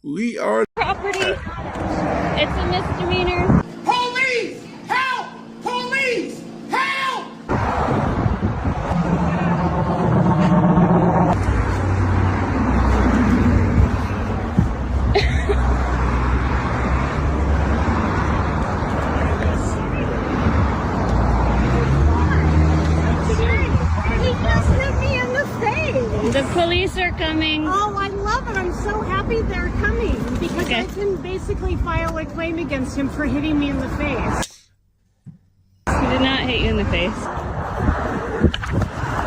We are property. It's a misdemeanor. Police! Help! Police! Help! He just hit me in the face. The police are coming. Oh, I love it. I'm so happy they're coming because Okay. I can basically file a claim against him for hitting me in the face. He did not hit you in the face.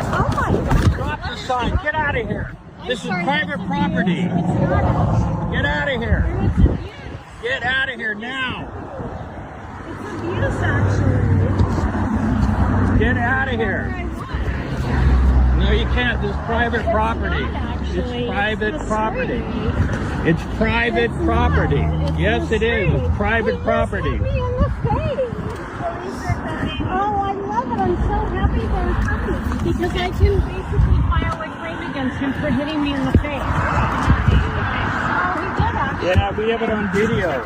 Oh my God. Drop the sign. Get out of here. This is sorry, private that's property. abuse. It's not. Get out of here. It's abuse. Get out of here now. It's abuse, actually. Get out of here. No, you can't. This is private property. It's private property. It's private property. Yes, it is. It's private property. Hit me in the face. Oh, I love it. I'm so happy they're coming because I can basically file a claim against him for hitting me in the face. Oh, he did actually. Yeah, we have it on video.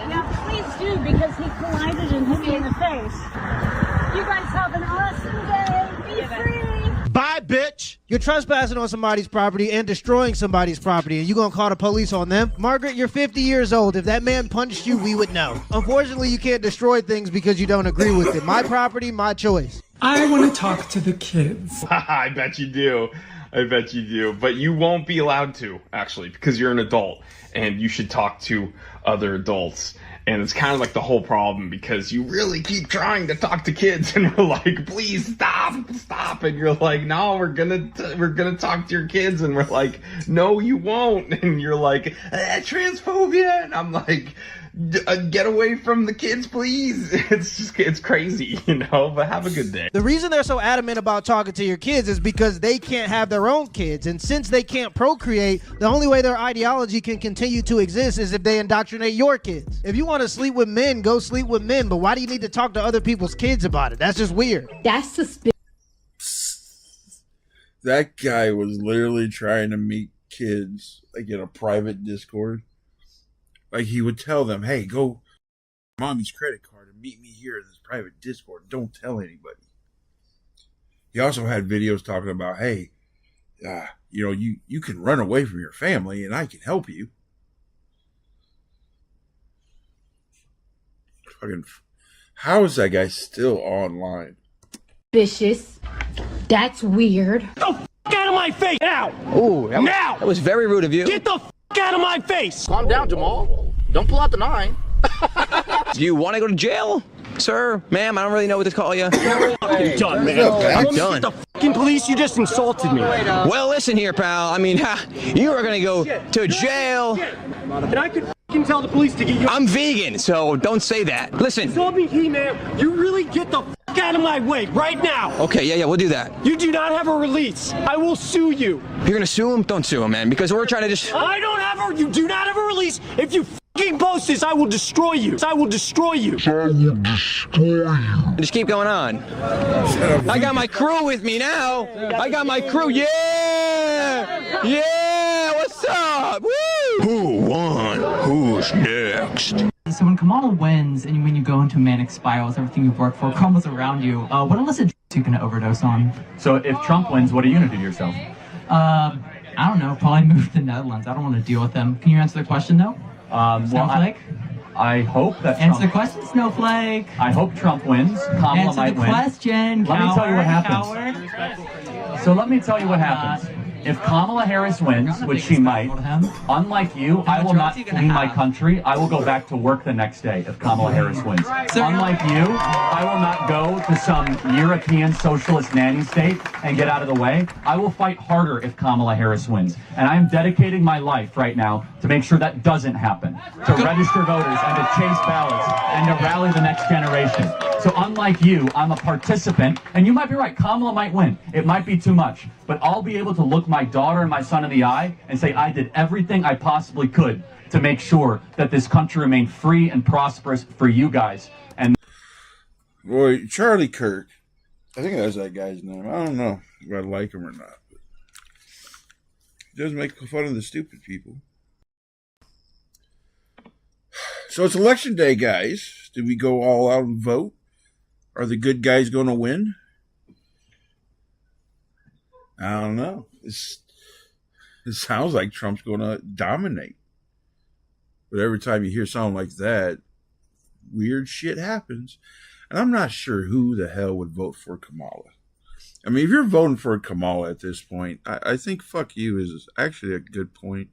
Yeah, please do because he collided and hit me in the face. You guys have an awesome day. Be free. Bye, bitch. You're trespassing on somebody's property and destroying somebody's property, and you gonna call the police on them? Margaret, you're 50 years old. If that man punched you, we would know. Unfortunately, you can't destroy things because you don't agree with it. My property, my choice. I want to talk to the kids. I bet you do. I bet you do. But you won't be allowed to, actually, because you're an adult and you should talk to other adults. And it's kind of like the whole problem because you really keep trying to talk to kids and we're like, please stop. And you're like, no, we're gonna talk to your kids. And we're like, no, you won't. And you're like, transphobia. And I'm like, get away from the kids, please. It's crazy, you know, but have a good day. The reason they're so adamant about talking to your kids is because they can't have their own kids. And since they can't procreate, the only way their ideology can continue to exist is if they indoctrinate your kids. If you want to sleep with men, go sleep with men. But why do you need to talk to other people's kids about it? That's just weird. That's suspicious. that guy was literally trying to meet kids like in a private Discord. Like he would tell them, "Hey, go mommy's credit card and meet me here in this private Discord. Don't tell anybody." He also had videos talking about, "Hey, you can run away from your family and I can help you." Fucking, how is that guy still online? Vicious. That's weird. Get the f*** out of my face now! Ooh, Now! that was very rude of you. Get the f*** out of my face! Calm down, Jamal. Don't pull out the 9. Do you want to go to jail? Sir, ma'am, I don't really know what to call you. I'm done, man. I'm done. The fucking police, you just insulted me. Well, listen here, pal. I mean, you are going to go to jail. And I could fucking tell the police to get you. I'm vegan, so don't say that. Listen. Told me he, man. You really get the fuck out of my way right now. Okay, yeah, we'll do that. You do not have a release. I will sue you. You're going to sue him? Don't sue him, man, because we're trying to just... I don't have a... You do not have a release. If you fucking post this, I will destroy you. I will destroy you. Just keep going on. I got my crew with me now. I got my crew. Yeah! Yeah! What's up? Woo! Who won? Who's next? So when Kamala wins and when you go into manic spirals, everything you've worked for crumbles around you, what illicit drugs are you going to overdose on? So if Trump wins, what are you going to do to yourself? I don't know, probably move to the Netherlands. I don't want to deal with them. Can you answer the question though? Snowflake? I hope that Answer the question, Snowflake. I hope Trump wins. Kamala might win. Answer the question, Let me tell you what happens. Coward. So let me tell you what happens. If Kamala Harris wins, which she might, unlike you, I will not flee my country. I will go back to work the next day if Kamala Harris wins. Unlike you, I will not go to some European socialist nanny state and get out of the way. I will fight harder if Kamala Harris wins. And I am dedicating my life right now to make sure that doesn't happen, to register voters and to chase ballots and to rally the next generation. So unlike you, I'm a participant, and you might be right, Kamala might win. It might be too much, but I'll be able to look my daughter and my son in the eye and say I did everything I possibly could to make sure that this country remained free and prosperous for you guys. And Boy, Charlie Kirk, I think that's that guy's name. I don't know if I like him or not. But he does make fun of the stupid people. So it's election day, guys. Did we go all out and vote? Are the good guys going to win? I don't know. It sounds like Trump's going to dominate. But every time you hear something like that, weird shit happens. And I'm not sure who the hell would vote for Kamala. I mean, if you're voting for Kamala at this point, I think fuck you is actually a good point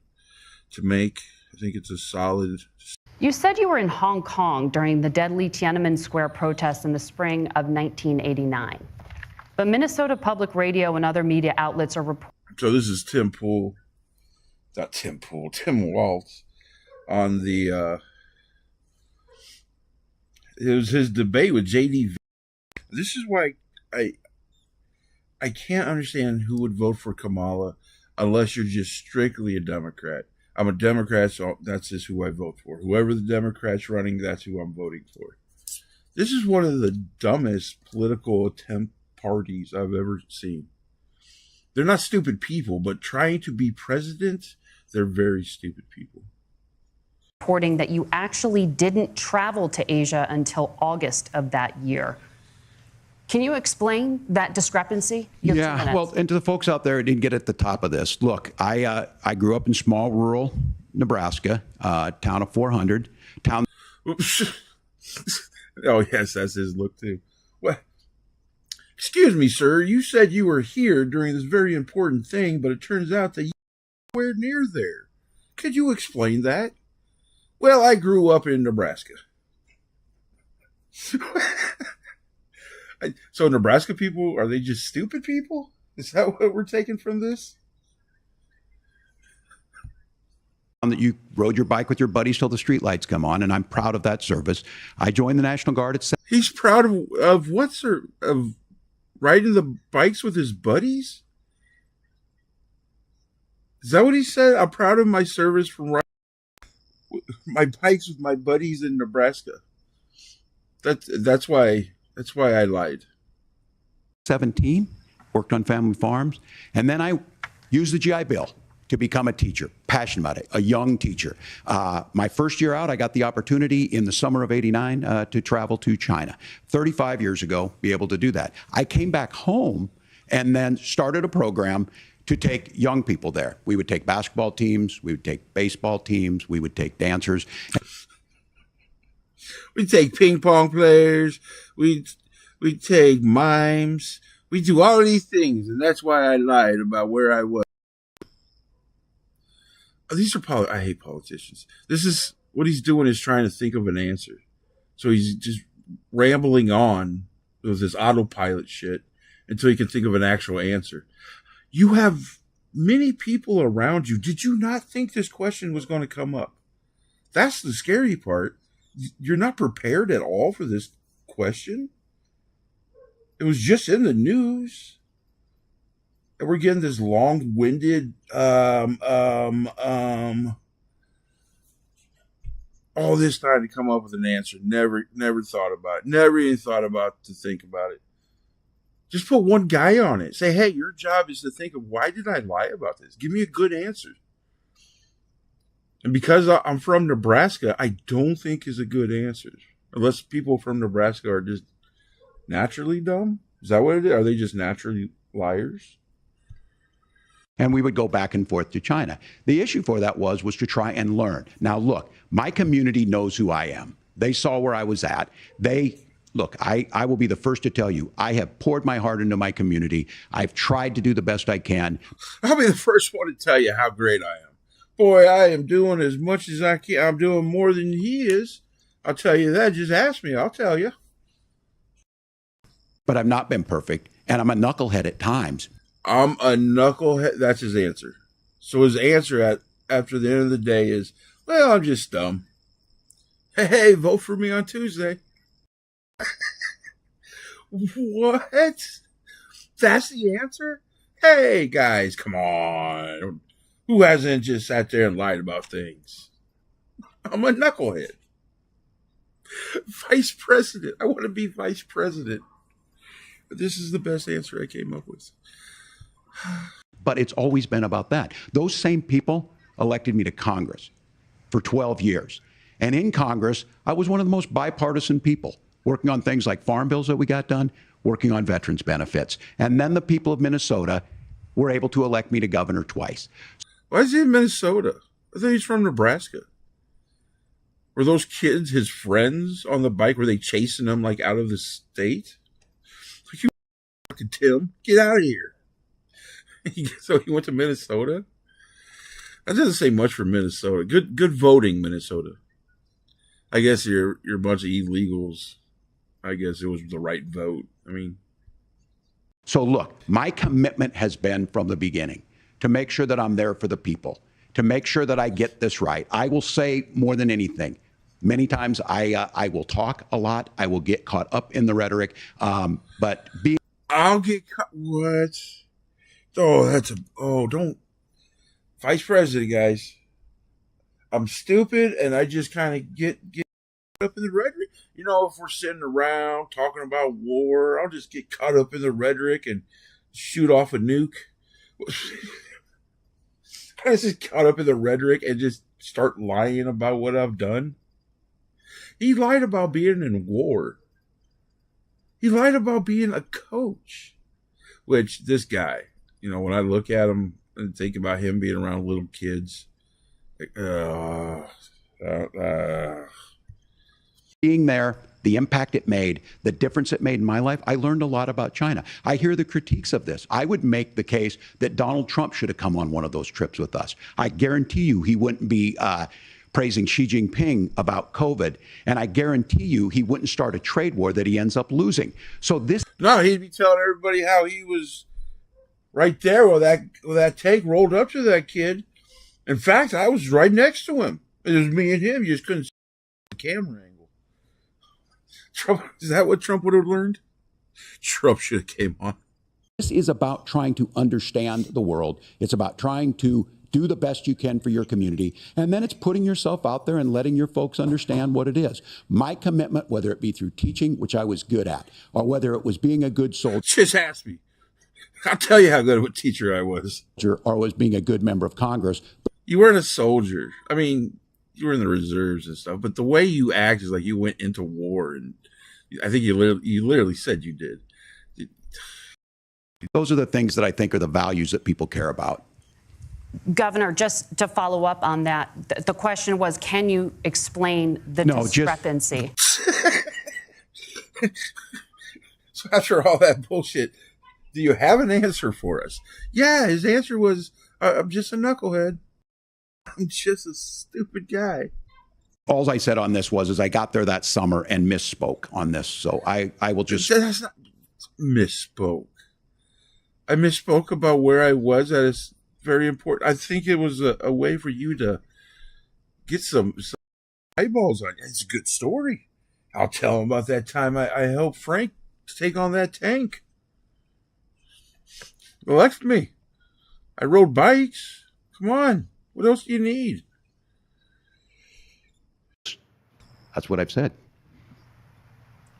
to make. I think it's a solid. You said you were in Hong Kong during the deadly Tiananmen Square protests in the spring of 1989. But Minnesota Public Radio and other media outlets are reporting. So this is Tim Walz on the, it was his debate with J.D. This is why I can't understand who would vote for Kamala unless you're just strictly a Democrat. I'm a Democrat, so that's just who I vote for. Whoever the Democrat's running, that's who I'm voting for. This is one of the dumbest political attempt parties I've ever seen. They're not stupid people, but trying to be president, they're very stupid people. Reporting that you actually didn't travel to Asia until August of that year. Can you explain that discrepancy? Yeah, well, and to the folks out there who didn't get at the top of this, look, I grew up in small rural Nebraska, town of 400. Oops. Oh, yes, that's his look, too. What? Excuse me, sir. You said you were here during this very important thing, but it turns out that you were nowhere near there. Could you explain that? Well, I grew up in Nebraska. So Nebraska people, are they just stupid people? Is that what we're taking from this? That you rode your bike with your buddies till the streetlights come on, and I'm proud of that service. I joined the National Guard at 7. He's proud of what, sir? Of riding the bikes with his buddies? Is that what he said? I'm proud of my service from riding my bikes with my buddies in Nebraska. That's why I lied. 17, worked on family farms, and then I used the GI Bill to become a teacher, passionate about it, a young teacher. My first year out, I got the opportunity in the summer of '89 to travel to China. 35 years ago, be able to do that. I came back home and then started a program to take young people there. We would take basketball teams, we would take baseball teams, we would take dancers. We take ping pong players. We take mimes. We do all these things, and that's why I lied about where I was. These are I hate politicians. This is what he's doing is trying to think of an answer. So he's just rambling on with this autopilot shit until he can think of an actual answer. You have many people around you. Did you not think this question was going to come up? That's the scary part. You're not prepared at all for this question. It was just in the news. And we're getting this long-winded, all this time to come up with an answer. Never thought about it. Never even thought about to think about it. Just put one guy on it. Say, hey, your job is to think of why did I lie about this? Give me a good answer. And because I'm from Nebraska, I don't think is a good answer. Unless people from Nebraska are just naturally dumb. Is that what it is? Are they just naturally liars? And we would go back and forth to China. The issue for that was to try and learn. Now, look, my community knows who I am. They saw where I was at. Look, I will be the first to tell you, I have poured my heart into my community. I've tried to do the best I can. I'll be the first one to tell you how great I am. Boy, I am doing as much as I can. I'm doing more than he is. I'll tell you that. Just ask me. I'll tell you. But I've not been perfect, and I'm a knucklehead at times. I'm a knucklehead. That's his answer. So his answer after the end of the day is, well, I'm just dumb. Hey, vote for me on Tuesday. What? That's the answer? Hey, guys, come on. Who hasn't just sat there and lied about things? I'm a knucklehead. Vice president. I want to be vice president. But this is the best answer I came up with. But it's always been about that. Those same people elected me to Congress for 12 years. And in Congress, I was one of the most bipartisan people, working on things like farm bills that we got done, working on veterans benefits. And then the people of Minnesota were able to elect me to governor twice. Why is he in Minnesota? I thought he's from Nebraska. Were those kids his friends on the bike? Were they chasing him like out of the state? Like, you fucking Tim, get out of here. So he went to Minnesota? That doesn't say much for Minnesota. Good voting, Minnesota. I guess you're a bunch of illegals. I guess it was the right vote. I mean. So look, my commitment has been from the beginning to make sure that I'm there for the people, to make sure that I get this right. I will say more than anything. Many times I will talk a lot. I will get caught up in the rhetoric. But I'll get caught. What? Don't. Vice President, guys. I'm stupid and I just kind of get up in the rhetoric. You know, if we're sitting around talking about war, I'll just get caught up in the rhetoric and shoot off a nuke. I just caught up in the rhetoric and just start lying about what I've done. He lied about being in war. He lied about being a coach. Which this guy, you know, when I look at him and think about him being around little kids, being there, the impact it made, the difference it made in my life, I learned a lot about China. I hear the critiques of this. I would make the case that Donald Trump should have come on one of those trips with us. I guarantee you he wouldn't be praising Xi Jinping about COVID, and I guarantee you he wouldn't start a trade war that he ends up losing. So this... No, he'd be telling everybody how he was right there while that tank rolled up to that kid. In fact, I was right next to him. It was me and him. You just couldn't see the camera angle. Trump, is that what Trump would have learned? Trump should have came on. This is about trying to understand the world. It's about trying to do the best you can for your community. And then it's putting yourself out there and letting your folks understand what it is. My commitment, whether it be through teaching, which I was good at, or whether it was being a good soldier. Just ask me. I'll tell you how good of a teacher I was. Or was being a good member of Congress. You weren't a soldier. I mean, you were in the reserves and stuff, but the way you act is like you went into war, and I think you literally said you did. Those are the things that I think are the values that people care about. Governor, just to follow up on that, the question was, can you explain the discrepancy? So after all that bullshit, do you have an answer for us? Yeah, his answer was, I'm just a knucklehead. I'm just a stupid guy. All I said on this was I got there that summer and misspoke on this. So I will just... That's not misspoke. I misspoke about where I was. That is very important. I think it was a way for you to get some eyeballs on you. It's a good story. I'll tell him about that time I helped Frank to take on that tank. Elect me. I rode bikes. Come on. What else do you need? That's what I've said.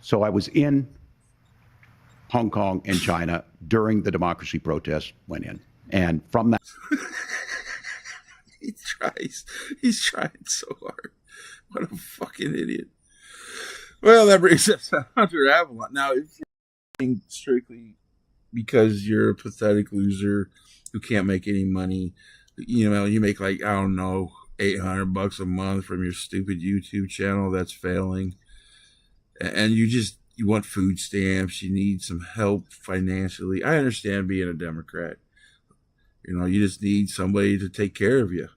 So I was in Hong Kong and China during the democracy protests went in. And from that... He's trying so hard. What a fucking idiot. Well, that brings us to Hunter Avallone. Now, if you're being strictly because you're a pathetic loser who can't make any money, you know, you make like, I don't know, $800 a month from your stupid YouTube channel that's failing, and you want food stamps, you need some help financially. I understand being a Democrat. You know, you just need somebody to take care of you.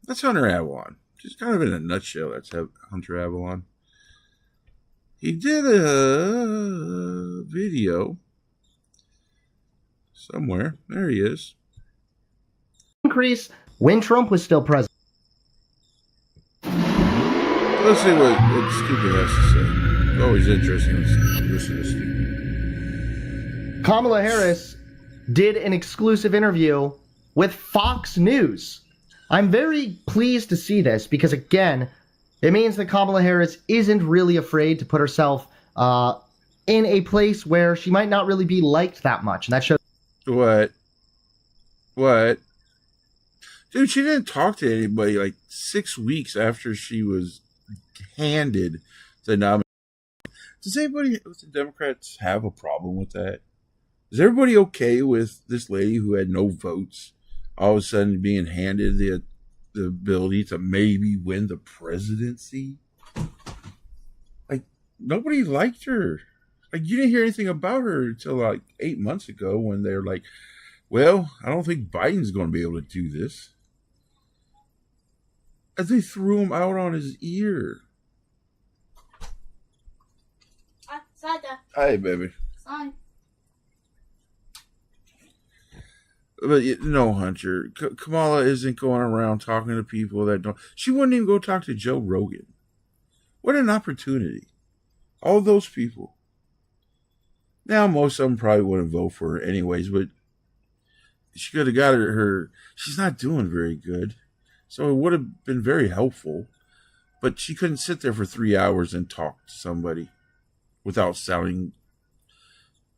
That's Hunter Avallone. Just kind of in a nutshell, that's Hunter Avallone. He did a video somewhere. There he is. Increase when Trump was still president. Let's see what Stupid has to say. It's always interesting to listen to Stupid. Kamala Harris did an exclusive interview with Fox News. I'm very pleased to see this because, again, it means that Kamala Harris isn't really afraid to put herself in a place where she might not really be liked that much. And that shows... What? Dude, she didn't talk to anybody like 6 weeks after she was handed the nomination. Does anybody with the Democrats have a problem with that? Is everybody okay with this lady who had no votes all of a sudden being handed the ability to maybe win the presidency? Like, nobody liked her. Like, you didn't hear anything about her until like 8 months ago when they're like, well, I don't think Biden's going to be able to do this. As they threw him out on his ear. Hi, baby. But no, Hunter. Kamala isn't going around talking to people that don't. She wouldn't even go talk to Joe Rogan. What an opportunity. All those people. Now, most of them probably wouldn't vote for her anyways, but she could have got her. She's not doing very good. So it would have been very helpful. But she couldn't sit there for 3 hours and talk to somebody without sounding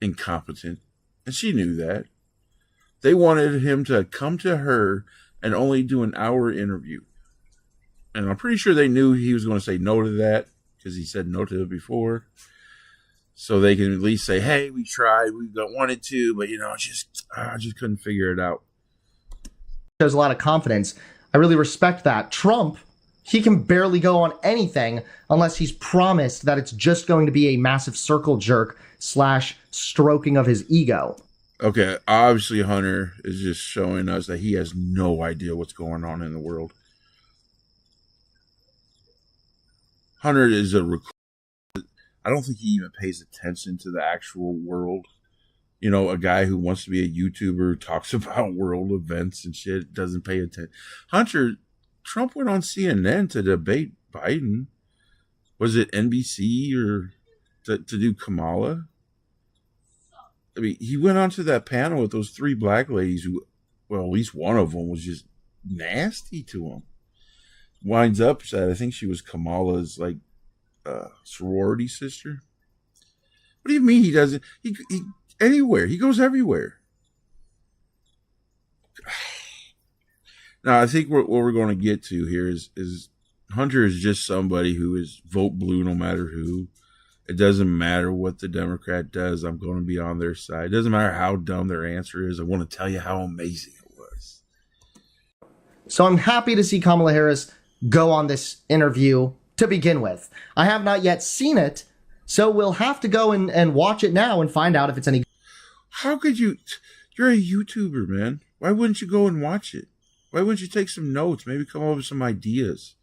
incompetent. And she knew that. They wanted him to come to her and only do an hour interview. And I'm pretty sure they knew he was going to say no to that because he said no to it before. So they can at least say, hey, we tried, we wanted to, but I just couldn't figure it out. Shows a lot of confidence. I really respect that. Trump, he can barely go on anything unless he's promised that it's just going to be a massive circle jerk / stroking of his ego. Okay, obviously Hunter is just showing us that he has no idea what's going on in the world. Hunter is a recruiter. I don't think he even pays attention to the actual world. You know, a guy who wants to be a YouTuber, talks about world events and shit, doesn't pay attention. Hunter, Trump went on CNN to debate Biden. Was it NBC or to do Kamala? I mean, he went onto that panel with those 3 black ladies who, well, at least one of them was just nasty to him. Winds up that I think she was Kamala's like sorority sister. What do you mean he doesn't? He anywhere. He goes everywhere. Now, I think what we're going to get to here is Hunter is just somebody who is vote blue no matter who. It doesn't matter what the Democrat does. I'm going to be on their side. It doesn't matter how dumb their answer is. I want to tell you how amazing it was. So I'm happy to see Kamala Harris go on this interview to begin with. I have not yet seen it, so we'll have to go and watch it now and find out if it's any. How could you? You're a YouTuber, man. Why wouldn't you go and watch it? Why wouldn't you take some notes? Maybe come up with some ideas.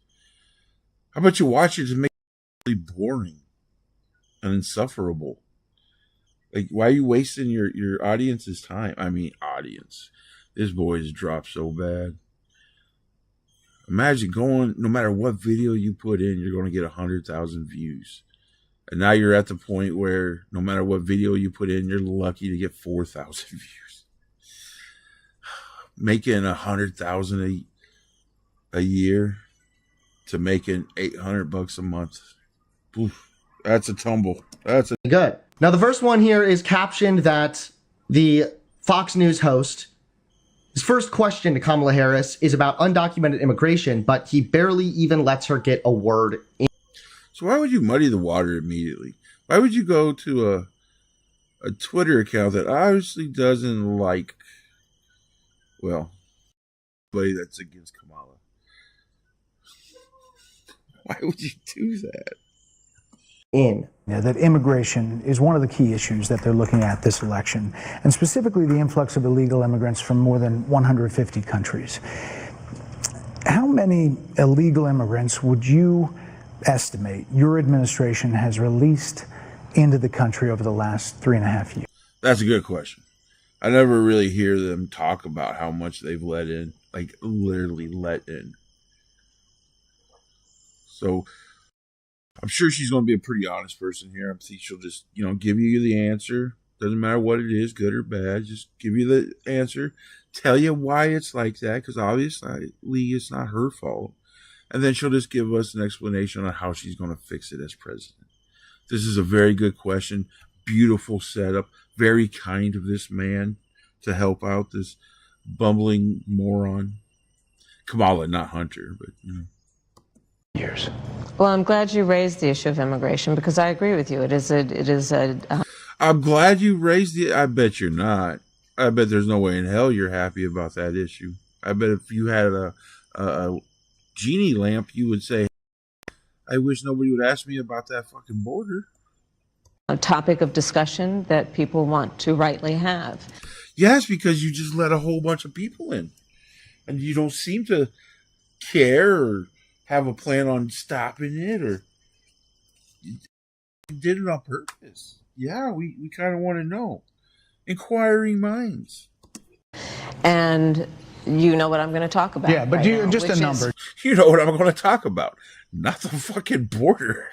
How about you watch it to make it really boring and insufferable? Like, why are you wasting your audience's time? I mean, audience. This boy's dropped so bad. Imagine going, no matter what video you put in, you're going to get 100,000 views. And now you're at the point where no matter what video you put in, you're lucky to get 4,000 views. Making 100,000 a year to making $800 a month. Oof, that's a tumble. That's a good. Now, the first one here is captioned that the Fox News host, his first question to Kamala Harris is about undocumented immigration, but he barely even lets her get a word in. So why would you muddy the water immediately? Why would you go to a Twitter account that obviously doesn't like, well, anybody that's against Kamala? Why would you do that? That immigration is one of the key issues that they're looking at this election, and specifically the influx of illegal immigrants from more than 150 countries. How many illegal immigrants would you estimate your administration has released into the country over the last 3.5 years? That's a good question. I never really hear them talk about how much they've let in, like literally let in. So I'm sure she's going to be a pretty honest person here. I think she'll just, give you the answer. Doesn't matter what it is, good or bad. Just give you the answer. Tell you why it's like that, because obviously it's not her fault. And then she'll just give us an explanation on how she's going to fix it as president. This is a very good question. Beautiful setup. Very kind of this man to help out this bumbling moron. Kamala, not Hunter, but years. Well, I'm glad you raised the issue of immigration because I agree with you. It is a I'm glad you raised it. I bet you're not. I bet there's no way in hell you're happy about that issue. I bet if you had a genie lamp, you would say, I wish nobody would ask me about that fucking border. a topic of discussion that people want to rightly have. Yes, because you just let a whole bunch of people in. And you don't seem to care or have a plan on stopping it, or you did it on purpose. Yeah, we kind of want to know. Inquiring minds. And you know what I'm going to talk about. Yeah, but right now, just a which number. You know what I'm going to talk about. Not the fucking border.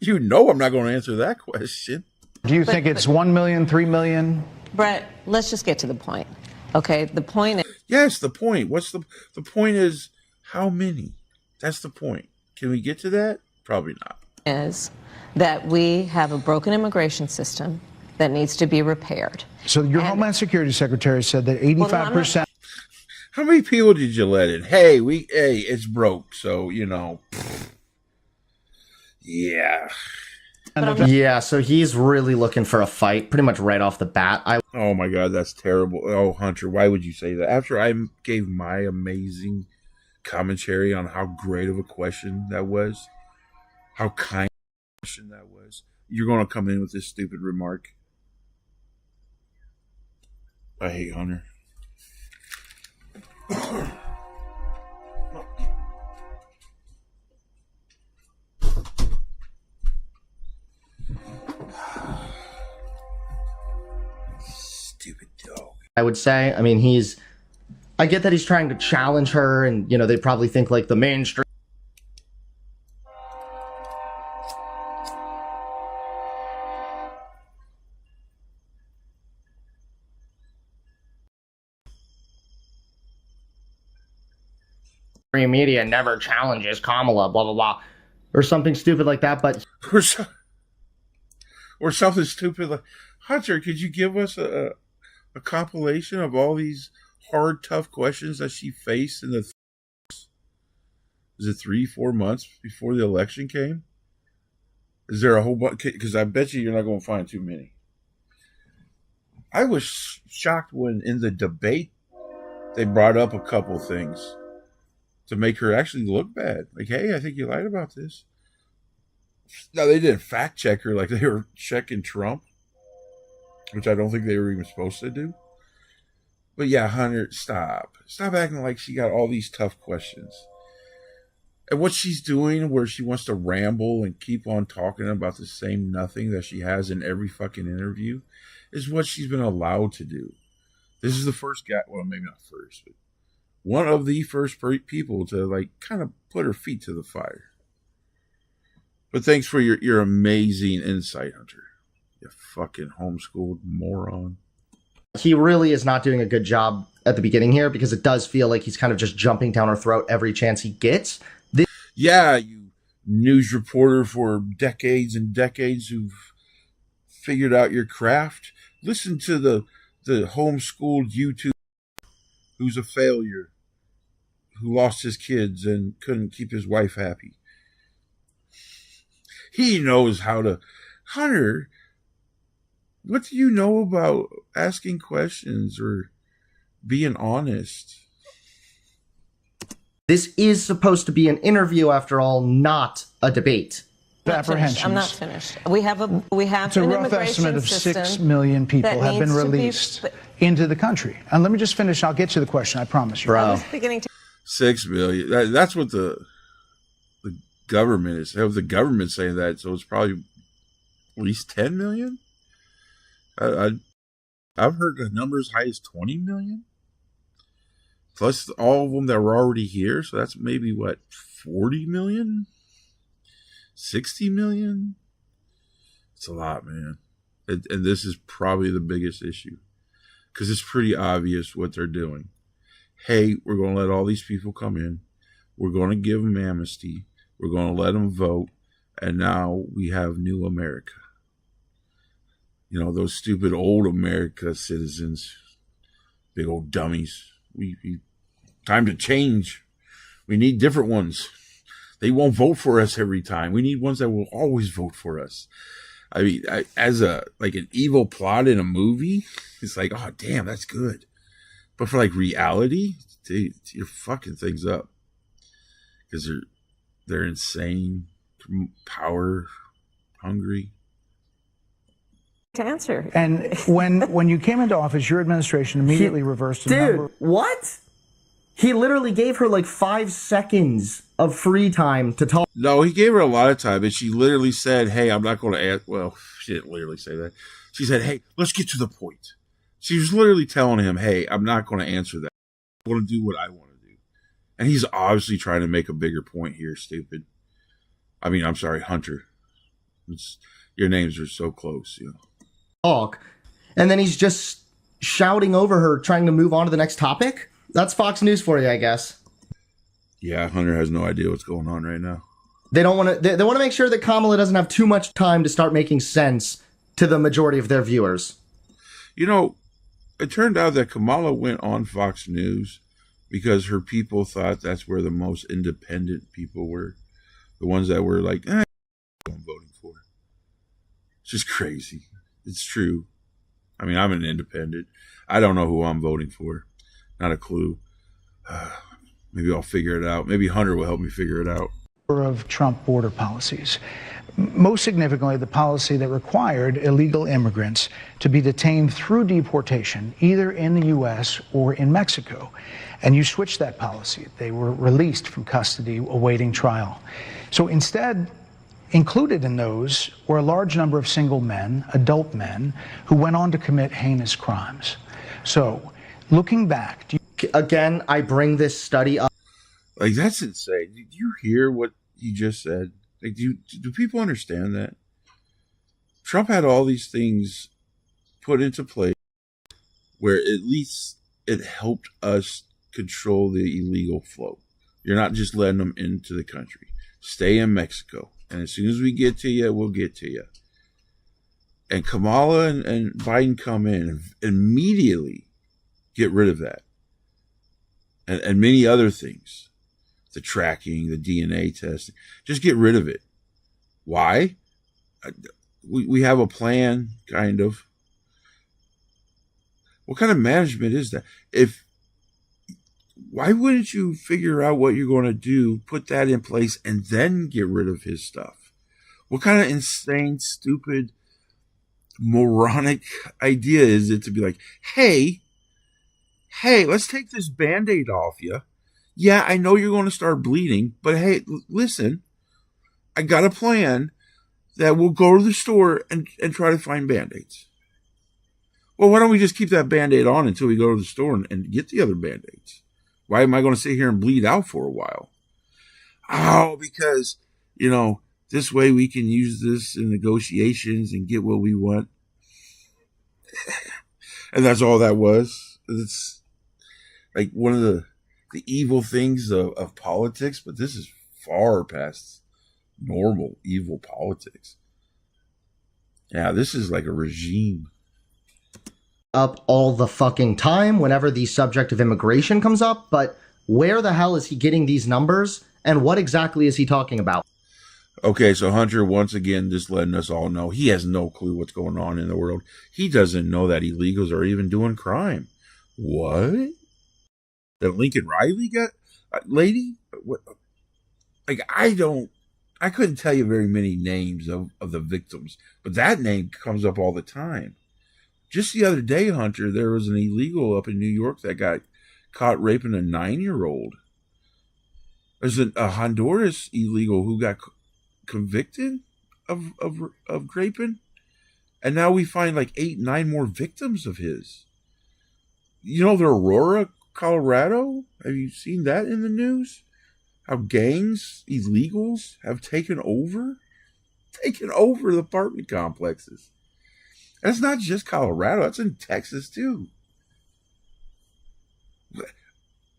You know I'm not going to answer that question. Do you think it's 1 million, 3 million? Brett, let's just get to the point. Okay, the point is... Yes, the point. What's the point is how many? That's the point. Can we get to that? Probably not. Is that we have a broken immigration system that needs to be repaired. So your Homeland Security Secretary said that 85%... How many people did you let in? Hey, it's broke, so, you know. Yeah. Yeah, so he's really looking for a fight pretty much right off the bat. Oh my God, that's terrible. Oh, Hunter, why would you say that? After I gave my amazing commentary on how great of a question that was, how kind of a question that was, you're going to come in with this stupid remark. I hate Hunter. Stupid dog. I would say, I mean, I get that he's trying to challenge her, and, you know, they probably think like the mainstream. Media never challenges Kamala, blah, blah, blah, or something stupid like that, but... Or something stupid like, Hunter, could you give us a compilation of all these hard, tough questions that she faced in the... Is it 3-4 months before the election came? Is there a whole bunch? Because I bet you're not going to find too many. I was shocked when in the debate they brought up a couple things to make her actually look bad. Like, hey, I think you lied about this. Now, they didn't fact check her like they were checking Trump, which I don't think they were even supposed to do. But yeah, Hunter, stop. Stop acting like she got all these tough questions. And what she's doing where she wants to ramble and keep on talking about the same nothing that she has in every fucking interview is what she's been allowed to do. This is the first guy, well, maybe not first, but one of the first people to like kind of put her feet to the fire. But thanks for your amazing insight, Hunter. You fucking homeschooled moron. He really is not doing a good job at the beginning here because it does feel like he's kind of just jumping down her throat every chance he gets. Yeah, you news reporter for decades and decades who've figured out your craft. Listen to the homeschooled YouTube who's a failure, who lost his kids and couldn't keep his wife happy. He knows how to... Hunter, what do you know about asking questions or being honest? This is supposed to be an interview, after all, not a debate. I'm not finished. We have It's a rough estimate of 6 million people have been released into the country. And let me just finish. I'll get to the question. I promise you. Bro. 6 million. That's what the government is. Have the government saying that? So it's probably at least 10 million. I've heard the number as high as 20 million. Plus all of them that were already here. So that's maybe, what, 40 million? 60 million? It's a lot, man. And this is probably the biggest issue. Because it's pretty obvious what they're doing. Hey, we're going to let all these people come in. We're going to give them amnesty. We're going to let them vote. And now we have new America. You know, those stupid old America citizens. Big old dummies. We Time to change. We need different ones. They won't vote for us every time. We need ones that will always vote for us. I mean, as an evil plot in a movie, it's like, oh damn, that's good. But for like reality, you're fucking things up because they're insane, power hungry. To answer. And when you came into office, your administration immediately reversed a number. Dude, what? He literally gave her like 5 seconds of free time to talk. No, he gave her a lot of time, and she literally said, hey, I'm not going to ask. Well, she didn't literally say that. She said, hey, let's get to the point. She was literally telling him, hey, I'm not going to answer that. I want to do what I want to do. And he's obviously trying to make a bigger point here, stupid. I mean, I'm sorry, Hunter. Your names are so close, you know. Talk. And then he's just shouting over her, trying to move on to the next topic. That's Fox News for you, I guess. Yeah, Hunter has no idea what's going on right now. They don't want to. They want to make sure that Kamala doesn't have too much time to start making sense to the majority of their viewers. You know, it turned out that Kamala went on Fox News because her people thought that's where the most independent people were. The ones that were like, I'm voting for. It's just crazy. It's true. I mean, I'm an independent. I don't know who I'm voting for. Not a clue. Maybe I'll figure it out. Maybe Hunter will help me figure it out. Of Trump border policies. Most significantly, the policy that required illegal immigrants to be detained through deportation, either in the U.S. or in Mexico. And you switched that policy. They were released from custody awaiting trial. So instead, included in those were a large number of single men, adult men, who went on to commit heinous crimes. So, looking back, again, I bring this study up. Like, that's insane. Did you hear what he just said? Like, do people understand that? Trump had all these things put into place where at least it helped us control the illegal flow. You're not just letting them into the country. Stay in Mexico. And as soon as we get to you, we'll get to you. And Kamala and Biden come in and immediately get rid of that. And many other things. The tracking, the DNA testing. Just get rid of it. Why? We have a plan, kind of. What kind of management is that? Why wouldn't you figure out what you're going to do, put that in place, and then get rid of his stuff? What kind of insane, stupid, moronic idea is it to be like, hey, let's take this Band-Aid off you. Yeah, I know you're going to start bleeding, but hey, listen, I got a plan that we'll go to the store and try to find Band-Aids. Well, why don't we just keep that Band-Aid on until we go to the store and get the other Band-Aids? Why am I going to sit here and bleed out for a while? Oh, because, this way we can use this in negotiations and get what we want. And that's all that was. It's like one of the evil things of politics, but this is far past normal evil politics. Yeah, this is like a regime. Up all the fucking time whenever the subject of immigration comes up, but where the hell is he getting these numbers, and what exactly is he talking about? Okay, so Hunter, once again, just letting us all know he has no clue what's going on in the world. He doesn't know that illegals are even doing crime. What? That Lincoln Riley got lady? What? Like, I couldn't tell you very many names of the victims, but that name comes up all the time. Just the other day, Hunter, there was an illegal up in New York that got caught raping a 9-year-old. There's a Honduras illegal who got convicted of raping, and now we find like 8-9 more victims of his. The Aurora, Colorado? Have you seen that in the news? How gangs, illegals, have taken over the apartment complexes. And it's not just Colorado, it's in Texas too.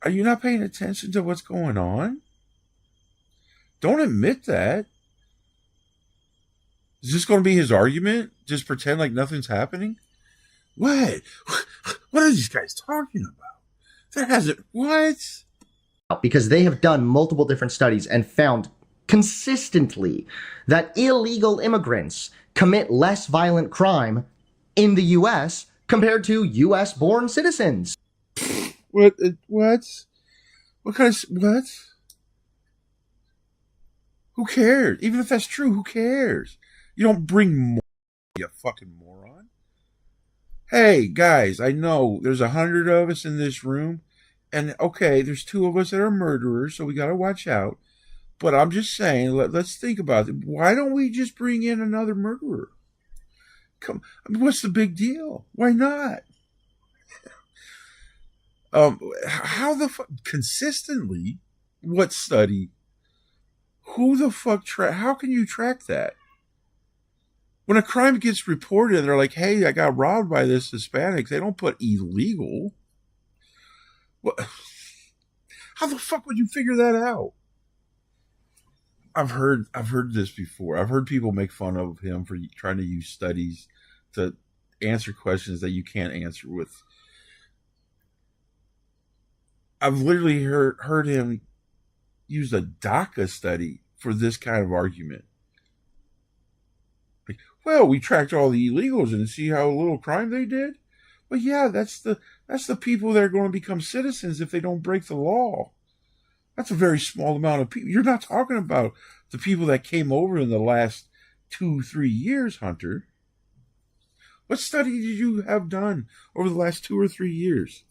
Are you not paying attention to what's going on? Don't admit that. Is this going to be his argument? Just pretend like nothing's happening? What? What are these guys talking about? That hasn't... What? because they have done multiple different studies and found consistently that illegal immigrants commit less violent crime in the U.S. compared to U.S.-born citizens. What? What kind of what? Who cares? Even if that's true, who cares? You don't bring more, you fucking moron. Hey, guys, I know there's 100 of us in this room, and okay, there's 2 of us that are murderers, so we gotta watch out. But I'm just saying, let's think about it. Why don't we just bring in another murderer? Come, I mean, what's the big deal? Why not? How the fuck consistently? What study? Who the fuck how can you track that? When a crime gets reported and they're like, hey, I got robbed by this Hispanic, they don't put illegal. What? How the fuck would you figure that out? I've heard this before. I've heard people make fun of him for trying to use studies to answer questions that you can't answer with. I've literally heard him use a DACA study for this kind of argument. Like, well, we tracked all the illegals and see how little crime they did. Well, yeah, that's the people that are going to become citizens if they don't break the law. That's a very small amount of people. You're not talking about the people that came over in the last 2-3 years, Hunter. What study did you have done over the last 2 or 3 years?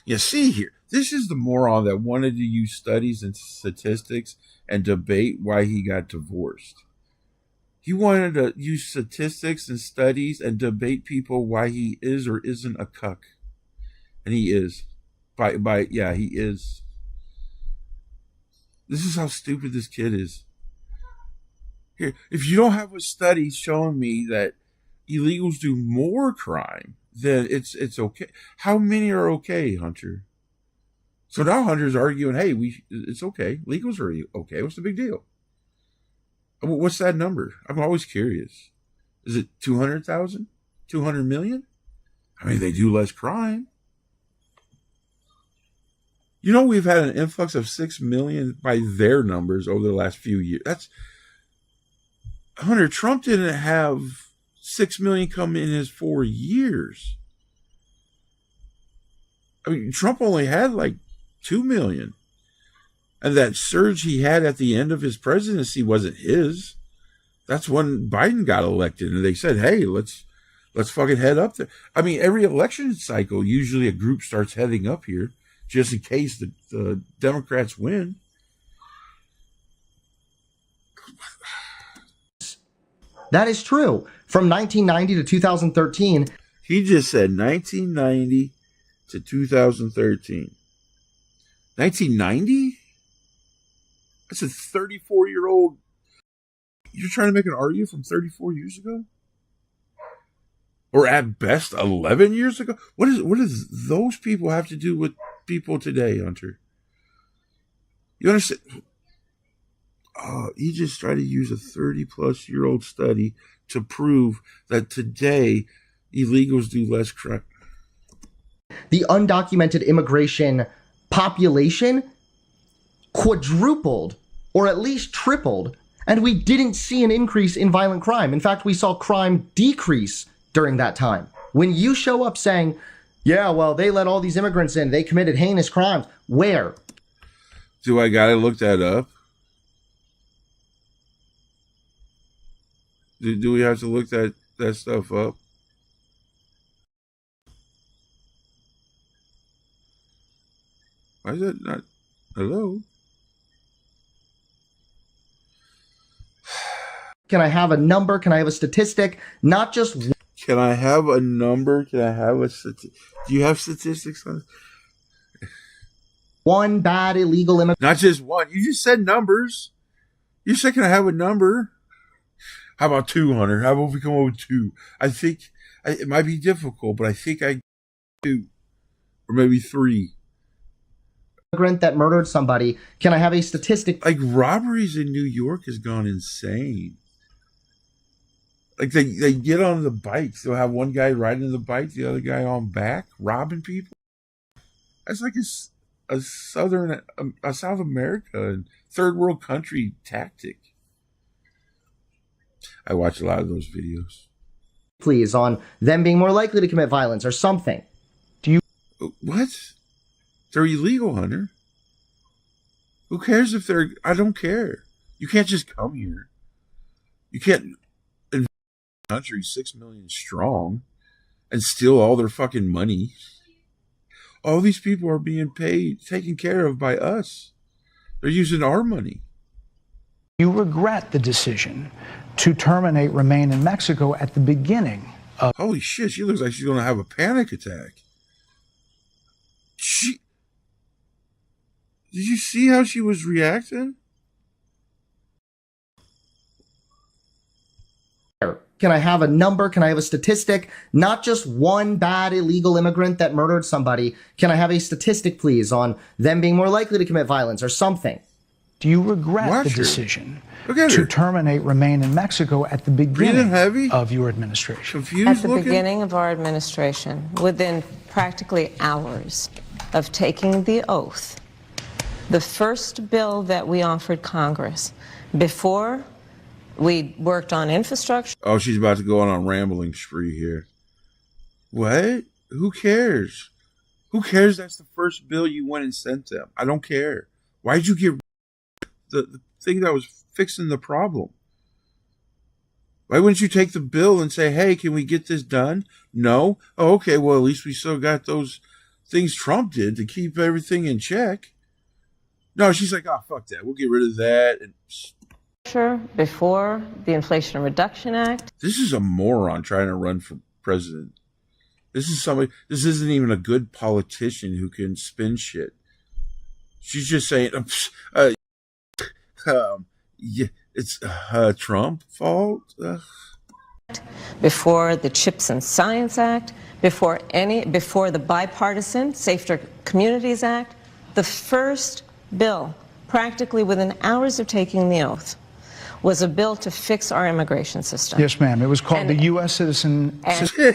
You see here, this is the moron that wanted to use studies and statistics and debate why he got divorced. He wanted to use statistics and studies and debate people why he is or isn't a cuck. And he is. Yeah, he is. This is how stupid this kid is. Here, if you don't have a study showing me that illegals do more crime, then it's okay. How many are okay, Hunter? So now Hunter's arguing, hey, it's okay. Legals are okay. What's the big deal? What's that number? I'm always curious. Is it 200,000? 200 million? I mean, they do less crime. You know, we've had an influx of 6 million by their numbers over the last few years. That's Hunter. Trump didn't have 6 million come in his 4 years. I mean, Trump only had like 2 million. And that surge he had at the end of his presidency wasn't his. That's when Biden got elected. And they said, hey, let's fucking head up there. I mean, every election cycle, usually a group starts heading up here just in case the Democrats win. That is true. From 1990 to 2013. He just said 1990 to 2013. 1990? That's a 34-year-old. You're trying to make an argument from 34 years ago? Or at best 11 years ago? What does those people have to do with people today, Hunter? You understand? He just tried to use a 30-plus-year-old study to prove that today illegals do less crime. The undocumented immigration population quadrupled or at least tripled, and we didn't see an increase in violent crime. In fact, we saw crime decrease during that time. When you show up saying, yeah, well, they let all these immigrants in, they committed heinous crimes, where? Do I gotta look that up? Do we have to look that stuff up? Why is that not? Hello? Can I have a number? Can I have a statistic? Not just... Can I have a number? Can I have a statistic? Do you have statistics on this? One bad illegal immigrant. Not just one. You just said numbers. You said, can I have a number? How about 2, Hunter? How about we come over with 2? I think it might be difficult, but I think I 2 or maybe 3. Immigrant that murdered somebody. Can I have a statistic? Like robberies in New York has gone insane. Like they get on the bikes. They'll have one guy riding the bike, the other guy on back, robbing people. That's like a South America and third world country tactic. I watch a lot of those videos. Please, on them being more likely to commit violence or something. What? They're illegal, Hunter. Who cares if they're... I don't care. You can't just come here. You can't invade a country 6 million strong and steal all their fucking money. All these people are being paid, taken care of by us. They're using our money. You regret the decision to terminate Remain in Mexico at the beginning of... Holy shit, she looks like she's going to have a panic attack. Did you see how she was reacting? Can I have a number? Can I have a statistic? Not just one bad illegal immigrant that murdered somebody. Can I have a statistic, please, on them being more likely to commit violence or something? Do you regret the decision to terminate Remain in Mexico at the beginning of your administration? At the beginning of our administration, within practically hours of taking the oath, the first bill that we offered Congress before we worked on infrastructure. Oh, she's about to go on a rambling spree here. What? Who cares? Who cares that's the first bill you went and sent them? I don't care. Why'd you get the thing that was fixing the problem? Why wouldn't you take the bill and say, hey, can we get this done? No? Oh, okay, well, at least we still got those things Trump did to keep everything in check. No, she's like, oh, fuck that. We'll get rid of that. And before the Inflation Reduction Act. This is a moron trying to run for president. This isn't even a good politician who can spin shit. She's just saying, yeah, it's Trump's fault. Before the Chips and Science Act, before the Bipartisan Safer Communities Act, the first bill, practically within hours of taking the oath, was a bill to fix our immigration system. Yes, ma'am. It was called the U.S. Citizen...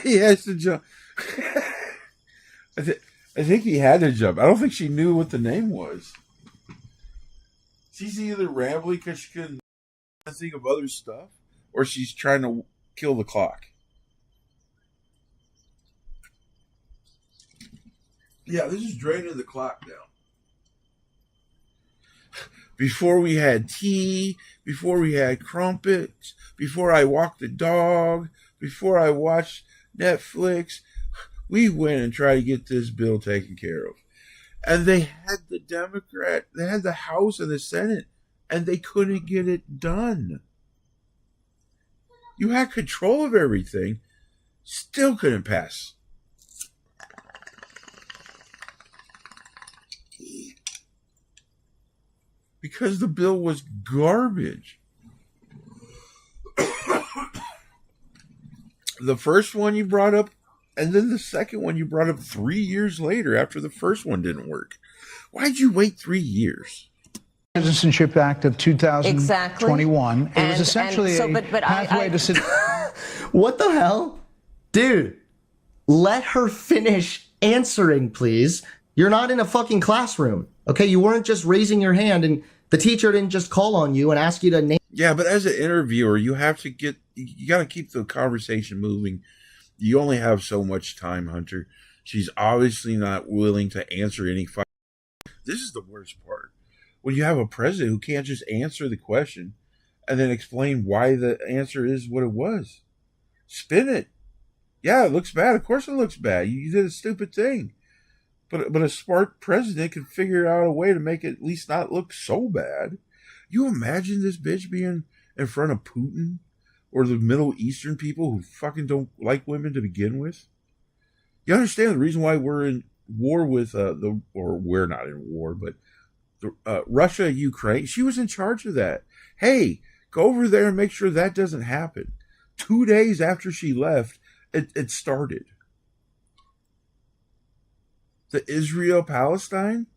He has to jump. I think he had to jump. I don't think she knew what the name was. She's either rambling because she couldn't think of other stuff, or she's trying to kill the clock. Yeah, this is draining the clock down. Before we had tea, before we had crumpets, before I walked the dog, before I watched Netflix, we went and tried to get this bill taken care of. And they had they had the House and the Senate, and they couldn't get it done. You had control of everything, still couldn't pass. Because the bill was garbage. The first one you brought up, and then the second one you brought up 3 years later after the first one didn't work. Why'd you wait 3 years? Citizenship Act of 2021. Exactly. It was essentially a pathway to... What the hell? Dude, let her finish answering, please. You're not in a fucking classroom, okay? You weren't just raising your hand and the teacher didn't just call on you and ask you to name... Yeah, but as an interviewer, you got to keep the conversation moving. You only have so much time, Hunter. She's obviously not willing to answer any... This is the worst part. When you have a president who can't just answer the question and then explain why the answer is what it was. Spin it. Yeah, it looks bad. Of course it looks bad. You did a stupid thing. But a smart president can figure out a way to make it at least not look so bad. You imagine this bitch being in front of Putin or the Middle Eastern people who fucking don't like women to begin with? You understand the reason why we're in war with we're not in war, but Russia, Ukraine? She was in charge of that. Hey, go over there and make sure that doesn't happen. 2 days after she left, it started. The Israel-Palestine,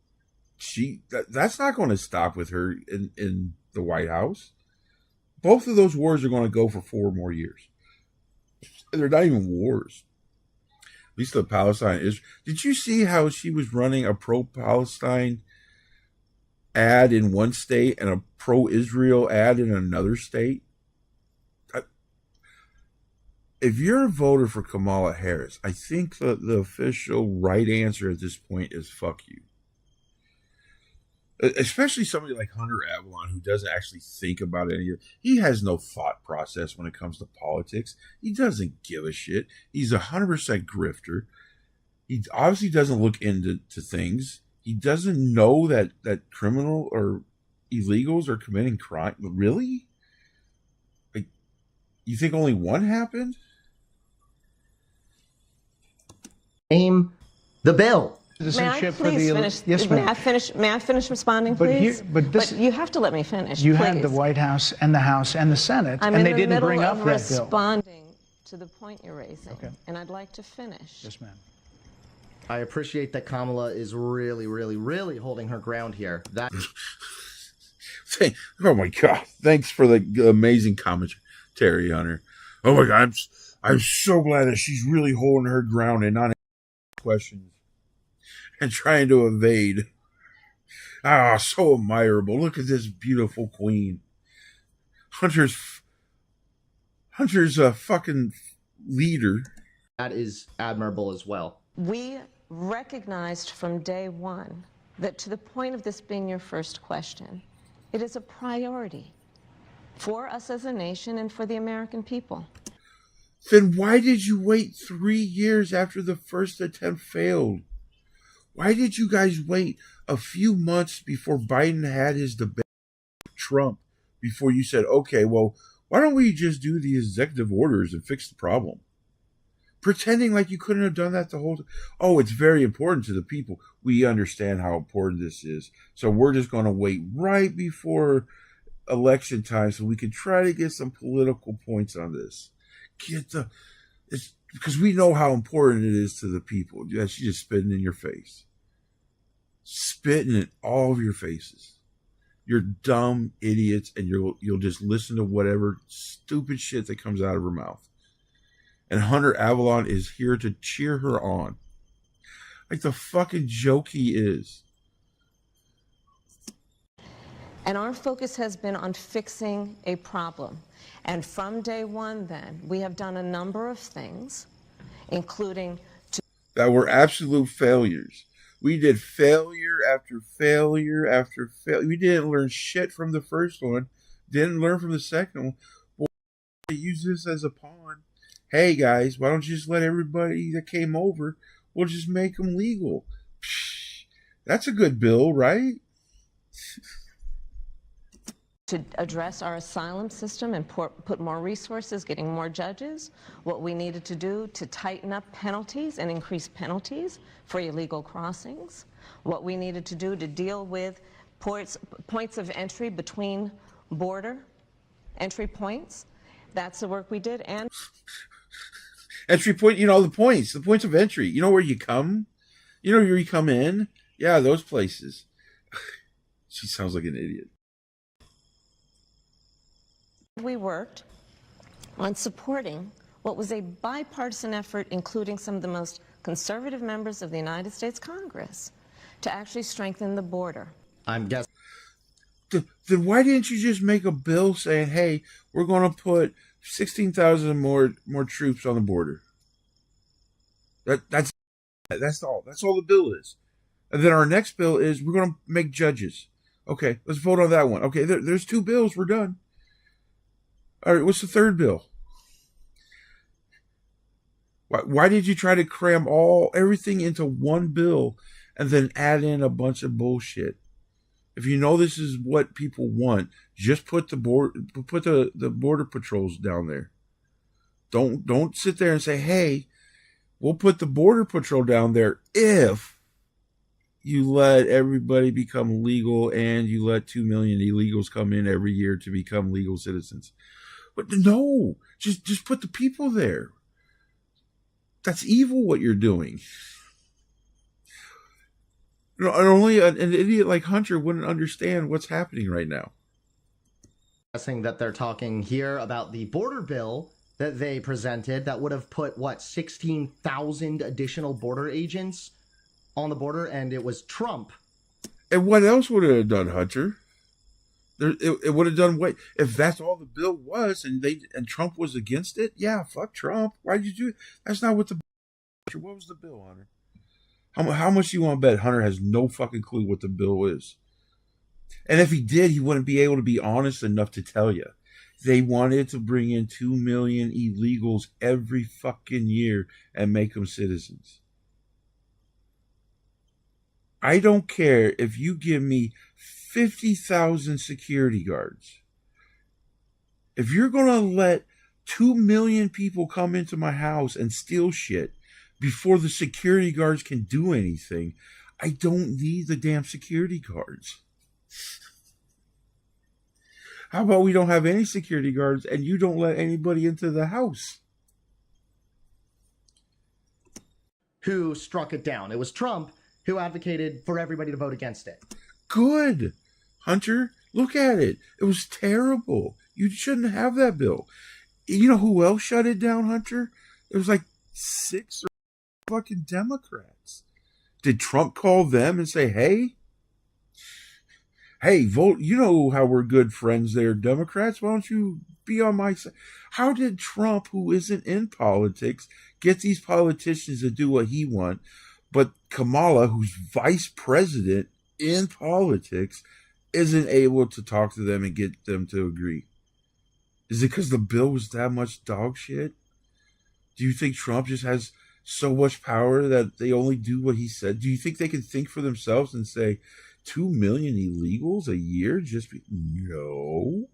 that's not going to stop with her in the White House. Both of those wars are going to go for 4 more years. They're not even wars. least the Palestine is. Did you see how she was running a pro-Palestine ad in one state and a pro-Israel ad in another state? If you're a voter for Kamala Harris, I think the official right answer at this point is fuck you. Especially somebody like Hunter Avallone, who doesn't actually think about any of it. He has no thought process when it comes to politics. He doesn't give a shit. He's 100% grifter. He obviously doesn't look into things. He doesn't know that criminal or illegals are committing crime. Really? Like, you think only one happened? Name the bill. May I please finish? Yes, may ma'am. I finish responding, But please? here- but this- you have to let me finish. You please. had the White House and the House and the Senate, I'm and in they the didn't middle bring up of that bill. responding to the point you're raising, Okay. and I'd like to finish. Yes, ma'am. I appreciate that Kamala is really, really, really holding her ground here. That Oh my god! Thanks for the amazing commentary, Hunter. Oh my god, I'm so glad that she's really holding her ground and not asking questions and trying to evade. Ah, so admirable! Look at this beautiful queen. Hunter's a fucking leader. That is admirable as well. We recognized from day one that, to the point of this being your first question, it is a priority for us as a nation and for the American people. Then why did you wait 3 years after the first attempt failed? Why did you guys wait a few months before Biden had his debate with Trump before you said, okay, well, why don't we just do the executive orders and fix the problem? Pretending like you couldn't have done that the whole time. Oh, it's very important to the people. We understand how important this is. So we're just going to wait right before election time so we can try to get some political points on this. It's because we know how important it is to the people. She's just spitting in your face. Spitting in all of your faces. You're dumb idiots, and you'll just listen to whatever stupid shit that comes out of her mouth. And Hunter Avallone is here to cheer her on. Like the fucking joke he is. And our focus has been on fixing a problem. And from day one, then, we have done a number of things, including that were absolute failures. We did failure after failure after failure. We didn't learn shit from the first one. Didn't learn from the second one. Well, use this as a pawn. Hey guys, why don't you just let everybody that came over, we'll just make them legal. Psh, that's a good bill, right? to address our asylum system and put more resources, getting more judges, what we needed to do to tighten up penalties and increase penalties for illegal crossings, what we needed to do to deal with points of entry between border entry points. That's the work we did. And entry point, the points of entry. You know where you come? You know where you come in? Yeah, those places. She sounds like an idiot. we worked on supporting what was a bipartisan effort, including some of the most conservative members of the United States Congress, to actually strengthen the border. I'm guessing. Then why didn't you just make a bill saying, hey, we're going to put 16,000 more troops on the border? That's all. That's all the bill is. And then our next bill is we're going to make judges. Okay, let's vote on that one. Okay, there's two bills. We're done. All right, what's the third bill? Why did you try to cram everything into one bill and then add in a bunch of bullshit? If you know this is what people want, just put the border patrols down there. Don't sit there and say, hey, we'll put the border patrol down there if you let everybody become legal and you let 2 million illegals come in every year to become legal citizens. But no, just put the people there. That's evil what you're doing. Only an idiot like Hunter wouldn't understand what's happening right now. Guessing that they're talking here about the border bill that they presented that would have put, what, 16,000 additional border agents on the border, and it was Trump. And what else would it have done, Hunter? It would have done what if that's all the bill was, and Trump was against it. Yeah, fuck Trump. Why'd you do it? That's not what the. What was the bill, Hunter? How much do you want to bet Hunter has no fucking clue what the bill is? And if he did, he wouldn't be able to be honest enough to tell you. They wanted to bring in 2 million illegals every fucking year and make them citizens. I don't care if you give me 50,000 security guards. If you're going to let 2 million people come into my house and steal shit before the security guards can do anything, I don't need the damn security guards. How about we don't have any security guards and you don't let anybody into the house? Who struck it down? It was Trump who advocated for everybody to vote against it. Good. Hunter, look at it. It was terrible. You shouldn't have that bill. You know who else shut it down, Hunter? It was like 6 or fucking Democrats. Did Trump call them and say, hey, vote? You know how we're good friends there, Democrats. Why don't you be on my side? How did Trump, who isn't in politics, get these politicians to do what he wants, but Kamala, who's vice president in politics, isn't able to talk to them and get them to agree? Is it because the bill was that much dog shit? Do you think Trump just has so much power that they only do what he said? Do you think they can think for themselves and say 2 million illegals a year? No.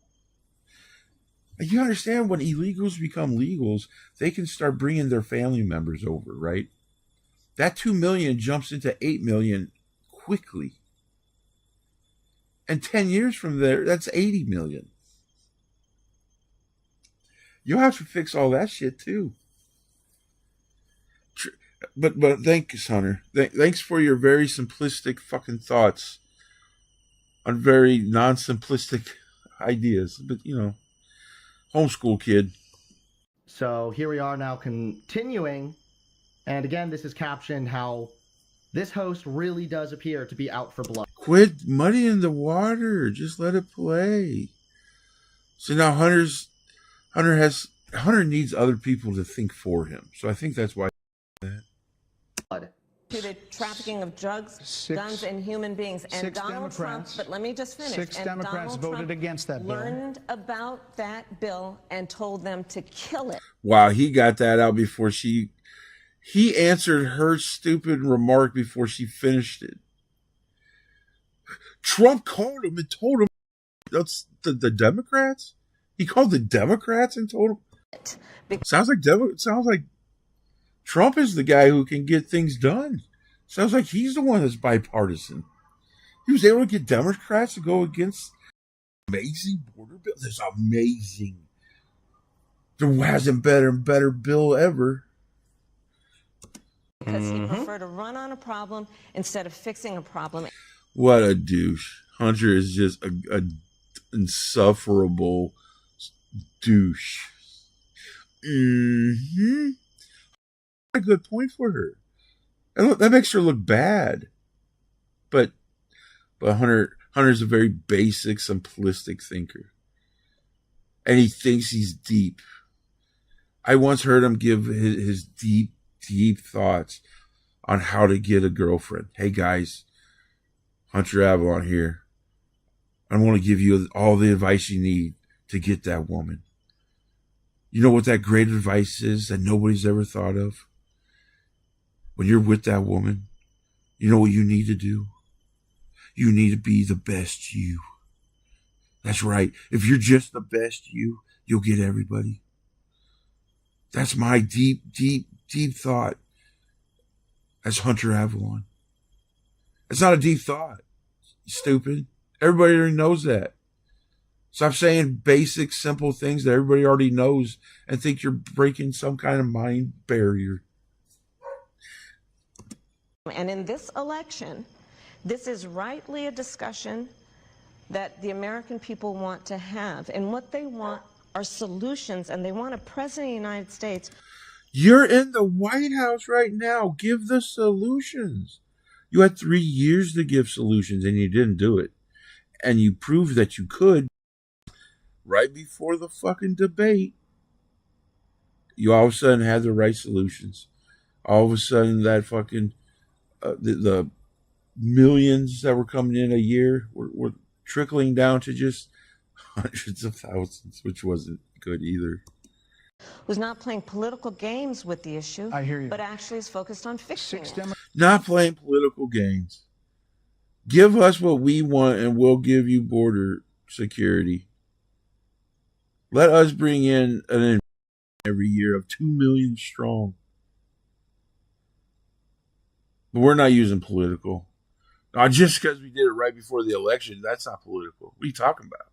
You understand, when illegals become legals, they can start bringing their family members over, right? That 2 million jumps into 8 million quickly. And 10 years from there, that's 80 million. You'll have to fix all that shit too. But thanks, Hunter. Thanks for your very simplistic fucking thoughts on very non-simplistic ideas. But, homeschool kid. So here we are now continuing. And again, this is captioned how this host really does appear to be out for blood. Quit muddying the water. Just let it play. So now Hunter needs other people to think for him. So I think that's why. To the trafficking of drugs, guns, and human beings. And Donald Trump, but let me just finish. 6 Democrats voted against that bill. Learned about that bill and told them to kill it. Wow, he got that out before he answered her stupid remark before she finished it. Trump called him and told him that's the Democrats? He called the Democrats and told him. Sounds like Trump is the guy who can get things done. Sounds like he's the one that's bipartisan. He was able to get Democrats to go against amazing border bill. This amazing. There hasn't been a better bill ever. Because he preferred to run on a problem instead of fixing a problem. What a douche. Hunter is just a insufferable douche. A good point for her. And look, that makes her look bad. But Hunter's a very basic, simplistic thinker. And he thinks he's deep. I once heard him give his deep thoughts on how to get a girlfriend. Hey guys, Hunter Avallone here. I want to give you all the advice you need to get that woman. You know what that great advice is that nobody's ever thought of? When you're with that woman, you know what you need to do? You need to be the best you. That's right. If you're just the best you, you'll get everybody. That's my deep thought as Hunter Avallone. It's not a deep thought, stupid. Everybody already knows that. Stop saying basic, simple things that everybody already knows and think you're breaking some kind of mind barrier. And in this election, this is rightly a discussion that the American people want to have. And what they want are solutions, and they want a president of the United States. You're in the White House right now. Give the solutions. You had 3 years to give solutions, and you didn't do it. And you proved that you could right before the fucking debate. You all of a sudden had the right solutions. All of a sudden, that fucking the millions that were coming in a year were trickling down to just hundreds of thousands, which wasn't good either. Who's not playing political games with the issue, I hear you. but actually is focused on fixing it. Not playing political games. Give us what we want, and we'll give you border security. Let us bring in an every year of 2 million strong. But we're not using political. Not just because we did it right before the election. That's not political. What are you talking about?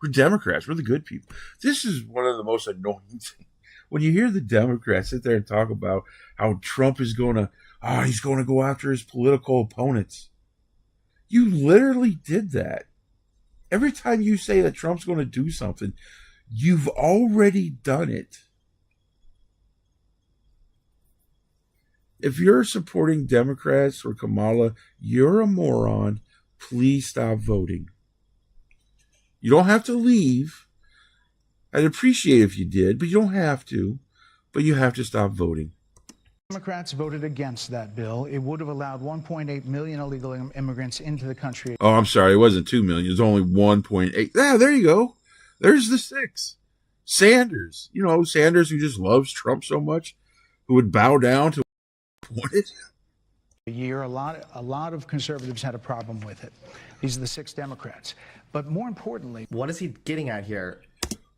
We're Democrats. We're the good people. This is one of the most annoying things. When you hear the Democrats sit there and talk about how Trump is he's going to go after his political opponents. You literally did that. Every time you say that Trump's going to do something, you've already done it. If you're supporting Democrats or Kamala, you're a moron. Please stop voting. You don't have to leave. I'd appreciate it if you did, but you don't have to. But you have to stop voting. Democrats voted against that bill. It would have allowed 1.8 million illegal immigrants into the country. Oh, I'm sorry. It wasn't 2 million. It was only 1.8. Yeah, there you go. There's the 6. Sanders. You know, Sanders, who just loves Trump so much, who would bow down to what? A year, a lot of conservatives had a problem with it. These are the 6 Democrats. But more importantly, what is he getting at here?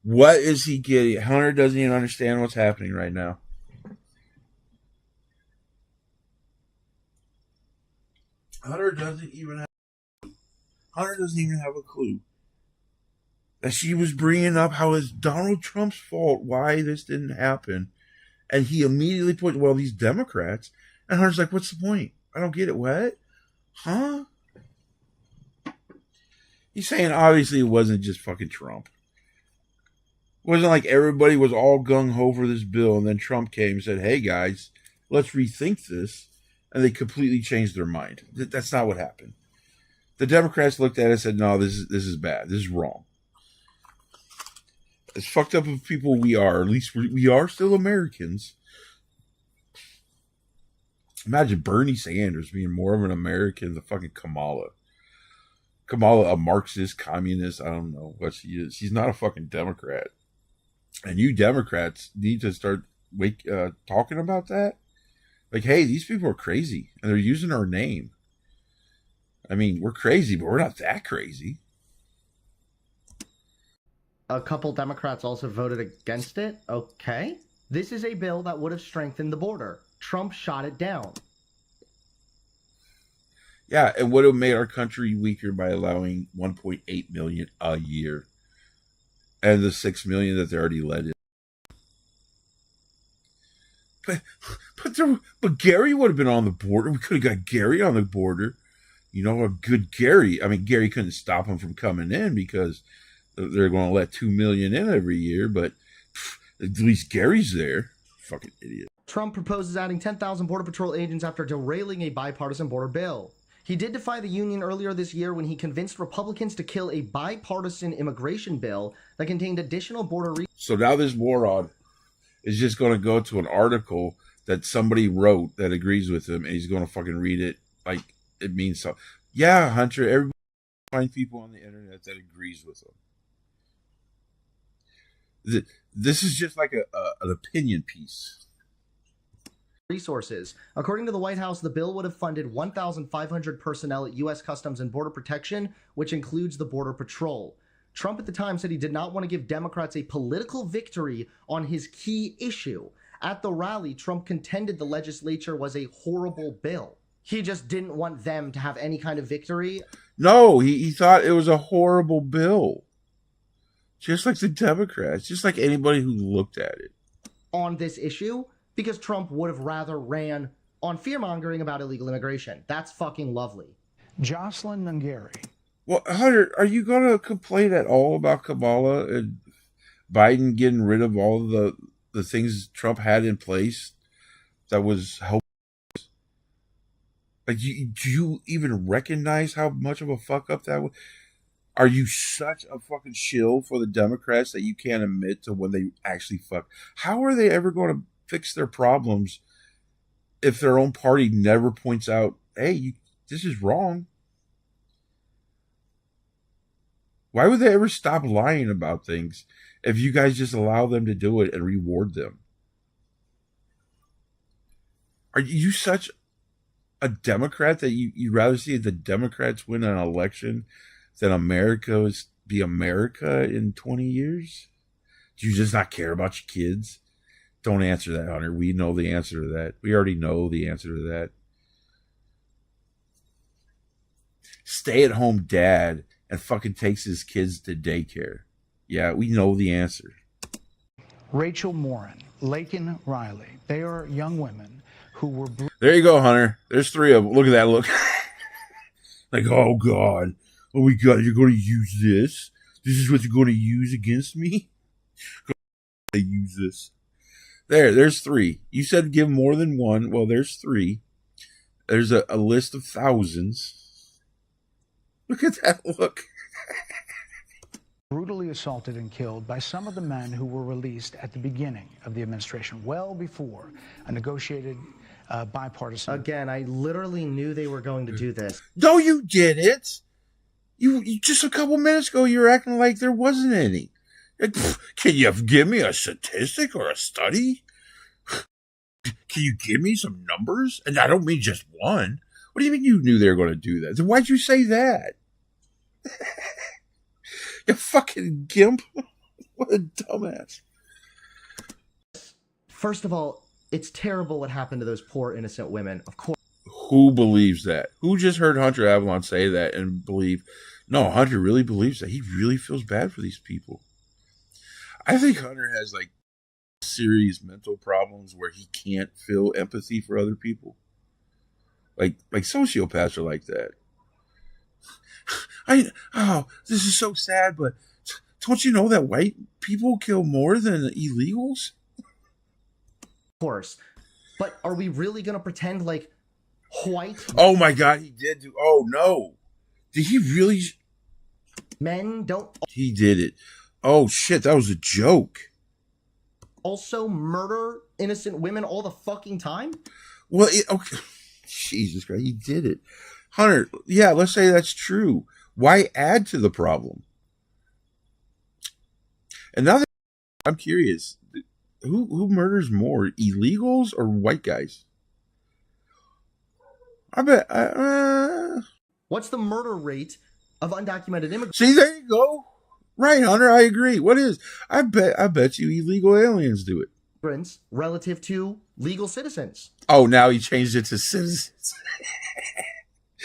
What is he getting? Hunter doesn't even understand what's happening right now. Hunter doesn't even have a clue. That she was bringing up how it's Donald Trump's fault why this didn't happen. And he immediately put, well, these Democrats. And Hunter's like, what's the point? I don't get it. What? Huh? He's saying obviously it wasn't just fucking Trump. It wasn't like everybody was all gung-ho for this bill and then Trump came and said, hey guys, let's rethink this. And they completely changed their mind. That's not what happened. The Democrats looked at it and said, no, this is bad. This is wrong. As fucked up of people we are, at least we are still Americans. Imagine Bernie Sanders being more of an American than fucking Kamala. Kamala, a Marxist, communist, I don't know what she is. She's not a fucking Democrat. And you Democrats need to start talking about that. Like, hey, these people are crazy, and they're using our name. I mean, we're crazy, but we're not that crazy. A couple Democrats also voted against it. Okay. This is a bill that would have strengthened the border. Trump shot it down. Yeah, it would have made our country weaker by allowing 1.8 million a year. And the 6 million that they already let in. But Gary would have been on the border. We could have got Gary on the border. You know, a good Gary. I mean, Gary couldn't stop him from coming in because they're going to let 2 million in every year. But at least Gary's there. Fucking idiot. Trump proposes adding 10,000 Border Patrol agents after derailing a bipartisan border bill. He did defy the union earlier this year when he convinced Republicans to kill a bipartisan immigration bill that contained additional border... So now this moron is just going to go to an article that somebody wrote that agrees with him, and he's going to fucking read it like it means something. Yeah, Hunter, everybody finds people on the internet that agrees with him. This is just like an opinion piece. Resources. According to the White House, the bill would have funded 1,500 personnel at U.S. Customs and Border Protection, which includes the Border Patrol. Trump at the time said he did not want to give Democrats a political victory on his key issue. At the rally, Trump contended the legislature was a horrible bill. He just didn't want them to have any kind of victory. No, he thought it was a horrible bill. Just like the Democrats, just like anybody who looked at it. On this issue, because Trump would have rather ran on fear-mongering about illegal immigration. That's fucking lovely. Jocelyn Nungari. Well, Hunter, are you going to complain at all about Kamala? And Biden getting rid of all the things Trump had in place that was helping. Like, do you even recognize how much of a fuck up that was? Are you such a fucking shill for the Democrats that you can't admit to when they actually fuck? How are they ever going to fix their problems if their own party never points out, hey, this is wrong? Why would they ever stop lying about things if you guys just allow them to do it and reward them? Are you such a Democrat that you'd rather see the Democrats win an election than America be America in 20 years? Do you just not care about your kids? Don't answer that, Hunter. We know the answer to that. We already know the answer to that. Stay-at-home dad and fucking takes his kids to daycare. Yeah, we know the answer. Rachel Morin, Laken Riley, they are young women who were... There you go, Hunter. There's 3 of them. Look at that look. Like, oh, God. Oh, my God, you're going to use this? This is what you're going to use against me? They use this. There's 3. You said give more than 1. Well, there's 3. There's a list of thousands. Look at that look. Brutally assaulted and killed by some of the men who were released at the beginning of the administration, well before a negotiated bipartisan... Again, I literally knew they were going to do this. No, you didn't. You just a couple minutes ago, you were acting like there wasn't any. Can you give me a statistic or a study? Can you give me some numbers? And I don't mean just one. What do you mean you knew they were going to do that? Then why'd you say that? You fucking gimp. What a dumbass. First of all, it's terrible what happened to those poor innocent women. Of course. Who believes that? Who just heard Hunter Avallone say that and believe? No, Hunter really believes that. He really feels bad for these people. I think Hunter has like serious mental problems where he can't feel empathy for other people. Like sociopaths are like that. This is so sad, but don't you know that white people kill more than illegals? Of course. But are we really going to pretend like white... Oh my God, he did do... Oh no. Did he really... Men don't... He did it. Oh shit, that was a joke. Also murder innocent women all the fucking time? Well, okay. Jesus Christ, he did it. Hunter, yeah, let's say that's true. Why add to the problem? And now that I'm curious, who murders more, illegals or white guys? I bet. What's the murder rate of undocumented immigrants? See, there you go. Right, Hunter, I agree. What is? I bet you illegal aliens do it. Relative to legal citizens. Oh, now he changed it to citizens.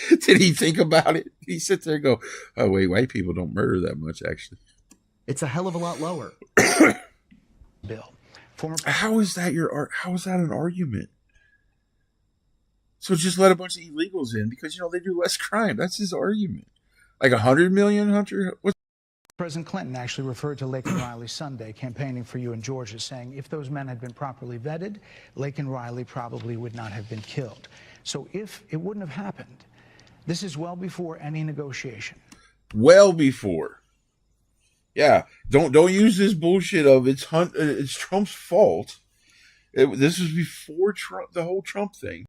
Did he think about it? He sits there and go, oh, wait, white people don't murder that much, actually. It's a hell of a lot lower. Bill. How is that an argument? So just let a bunch of illegals in because, they do less crime. That's his argument. Like 100 million, Hunter? President Clinton actually referred to Laken Riley Sunday campaigning for you in Georgia, saying if those men had been properly vetted, Laken Riley probably would not have been killed. So if it wouldn't have happened, this is well before any negotiation. Well before. Yeah, don't use this bullshit of it's Trump's fault. This was before Trump, the whole Trump thing.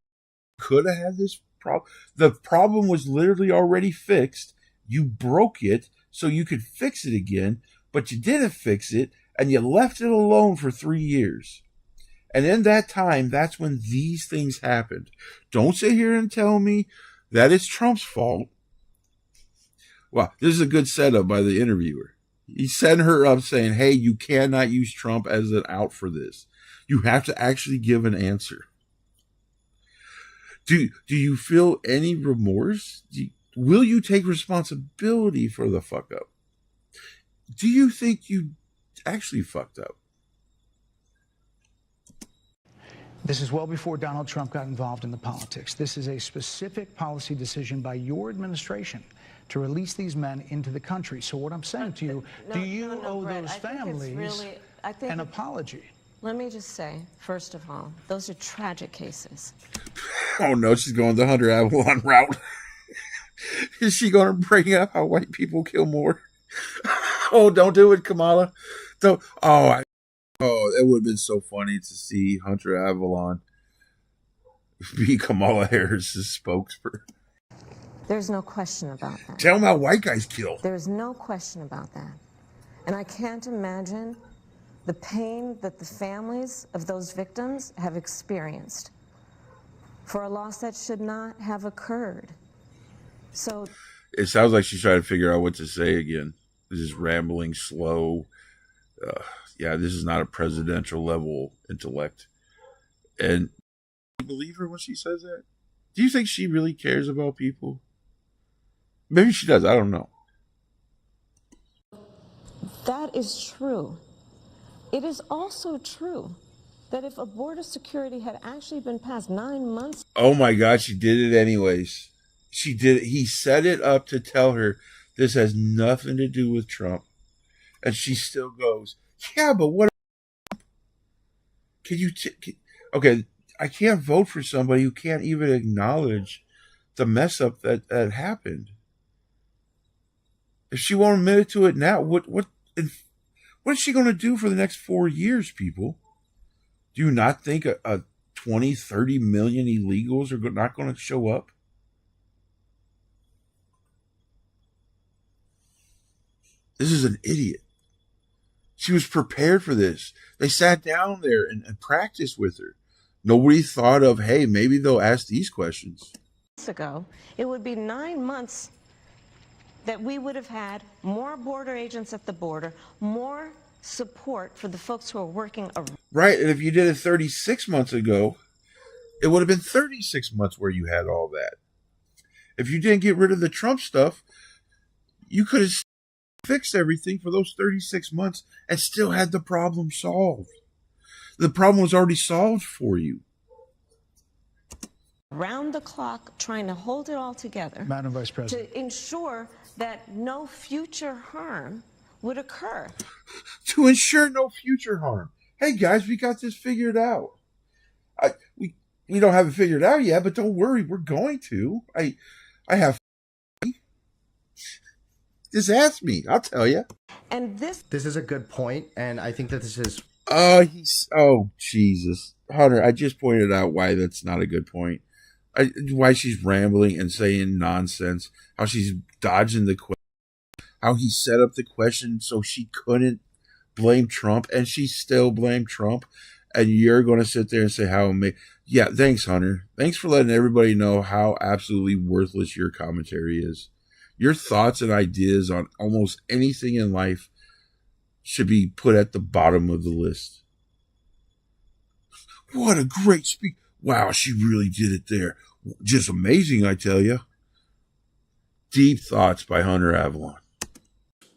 Could have had this problem. The problem was literally already fixed. You broke it so you could fix it again, but you didn't fix it, and you left it alone for 3 years. And in that time, that's when these things happened. Don't sit here and tell me that it's Trump's fault. Well, this is a good setup by the interviewer. He set her up saying, hey, you cannot use Trump as an out for this. You have to actually give an answer. Do you feel any remorse? Will you take responsibility for the fuck up? Do you think you actually fucked up? This is well before Donald Trump got involved in the politics. This is a specific policy decision by your administration to release these men into the country. So what I'm saying to you, do you owe Brett, those I think it's families really, I think an apology? Let me just say, first of all, those are tragic cases. Oh no, she's going the Hunter Avallone route. Is she going to bring up how white people kill more? Oh, don't do it, Kamala. Don't. Oh, it would have been so funny to see Hunter Avallone be Kamala Harris's spokesperson. There's no question about that. Tell them how white guys kill. There's no question about that. And I can't imagine the pain that the families of those victims have experienced for a loss that should not have occurred. So it sounds like she's trying to figure out what to say again. This is rambling, slow. Yeah, this is not a presidential level intellect. And do you believe her when she says that? Do you think she really cares about people? Maybe she does. I don't know. that is true. It is also true that if a border security had actually been passed 9 months. Oh my God, she did it anyways. She did it. He set it up to tell her this has nothing to do with Trump. And she still goes, yeah, but what? Can you, okay, I can't vote for somebody who can't even acknowledge the mess up that happened. If she won't admit it to it now, what is she going to do for the next 4 years, people? Do you not think a 20, 30 million illegals are not going to show up? This is an idiot. She was prepared for this. They sat down there and practiced with her. Nobody thought of, hey, maybe they'll ask these questions. Ago, it would be 9 months that we would have had more border agents at the border, more support for the folks who are working around. Right, and if you did it 36 months ago, it would have been 36 months where you had all that. If you didn't get rid of the Trump stuff, you could have fixed everything for those 36 months and still had the problem solved. The problem was already solved for you. Round the clock, trying to hold it all together. Madam Vice President. To ensure that no future harm would occur. To ensure no future harm. Hey guys, we got this figured out. We don't have it figured out yet, but don't worry, we're going to. I have. Just ask me, I'll tell you. And this is a good point, and I think that this is. Oh Jesus, Hunter! I just pointed out why that's not a good point. Why she's rambling and saying nonsense. How she's dodging the question. How he set up the question so she couldn't blame Trump, and she still blamed Trump. And you're going to sit there and say how amazing. Yeah, thanks, Hunter. Thanks for letting everybody know how absolutely worthless your commentary is. Your thoughts and ideas on almost anything in life should be put at the bottom of the list. What a great speech. Wow, she really did it there. Just amazing, I tell you. Deep thoughts by Hunter Avallone.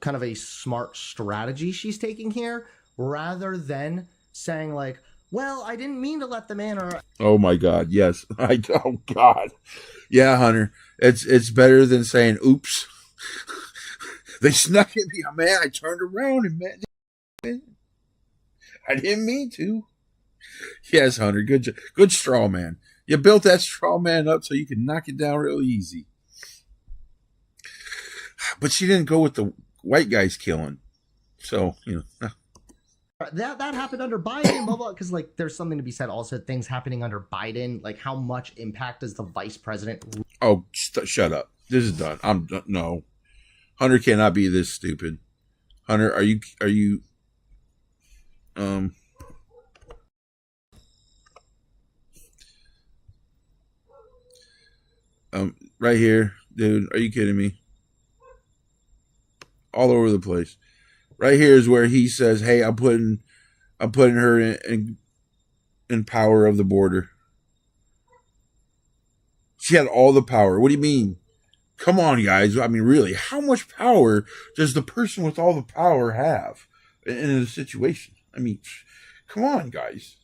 Kind of a smart strategy she's taking here, rather than saying like, well, I didn't mean to let them in, or... Oh my God, yes. Oh God. Yeah, Hunter. It's better than saying, oops. They snuck at me. Man, I turned around and met them. I didn't mean to. Yes, Hunter. Good straw man. You built that straw man up so you could knock it down real easy. But she didn't go with the white guys killing. So, you know. That happened under Biden, blah, blah, because, like, there's something to be said also, things happening under Biden, like, how much impact does the vice president... Oh, shut up. This is done. No. Hunter cannot be this stupid. Hunter, are you, right here, dude, are you kidding me? All over the place. Right here is where he says, hey, I'm putting her in power of the border. She had all the power. What do you mean? Come on, guys. I mean, really, how much power does the person with all the power have in a situation? I mean, come on, guys.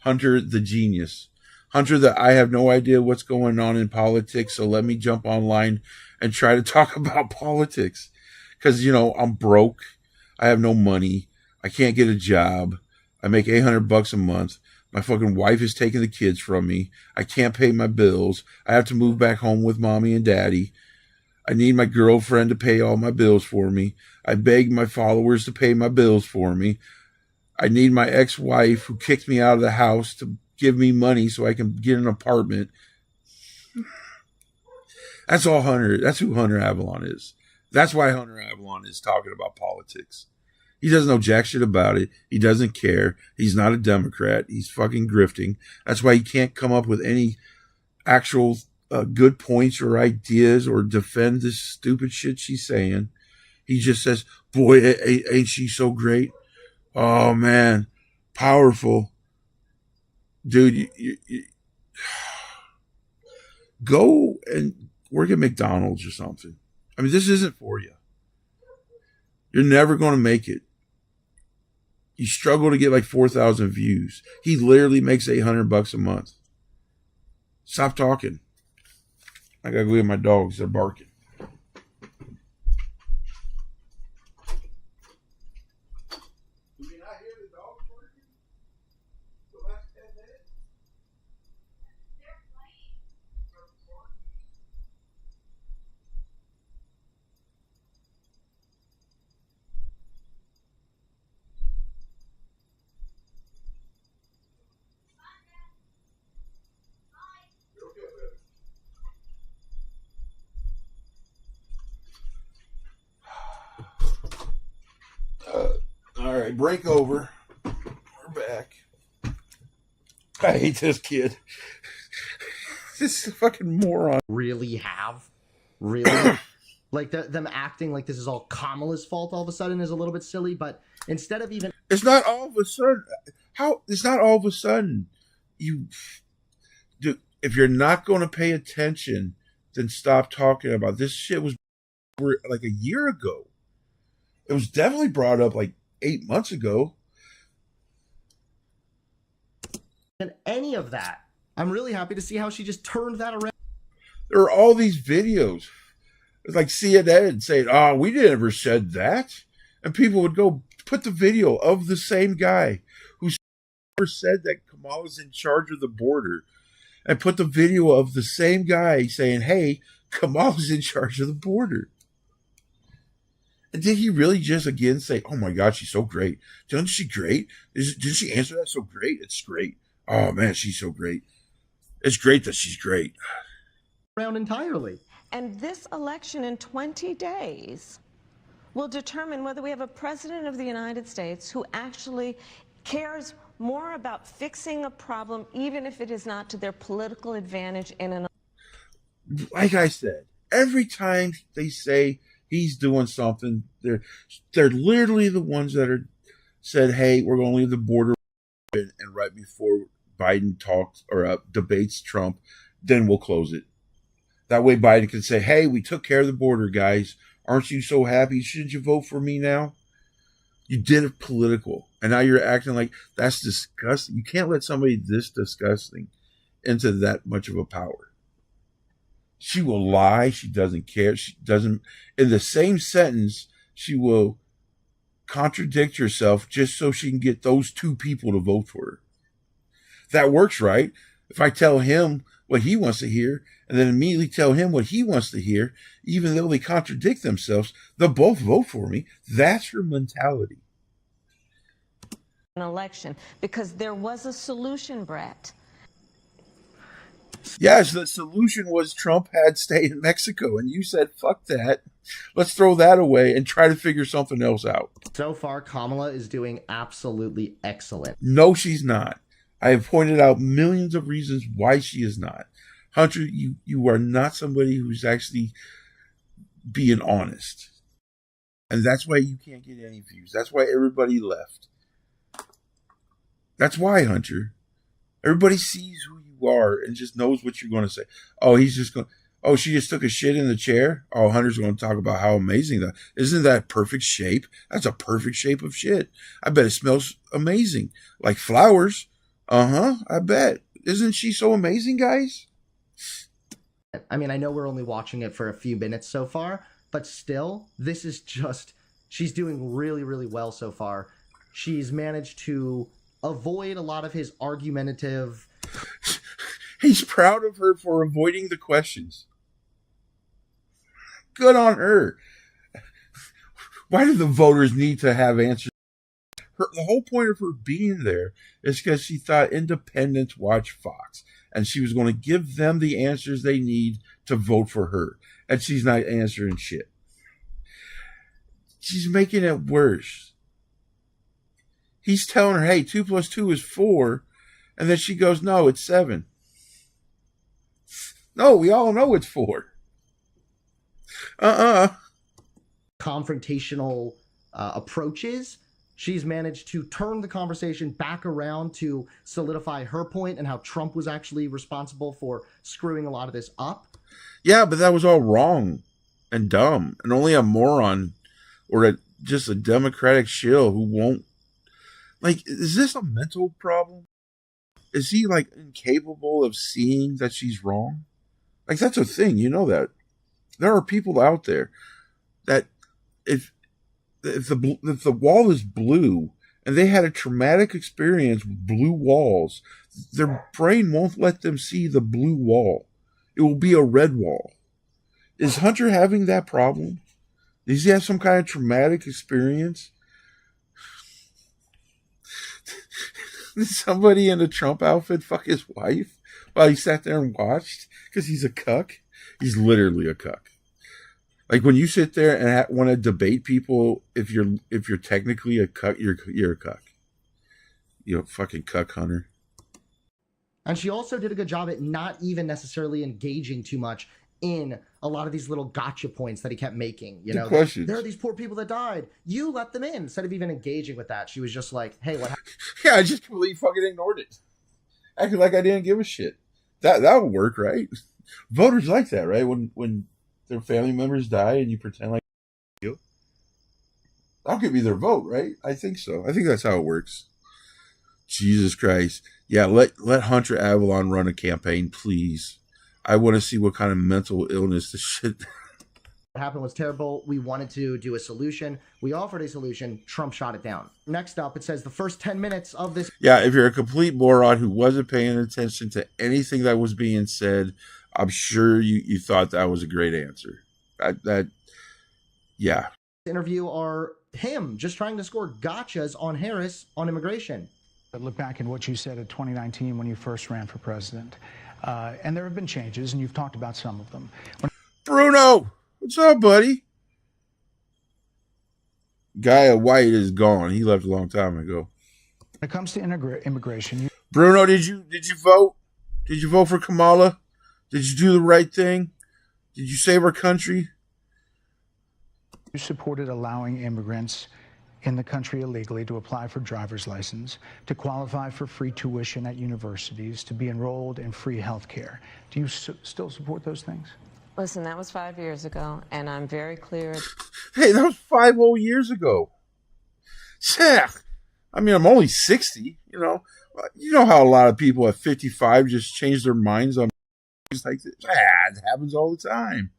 Hunter, the genius. Hunter, that I have no idea what's going on in politics, so let me jump online and try to talk about politics. Because, I'm broke. I have no money. I can't get a job. I make $800 a month. My fucking wife is taking the kids from me. I can't pay my bills. I have to move back home with mommy and daddy. I need my girlfriend to pay all my bills for me. I beg my followers to pay my bills for me. I need my ex-wife who kicked me out of the house to give me money so I can get an apartment. That's all Hunter. That's who Hunter Avallone is. That's why Hunter Avallone is talking about politics. He doesn't know jack shit about it. He doesn't care. He's not a Democrat. He's fucking grifting. That's why he can't come up with any actual good points or ideas or defend this stupid shit she's saying. He just says, boy, ain't she so great? Oh, man. Powerful. Dude, you go and work at McDonald's or something. I mean, this isn't for you. You're never going to make it. You struggle to get like 4,000 views. He literally makes $800 a month. Stop talking. I gotta go get my dogs. They're barking. All right, break over. We're back. I hate this kid. This fucking moron. Really have? Really? Like, them acting like this is all Kamala's fault all of a sudden is a little bit silly, but instead of even... It's not all of a sudden. It's not all of a sudden. Dude, if you're not going to pay attention, then stop talking about this shit. Was like a year ago. It was definitely brought up like 8 months ago. And any of that, I'm really happy to see how she just turned that around. There are all these videos. It's like CNN saying, "Oh, we never said that," and people would go put the video of the same guy who never said that Kamala's in charge of the border, and put the video of the same guy saying, "Hey, Kamala's in charge of the border." And did he really just again say, "Oh my God, she's so great"? Isn't she great? Did she answer that so great? It's great. Oh man, she's so great. It's great that she's great. Around entirely. And this election in 20 days will determine whether we have a president of the United States who actually cares more about fixing a problem, even if it is not to their political advantage in an... Like I said, every time they say he's doing something, they're literally the ones that are said, "Hey, we're going to leave the border open," and right before Biden talks or debates Trump, then we'll close it. That way Biden can say, "Hey, we took care of the border, guys. Aren't you so happy? Shouldn't you vote for me now?" You did it political, and now you're acting like that's disgusting. You can't let somebody this disgusting into that much of a power. She will lie. She doesn't care. She doesn't. In the same sentence, she will contradict herself just so she can get those two people to vote for her. That works, right? If I tell him what he wants to hear and then immediately tell him what he wants to hear, even though they contradict themselves, they'll both vote for me. That's her mentality. An election, because there was a solution, Brett. Yes, the solution was Trump had stayed in Mexico, and you said, "Fuck that. Let's throw that away and try to figure something else out." So far, Kamala is doing absolutely excellent. No, she's not. I have pointed out millions of reasons why she is not. Hunter, you are not somebody who's actually being honest. And that's why you can't get any views. That's why everybody left. That's why, Hunter. Everybody sees who you are and just knows what you're going to say. Oh, he's just going, "Oh, she just took a shit in the chair." Oh, Hunter's going to talk about how amazing that. Isn't that perfect shape? That's a perfect shape of shit. I bet it smells amazing. Like flowers. I bet. Isn't she so amazing, guys? I mean, I know we're only watching it for a few minutes so far, but still, this is just, she's doing really, really well so far. She's managed to avoid a lot of his argumentative... He's proud of her for avoiding the questions. Good on her. Why do the voters need to have answers? The whole point of her being there is because she thought independents watch Fox, and she was going to give them the answers they need to vote for her. And she's not answering shit. She's making it worse. He's telling her, hey, 2 + 2 is 4. And then she goes, no, it's 7. No, we all know it's 4. Confrontational approaches. She's managed to turn the conversation back around to solidify her point and how Trump was actually responsible for screwing a lot of this up. Yeah, but that was all wrong and dumb. And only a moron or just a Democratic shill who won't... Like, is this a mental problem? Is he, like, incapable of seeing that she's wrong? Like, that's a thing. You know that. There are people out there that if the wall is blue and they had a traumatic experience with blue walls, their brain won't let them see the blue wall. It will be a red wall. Is Hunter having that problem? Does he have some kind of traumatic experience? Did somebody in a Trump outfit fuck his wife while he sat there and watched? Because he's a cuck? He's literally a cuck. Like when you sit there and want to debate people, if you're technically a cuck, you're a cuck. You're a fucking cuck, Hunter. And she also did a good job at not even necessarily engaging too much in a lot of these little gotcha points that he kept making. You know, there are these poor people that died. You let them in. Instead of even engaging with that, she was just like, hey, what happened? Yeah, I just completely fucking ignored it. Acted like I didn't give a shit. That would work, right? Voters like that, right? When their family members die and you pretend like you. That'll give you their vote, right? I think so. I think that's how it works. Jesus Christ. Yeah, let Hunter Avallone run a campaign, please. I want to see what kind of mental illness this shit. What happened was terrible. We wanted to do a solution. We offered a solution. Trump shot it down. Next up, it says the first 10 minutes of this. Yeah, if you're a complete moron who wasn't paying attention to anything that was being said, I'm sure you thought that was a great answer. Yeah. Interview are him just trying to score gotchas on Harris on immigration. Look back at what you said in 2019 when you first ran for president. And there have been changes, and you've talked about some of them. Bruno, what's up, buddy? Guy White is gone. He left a long time ago. When it comes to immigration, Bruno, did you vote? Did you vote for Kamala? Did you do the right thing? Did you save our country? you supported allowing immigrants in the country illegally to apply for driver's license, to qualify for free tuition at universities, to be enrolled in free health care. Do you still support those things? Listen, that was 5 years ago, and I'm very clear. Hey, that was 5 whole years ago. I mean, I'm only 60, you know. You know how a lot of people at 55 just change their minds on things like this? It happens all the time.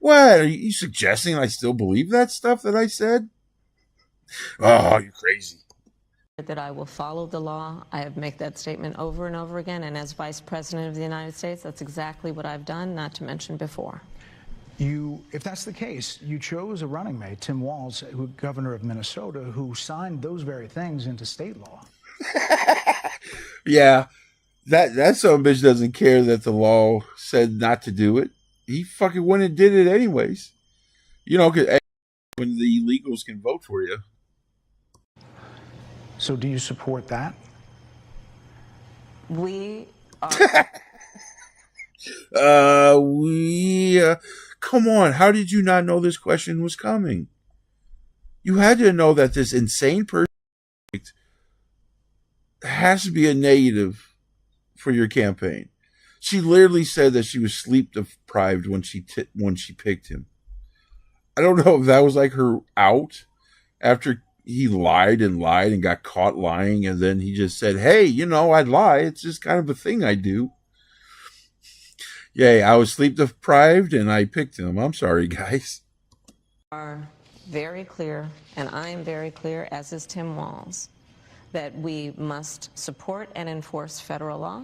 What? Are you suggesting I still believe that stuff that I said? Oh, you're crazy. That I will follow the law. I have made that statement over and over again, and as Vice President of the United States, that's exactly what I've done, not to mention before. If that's the case, you chose a running mate, Tim Walz, governor of Minnesota, who signed those very things into state law. Yeah, that son of a bitch doesn't care that the law said not to do it. He fucking went and did it anyways. You know, because when the illegals can vote for you. So do you support that? We are... Come on, how did you not know this question was coming? You had to know that this insane person has to be a negative for your campaign. She literally said that she was sleep deprived when she picked him. I don't know if that was like her out after he lied and got caught lying, and then he just said, hey, I'd lie. It's just kind of a thing I do. Yay, I was sleep deprived and I picked him. I'm sorry, guys. Are very clear, and I am very clear, as is Tim Walz, that we must support and enforce federal law,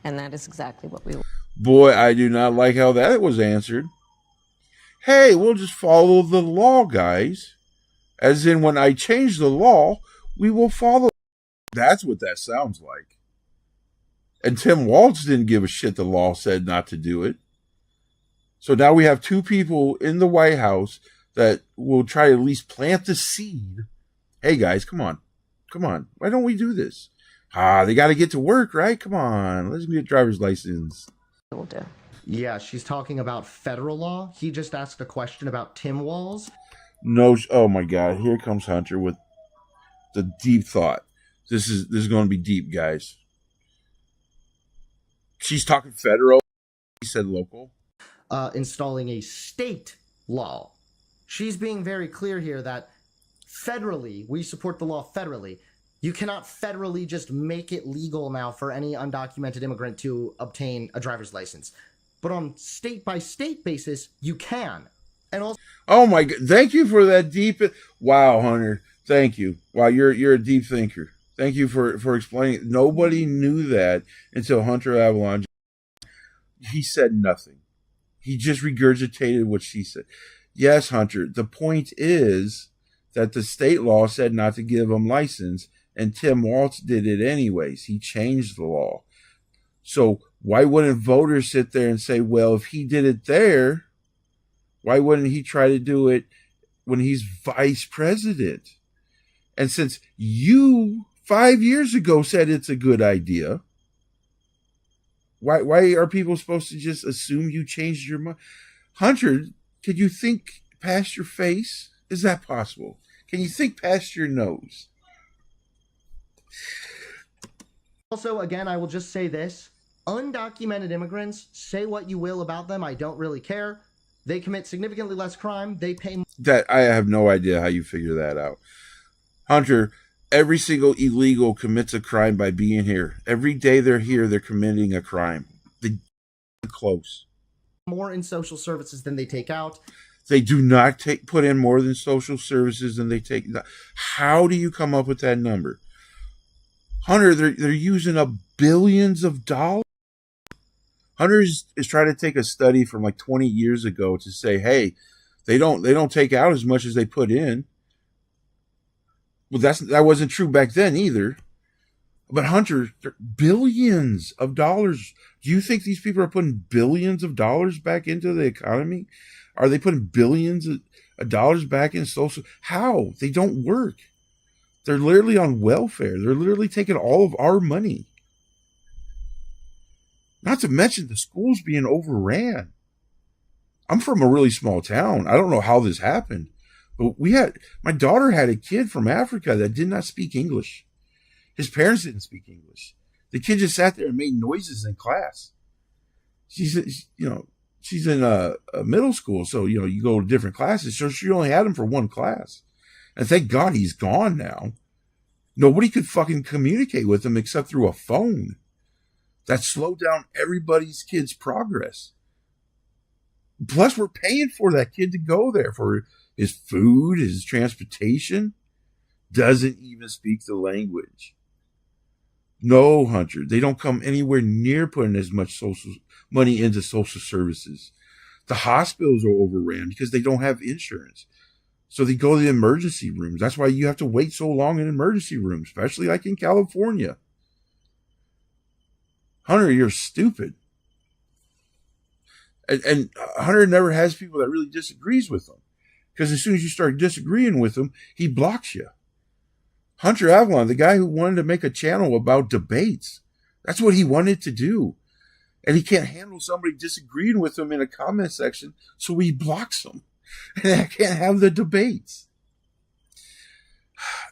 and that is exactly what we will. Boy, I do not like how that was answered. Hey, we'll just follow the law, guys. As in, when I change the law, we will follow. That's what that sounds like. And Tim Walz didn't give a shit the law said not to do it. So now we have two people in the White House that will try to at least plant the seed. Hey, guys, come on. Come on. Why don't we do this? They got to get to work, right? Come on. Let's get a driver's license. Will do. Yeah, she's talking about federal law. He just asked a question about Tim Walz. No, oh my God! Here comes Hunter with the deep thought. This is going to be deep, guys. She's talking federal. He said local. Installing a state law. She's being very clear here that federally, we support the law federally. You cannot federally just make it legal now for any undocumented immigrant to obtain a driver's license. But on state-by-state basis, you can. And also, oh my God! Thank you for that deep. Wow, Hunter. Thank you. Wow, you're a deep thinker. Thank you for explaining. Nobody knew that until Hunter Avallone. He said nothing. He just regurgitated what she said. Yes, Hunter. The point is that the state law said not to give him license, and Tim Walz did it anyways. He changed the law. So why wouldn't voters sit there and say, well, if he did it there, why wouldn't he try to do it when he's vice president? And since you 5 years ago said it's a good idea, why are people supposed to just assume you changed your mind? Hunter, could you think past your face? Is that possible? Can you think past your nose? Also, again, I will just say this. Undocumented immigrants, say what you will about them, I don't really care. They commit significantly less crime. They pay more. That I have no idea how you figure that out. Hunter, every single illegal commits a crime by being here. Every day they're here, they're committing a crime. They're close. More in social services than they take out. They do not put in more than social services than they take. How do you come up with that number? Hunter, they're using up billions of dollars. Hunter is trying to take a study from like 20 years ago to say, hey, they don't take out as much as they put in. Well, that wasn't true back then either. But Hunter, billions of dollars. Do you think these people are putting billions of dollars back into the economy? Are they putting billions of dollars back in social? How? They don't work. They're literally on welfare. They're literally taking all of our money. Not to mention the schools being overran. I'm from a really small town. I don't know how this happened, but my daughter had a kid from Africa that did not speak English. His parents didn't speak English. The kid just sat there and made noises in class. She's in a middle school, so you go to different classes. So she only had him for one class, and thank God he's gone now. Nobody could fucking communicate with him except through a phone. That slowed down everybody's kid's progress. Plus, we're paying for that kid to go there for his food, his transportation. Doesn't even speak the language. No, Hunter, they don't come anywhere near putting as much social money into social services. The hospitals are overran because they don't have insurance. So they go to the emergency rooms. That's why you have to wait so long in emergency rooms, especially like in California. Hunter, you're stupid. And Hunter never has people that really disagrees with him. Because as soon as you start disagreeing with him, he blocks you. Hunter Avallone, the guy who wanted to make a channel about debates. That's what he wanted to do. And he can't handle somebody disagreeing with him in a comment section, so he blocks them. And I can't have the debates.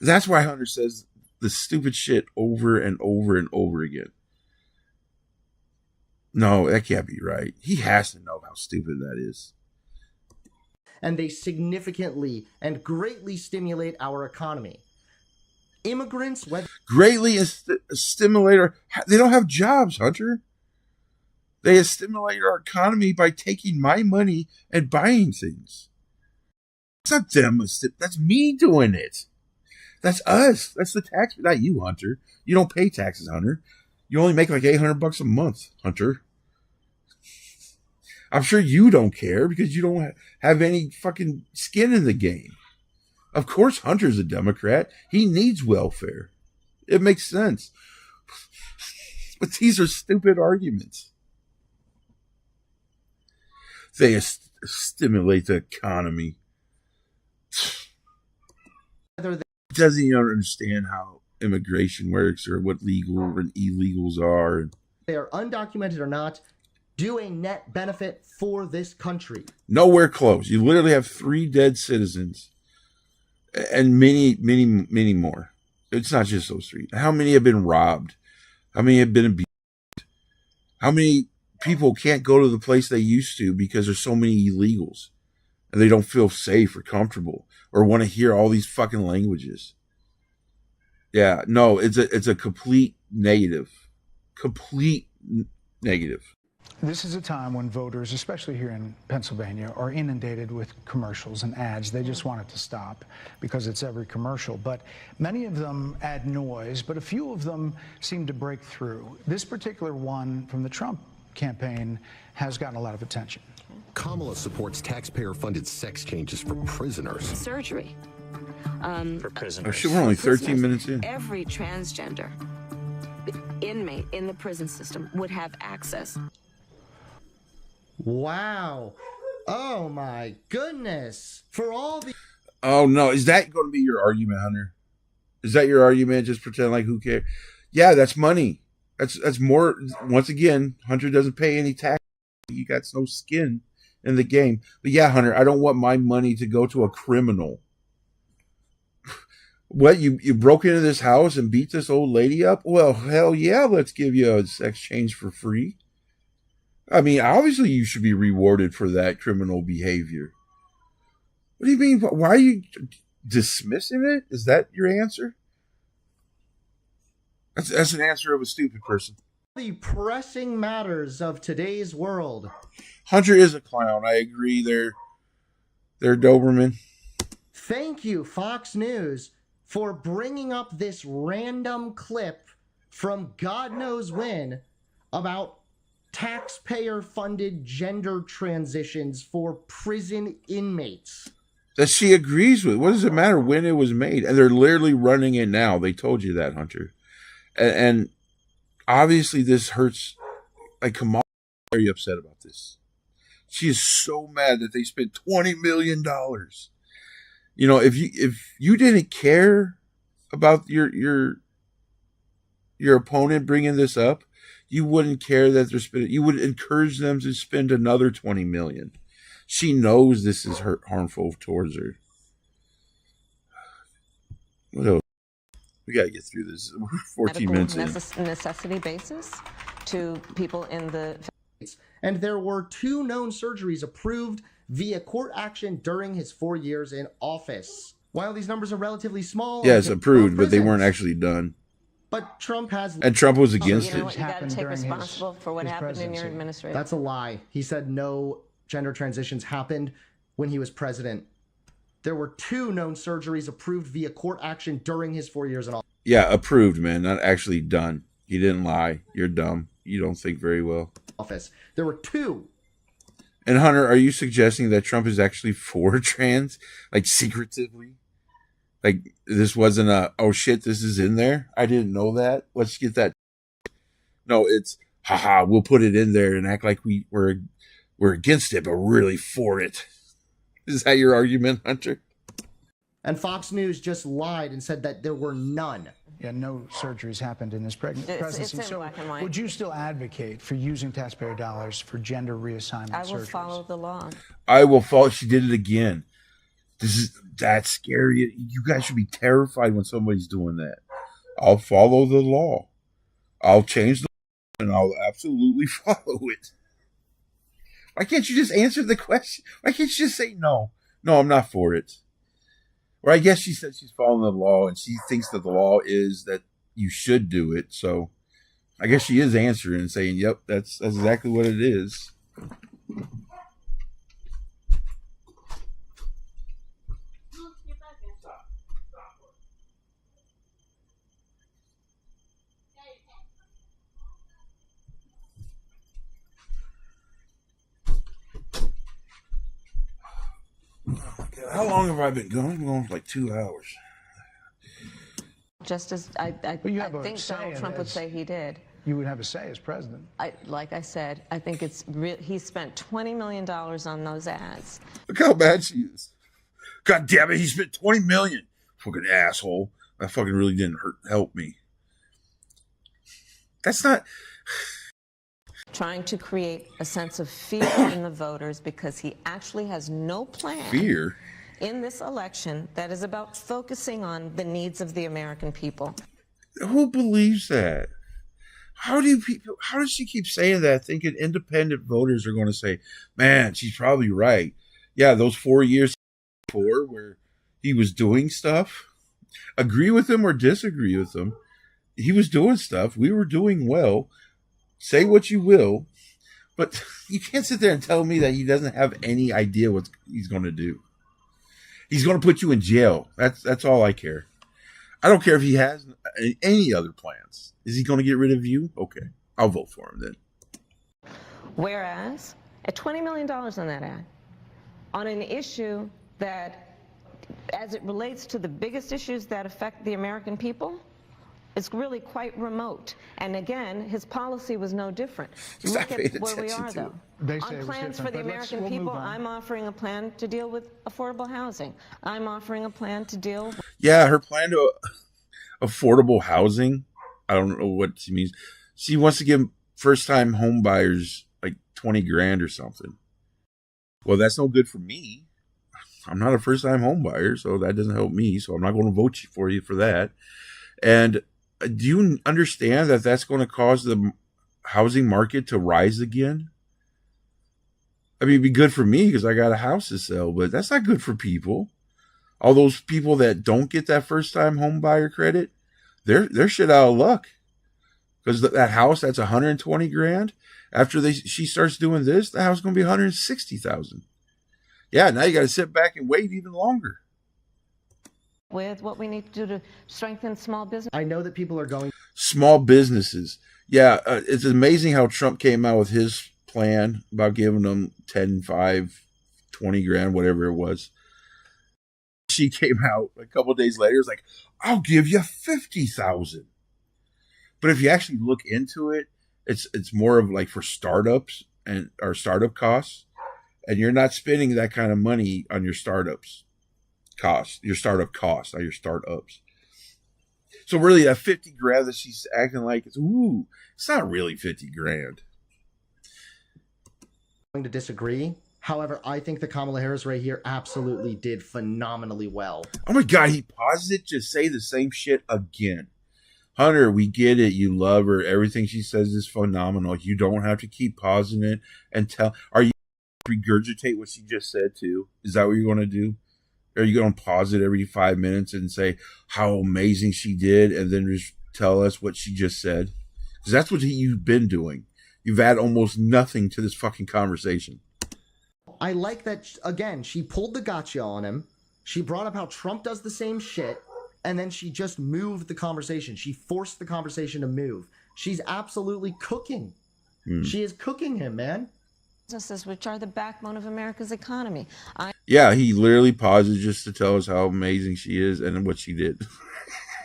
That's why Hunter says the stupid shit over and over and over again. No, that can't be right. He has to know how stupid that is. And they significantly and greatly stimulate our economy. immigrants, whether greatly stimulate our. They don't have jobs, Hunter. They stimulate our economy by taking my money and buying things. It's not them. That's me doing it. That's us. That's the tax. Not you, Hunter. You don't pay taxes, Hunter. You only make like $800 a month, Hunter. I'm sure you don't care because you don't have any fucking skin in the game. Of course, Hunter's a Democrat. He needs welfare. It makes sense. But these are stupid arguments. They stimulate the economy. Doesn't even understand how immigration works or what legal and illegals are. they are undocumented or not, do a net benefit for this country. Nowhere close. You literally have 3 dead citizens and many, many, many more. It's not just those 3. How many have been robbed? How many have been abused? How many people can't go to the place they used to because there's so many illegals and they don't feel safe or comfortable or want to hear all these fucking languages? Yeah, no, it's a complete negative. Complete negative. This is a time when voters, especially here in Pennsylvania, are inundated with commercials and ads. They just want it to stop because it's every commercial. But many of them add noise, but a few of them seem to break through. This particular one from the Trump campaign has gotten a lot of attention. Kamala supports taxpayer-funded sex changes for prisoners. Surgery. For prisoners. Oh, shit, we're only 13 minutes in. Every transgender inmate in the prison system would have access. Wow. Oh my goodness. For all the... Oh no, is that going to be your argument, Hunter? Is that your argument? Just pretend like who cares? Yeah, that's money. That's more. Once again, Hunter doesn't pay any tax. You got no skin in the game. But yeah, Hunter, I don't want my money to go to a criminal. What, you broke into this house and beat this old lady up? Well, hell yeah, let's give you a sex change for free. I mean, obviously you should be rewarded for that criminal behavior. What do you mean? Why are you dismissing it? Is that your answer? That's an answer of a stupid person. The pressing matters of today's world. Hunter is a clown. I agree. They're Doberman. Thank you, Fox News, for bringing up this random clip from God knows when about taxpayer-funded gender transitions for prison inmates. That she agrees with. What does it matter when it was made? And they're literally running it now. They told you that, Hunter. And obviously this hurts. Like, Kamala is very upset about this. She is so mad that they spent $20 million. You know, if you didn't care about your opponent bringing this up, you wouldn't care that they're spending. You would encourage them to spend another $20 million. She knows this is harmful towards her. What else? We gotta get through this. We're 14 minutes in. Necessity basis to people in the... And there were 2 known surgeries approved via court action during his 4 years in office. While these numbers are relatively small... Yes, approved, but they weren't actually done. But Trump has... And Trump was against it. You got to take responsible for what happened in your administration. That's a lie. He said no gender transitions happened when he was president. There were 2 known surgeries approved via court action during his 4 years in office. Yeah, approved, man. Not actually done. He didn't lie. You're dumb. You don't think very well. Office. There were 2. And Hunter, are you suggesting that Trump is actually for trans? Like, secretively? Like, this wasn't oh shit, this is in there? I didn't know that. Let's get that. No, it's, haha, we'll put it in there and act like we're against it, but really for it. Is that your argument, Hunter? And Fox News just lied and said that there were none. Yeah, no surgeries happened in this presidency. It's in black and white. Would you still advocate for using taxpayer dollars for gender reassignment surgeries? I will follow the law. I will follow. She did it again. That's scary. You guys should be terrified when somebody's doing that. I'll follow the law. I'll change the law, and I'll absolutely follow it. Why can't you just answer the question? Why can't you just say no? No, I'm not for it. Or I guess she said she's following the law, and she thinks that the law is that you should do it. So I guess she is answering and saying, "Yep, that's exactly what it is." How long have I been going? I'm going for like 2 hours. Just as I think Donald Trump would say he did. You would have a say as president. Like I said, I think he spent $20 million on those ads. Look how bad she is. God damn it, he spent $20 million. Fucking asshole. That fucking really didn't help me. That's not... Trying to create a sense of fear in the voters because he actually has no plan. Fear? In this election that is about focusing on the needs of the American people. Who believes that? How does she keep saying that, thinking independent voters are going to say, man, she's probably right. Yeah, those 4 years before where he was doing stuff, agree with him or disagree with him, he was doing stuff. We were doing well. Say what you will, but you can't sit there and tell me that he doesn't have any idea what he's going to do. He's going to put you in jail. That's all I care. I don't care if he has any other plans. Is he going to get rid of you? Okay, I'll vote for him then. Whereas, at $20 million on that ad, on an issue that, as it relates to the biggest issues that affect the American people, it's really quite remote. And again, his policy was no different. Look at where we are, though. On plans for the American people, I'm offering a plan to deal with affordable housing. I'm offering a plan to deal with... Yeah, her plan to affordable housing, I don't know what she means. She wants to give first-time home buyers like 20 grand or something. Well, that's no good for me. I'm not a first-time home buyer, so that doesn't help me. So I'm not going to vote for you for that. And do you understand that that's going to cause the housing market to rise again? I mean, it'd be good for me because I got a house to sell, but that's not good for people. All those people that don't get that first-time home buyer credit, they're shit out of luck. Because that house that's 120 grand, after she starts doing this, the house is going to be 160,000. Yeah, now you got to sit back and wait even longer. With what we need to do to strengthen small business. I know that people are going... Small businesses. Yeah, it's amazing how Trump came out with his plan about giving them 10, 5, 20 grand, whatever it was. She came out a couple of days later, it's like, I'll give you 50,000. But if you actually look into it, it's more of like for startups or startup costs, and you're not spending that kind of money on your startups. Your startup costs, not your startups. So really that 50 grand that she's acting like it's not really 50 grand. I'm going to disagree. However, I think that Kamala Harris right here absolutely did phenomenally well. Oh my God, he paused it, just say the same shit again. Hunter, we get it. You love her. Everything she says is phenomenal. You don't have to keep pausing it and tell. Are you regurgitate what she just said too? Is that what you're going to do? Are you going to pause it every 5 minutes and say how amazing she did and then just tell us what she just said? Because that's what you've been doing. You've added almost nothing to this fucking conversation. I like that, again, she pulled the gotcha on him. She brought up how Trump does the same shit, and then she just moved the conversation. She forced the conversation to move. She's absolutely cooking. She is cooking him, man. Businesses, which are the backbone of America's economy. Yeah, he literally pauses just to tell us how amazing she is and what she did.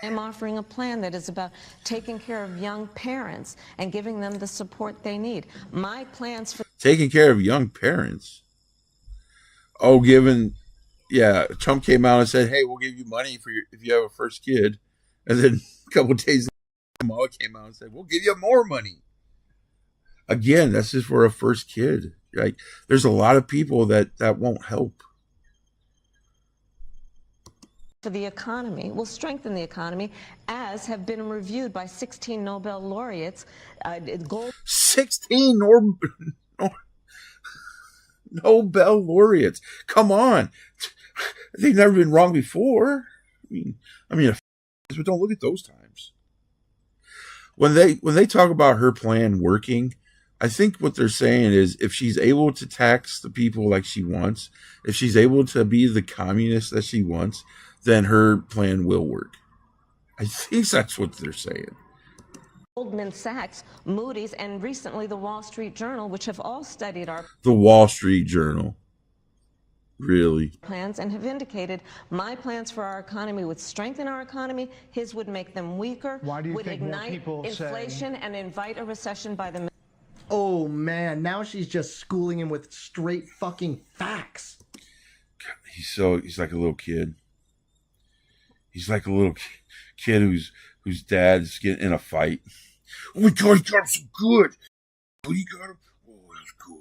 I'm offering a plan that is about taking care of young parents and giving them the support they need. My plans for... Taking care of young parents? Oh, Trump came out and said, hey, we'll give you money if you have a first kid. And then a couple of days later, Kamala came out and said, we'll give you more money. Again, that's just for a first kid. Like, there's a lot of people that won't help. For the economy, will strengthen the economy, as have been reviewed by 16 Nobel laureates. 16 Nobel laureates. Come on. They've never been wrong before. I mean, but don't look at those times. When they talk about her plan working, I think what they're saying is if she's able to tax the people like she wants, if she's able to be the communist that she wants, then her plan will work. I think that's what they're saying. Goldman Sachs, Moody's, and recently the Wall Street Journal, which have all studied our The Wall Street Journal. Really? plans and have indicated my plans for our economy would strengthen our economy, his would make them weaker, Why do you would think more ignite people say- inflation and invite a recession by the Oh man, now she's just schooling him with straight fucking facts. He's like a little kid. He's like a little kid whose dad's getting in a fight. Oh my God, he got him so good. Oh, you got him. Oh, that's good.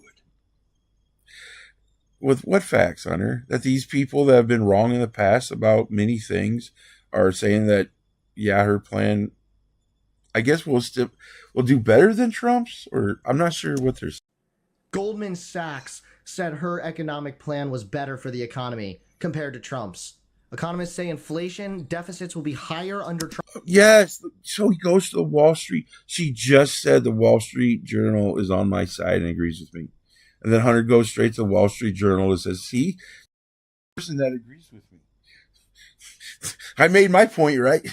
With what facts, Hunter? That these people that have been wrong in the past about many things are saying that, yeah, her plan, I guess will do better than Trump's, or I'm not sure what they're saying. Goldman Sachs said her economic plan was better for the economy compared to Trump's. Economists say inflation deficits will be higher under Trump. Yes, so he goes to the Wall Street. She just said the Wall Street Journal is on my side and agrees with me. And then Hunter goes straight to the Wall Street Journal and says, see, the person that agrees with me. I made my point, right?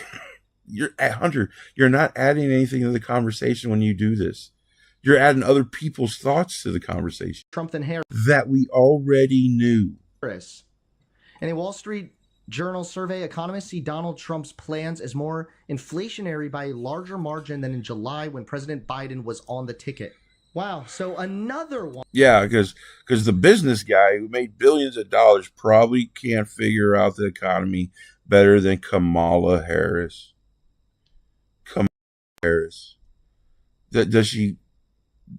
Hunter, you're not adding anything to the conversation when you do this. You're adding other people's thoughts to the conversation. Trump and Harris. That we already knew. In a Wall Street Journal survey, economists see Donald Trump's plans as more inflationary by a larger margin than in July when President Biden was on the ticket. Wow, so another one. Yeah, because the business guy who made billions of dollars probably can't figure out the economy better than Kamala Harris. Kamala Harris. Does she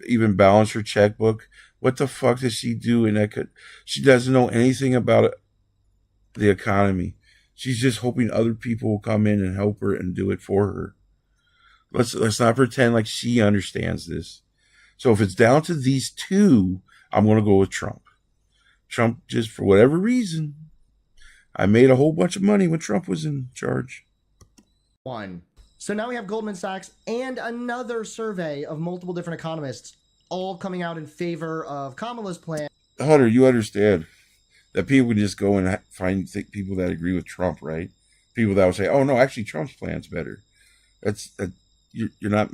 even balance her checkbook? What the fuck does she do in that? She doesn't know anything about the economy. She's just hoping other people will come in and help her and do it for her. Let's not pretend like she understands this. So if it's down to these two, I'm going to go with Trump. Trump, just for whatever reason, I made a whole bunch of money when Trump was in charge. One. So now we have Goldman Sachs and another survey of multiple different economists all coming out in favor of Kamala's plan. Hunter, you understand that people can just go and find people that agree with Trump, right? People that will say, oh, no, actually, Trump's plan's better. You're not.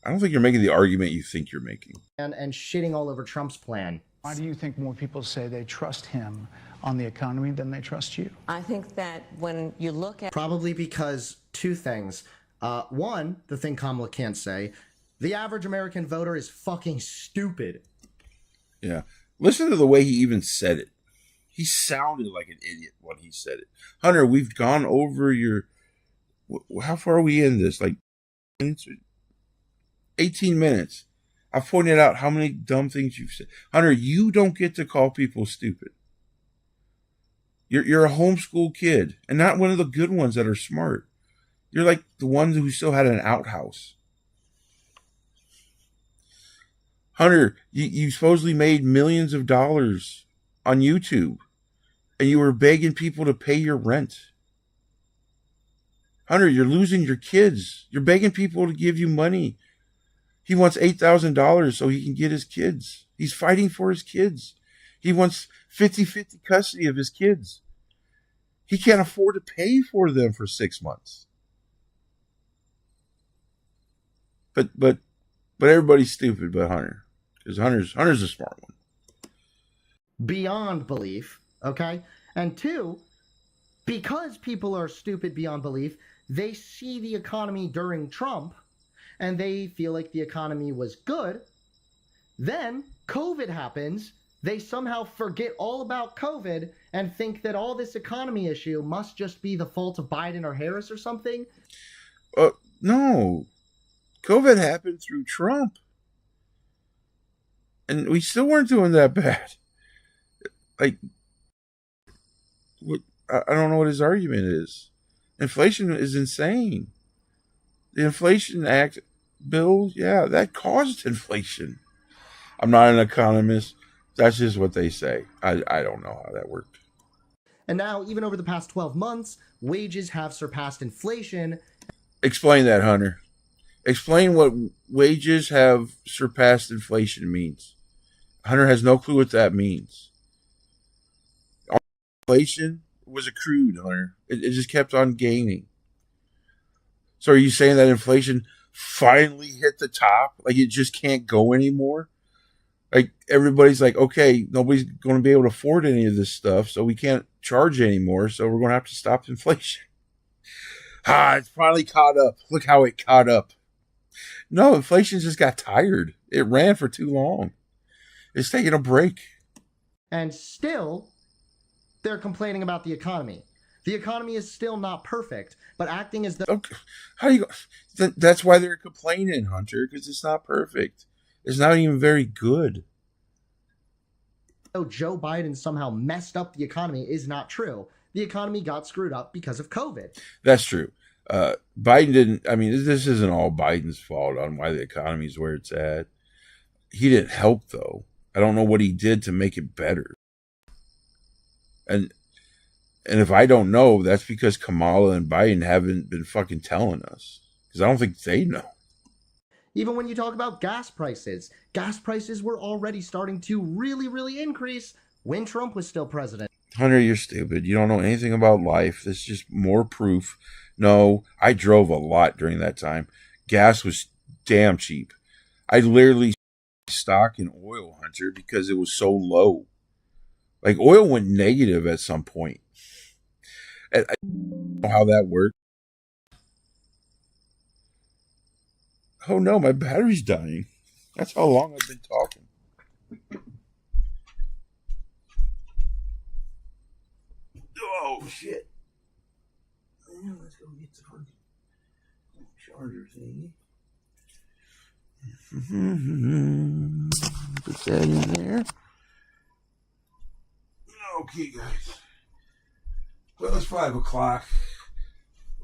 I don't think you're making the argument you think you're making. And shitting all over Trump's plan. Why do you think more people say they trust him on the economy than they trust you? I think that when you look at Probably because two things. One, the thing Kamala can't say, the average American voter is fucking stupid. Yeah. Listen to the way he even said it. He sounded like an idiot when he said it. Hunter, we've gone over your... How far are we in this? Like 18 minutes. I've pointed out how many dumb things you've said. Hunter, you don't get to call people stupid. You're a homeschool kid, and not one of the good ones that are smart. You're like the ones who still had an outhouse. Hunter, you supposedly made millions of dollars on YouTube, and you were begging people to pay your rent. Hunter, you're losing your kids. You're begging people to give you money. He wants $8,000 so he can get his kids. He's fighting for his kids. He wants 50-50 custody of his kids. He can't afford to pay for them for 6 months. But everybody's stupid but Hunter. Because Hunter's a smart one. Beyond belief, okay? And two, because people are stupid beyond belief, they see the economy during Trump and they feel like the economy was good. Then COVID happens. They somehow forget all about COVID and think that all this economy issue must just be the fault of Biden or Harris or something. No. COVID happened through Trump. And we still weren't doing that bad. Like, I don't know what his argument is. Inflation is insane. The Inflation Act bill, yeah, that caused inflation. I'm not an economist. That's just what they say. I don't know how that worked. And now, even over the past 12 months, wages have surpassed inflation. Explain that, Hunter. Explain what wages have surpassed inflation means. Hunter has no clue what that means. Inflation was accrued, Hunter. It just kept on gaining. So are you saying that inflation finally hit the top? Like it just can't go anymore? Like everybody's like, okay, nobody's going to be able to afford any of this stuff, so we can't charge anymore, so we're going to have to stop inflation. It's finally caught up. Look how it caught up. No, inflation just got tired. It ran for too long. It's taking a break. And still, they're complaining about the economy. The economy is still not perfect, but acting as though... Okay. How do you go? That's why they're complaining, Hunter, because it's not perfect. It's not even very good. Oh, Joe Biden somehow messed up the economy is not true. The economy got screwed up because of COVID. That's true. Biden didn't... I mean, this isn't all Biden's fault on why the economy is where it's at. He didn't help, though. I don't know what he did to make it better. And if I don't know, that's because Kamala and Biden haven't been fucking telling us. Because I don't think they know. Even when you talk about gas prices were already starting to really increase when Trump was still president. Hunter, you're stupid. You don't know anything about life. This is just more proof. No, I drove a lot during that time. Gas was damn cheap. I literally stock in oil, Hunter, because it was so low. Like oil went negative at some point. I don't know how that worked. Oh no, my battery's dying. That's how long I've been talking. Oh shit. Let's go get the fucking charger thingy. Put that in there. Okay, guys. Well, it's 5 o'clock.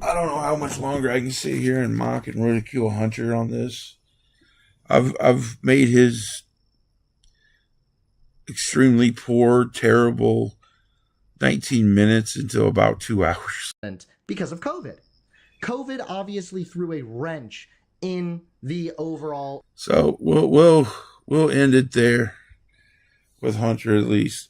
I don't know how much longer I can sit here and mock and ridicule Hunter on this. I've made his extremely poor, terrible 19 minutes into about 2 hours. Because of COVID. COVID obviously threw a wrench in the overall... So we'll end it there with Hunter at least.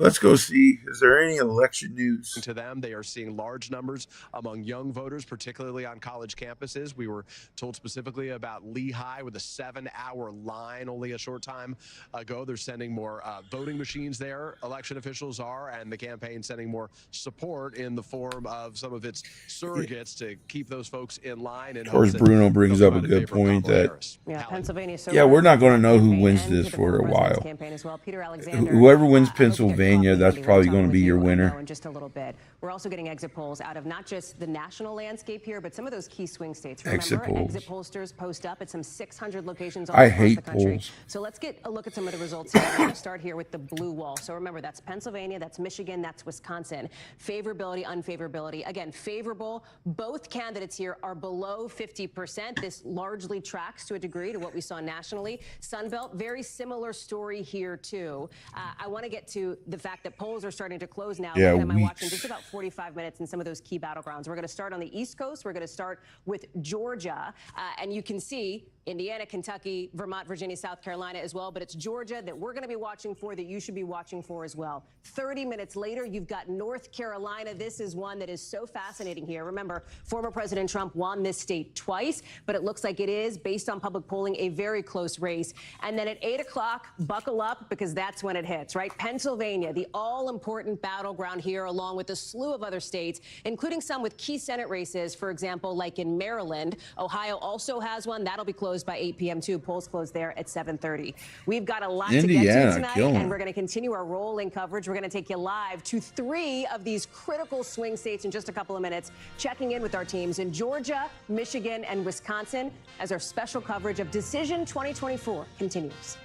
Let's go see, is there any election news? To them, they are seeing large numbers among young voters, particularly on college campuses. We were told specifically about Lehigh with a 7-hour line only a short time ago. They're sending more voting machines there, election officials are, and the campaign sending more support in the form of some of its surrogates to keep those folks in line. And of course, Bruno brings up a good point that, we're not going to know who wins this for a while. Whoever wins Pennsylvania, that's probably going to be your winner. In just a little bit. We're also getting exit polls out of not just the national landscape here, but some of those key swing states. Remember, exit pollsters post up at some 600 locations all across the country. Polls. So let's get a look at some of the results here. We're going to start here with the blue wall. So remember, that's Pennsylvania, that's Michigan, that's Wisconsin. Favorability, unfavorability. Again, favorable. Both candidates here are below 50%. This largely tracks to a degree to what we saw nationally. Sunbelt, very similar story here too. I want to get to the fact that polls are starting to close now. Yeah, am I watching just about 45 minutes in some of those key battlegrounds? We're going to start on the East Coast. We're going to start with Georgia, and you can see Indiana, Kentucky, Vermont, Virginia, South Carolina as well. But it's Georgia that we're going to be watching for, that you should be watching for as well. 30 minutes later, you've got North Carolina. This is one that is so fascinating here. Remember, former President Trump won this state twice, but it looks like it is, based on public polling, a very close race. And then at 8 o'clock, buckle up, because that's when it hits, right? Pennsylvania, the all-important battleground here, along with a slew of other states, including some with key Senate races, for example, like in Maryland. Ohio also has one. That'll be closed by 8 p.m. too. Polls close there at 7:30. We've got a lot to get to tonight, and we're going to continue our rolling coverage. We're going to take you live to 3 of these critical swing states in just a couple of minutes, checking in with our teams in Georgia, Michigan, and Wisconsin as our special coverage of Decision 2024 continues.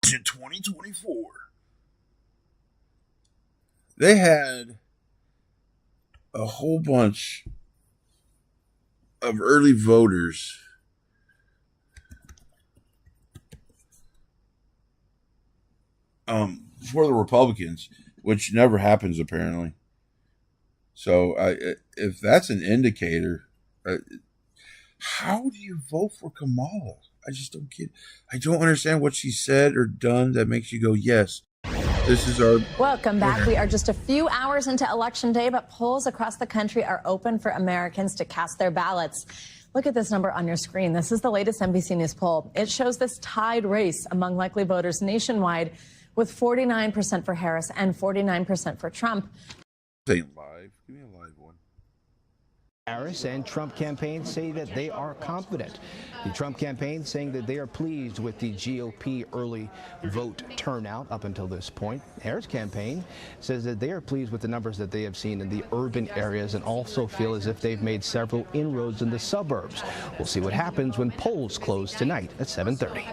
Decision 2024. They had a whole bunch of early voters for the Republicans, which never happens apparently. So if that's an indicator, how do you vote for Kamala? I just don't get. I don't understand what she said or done that makes you go, yes, this is our. Welcome back. We are just a few hours into Election Day, but polls across the country are open for Americans to cast their ballots. Look at this number on your screen. This is the latest NBC News poll. It shows this tied race among likely voters nationwide, with 49% for Harris and 49% for Trump. Ain't live. Give me a live one. Harris and Trump campaigns say that they are confident. The Trump campaign saying that they are pleased with the GOP early vote turnout up until this point. Harris campaign says that they are pleased with the numbers that they have seen in the urban areas and also feel as if they've made several inroads in the suburbs. We'll see what happens when polls close tonight at 7:30.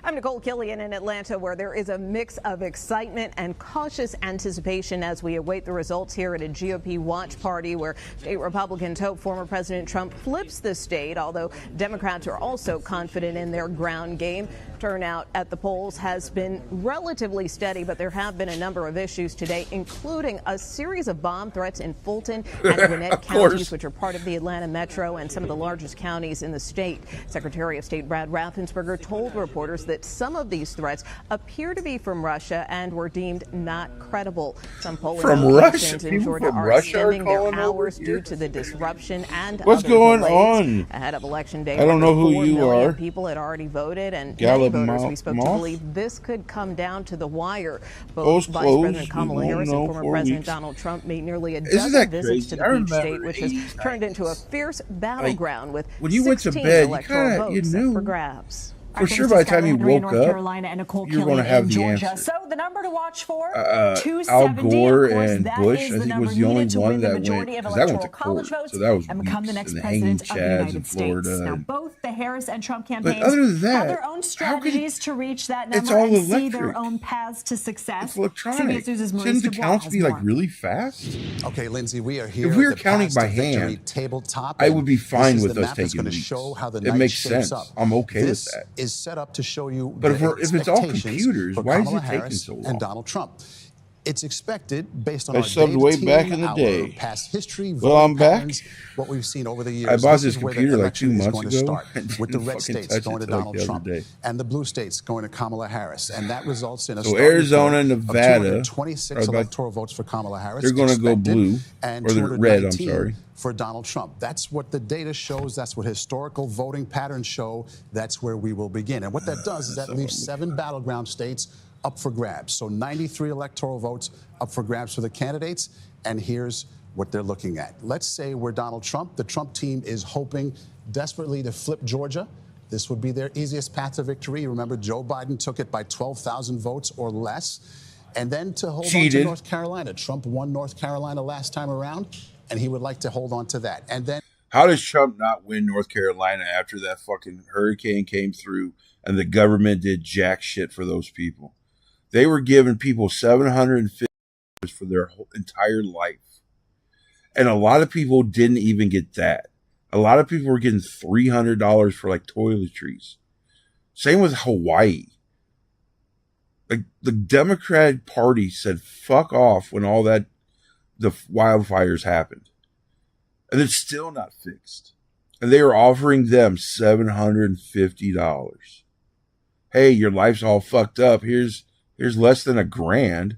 I'm Nicole Killian in Atlanta, where there is a mix of excitement and cautious anticipation as we await the results here at a GOP watch party where state Republicans hope former President Trump flips the state, although Democrats are also confident in their ground game. Turnout at the polls has been relatively steady, but there have been a number of issues today, including a series of bomb threats in Fulton and Gwinnett counties, which are part of the Atlanta metro and some of the largest counties in the state. Secretary of State Brad Raffensperger told reporters that some of these threats appear to be from Russia and were deemed not credible. Some polling locations in Georgia are extending their hours due to the disruption and what's other going delays. on? Ahead of Election Day, I don't know who 4 you million are. people had already voted, and Gallup many voters we spoke to Moth? believe this could come down to the wire. Both Polls Vice closed. President Kamala We won't Harris and know former 4 President weeks. Donald Trump made nearly a Isn't dozen that visits crazy? to the I beach remember state, which has turned into a fierce battleground with when you went to 16 bed, you electoral kinda- you votes knew. up for grabs. For sure, by the time you woke up, Carolina and Nicole you're going to have the answer. So the number to watch for Al Gore and Bush, I think, was the only one that went, because that went to court, so that was and become the weeks, next and the hanging president of the chads United in States. Florida. Now, and- both the Harris and Trump But campaigns other than that, have their own strategies to reach that it's number all and see their electric. own paths to success. It's electronic. CBS News' Maurice Shouldn't the Dubois counts has be like more. really fast? Okay, Lindsay, we are here. If we were at the counting Path by to Victory hand, tabletop, I would be and fine this is with the us map that's taking going to weeks. show how the It night makes shapes sense. up. I'm okay with this that. is set up to show you But the if it's all expectations computers, for why is Kamala it taking Harris so long? and Donald Trump. It's expected, based on I our subbed data way team, back in the our day. past history, Well, I'm voting back. patterns, what we've seen over the years. I bought this this is where the computer like election 2 is months going to ago. start, and with the didn't red fucking states touch going it to till, like, Donald the other Trump day. and the blue states going to Kamala Harris, and that results in a So starting Arizona, point Nevada, of 226 are about- electoral votes for Kamala Harris. they're gonna go expected, blue, and or they're red, I'm 219 sorry. for Donald Trump. That's what the data shows. That's what historical voting patterns show. That's where we will begin. And what that does is that leaves 7 battleground states up for grabs. So 93 electoral votes up for grabs for the candidates. And here's what they're looking at. Let's say we're Donald Trump. The Trump team is hoping desperately to flip Georgia. This would be their easiest path to victory. Remember, Joe Biden took it by 12,000 votes or less. And then to hold on to Cheated. North Carolina. Trump won North Carolina last time around, and he would like to hold on to that. And then How does Trump not win North Carolina after that fucking hurricane came through and the government did jack shit for those people? They were giving people $750 for their whole entire life. And a lot of people didn't even get that. A lot of people were getting $300 for like toiletries. Same with Hawaii. Like the Democratic Party said fuck off when all that the wildfires happened. And it's still not fixed. And they are offering them $750. Hey, your life's all fucked up. Here's less than $1,000.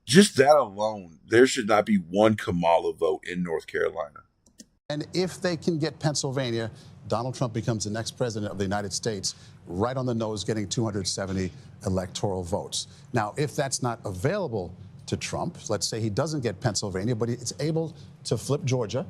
Just that alone, there should not be one Kamala vote in North Carolina. And if they can get Pennsylvania, Donald Trump becomes the next president of the United States, right on the nose, getting 270 electoral votes. Now, if that's not available to Trump, let's say he doesn't get Pennsylvania, but it's able to flip Georgia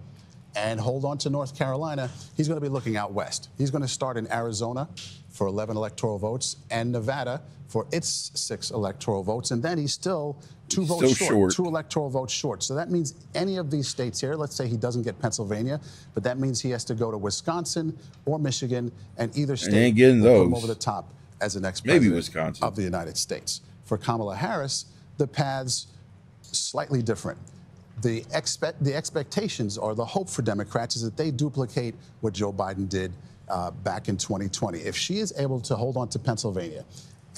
and hold on to North Carolina, he's going to be looking out west. He's going to start in Arizona for 11 electoral votes and Nevada for its 6 electoral votes. And then he's still 2 votes short, 2 electoral votes short. So that means any of these states here, let's say he doesn't get Pennsylvania, but that means he has to go to Wisconsin or Michigan, and either state ain't getting will put him those. over the top as the next Maybe president Wisconsin. of the United States. For Kamala Harris, the paths slightly different. The expectations or the hope for Democrats is that they duplicate what Joe Biden did back in 2020. If she is able to hold on to Pennsylvania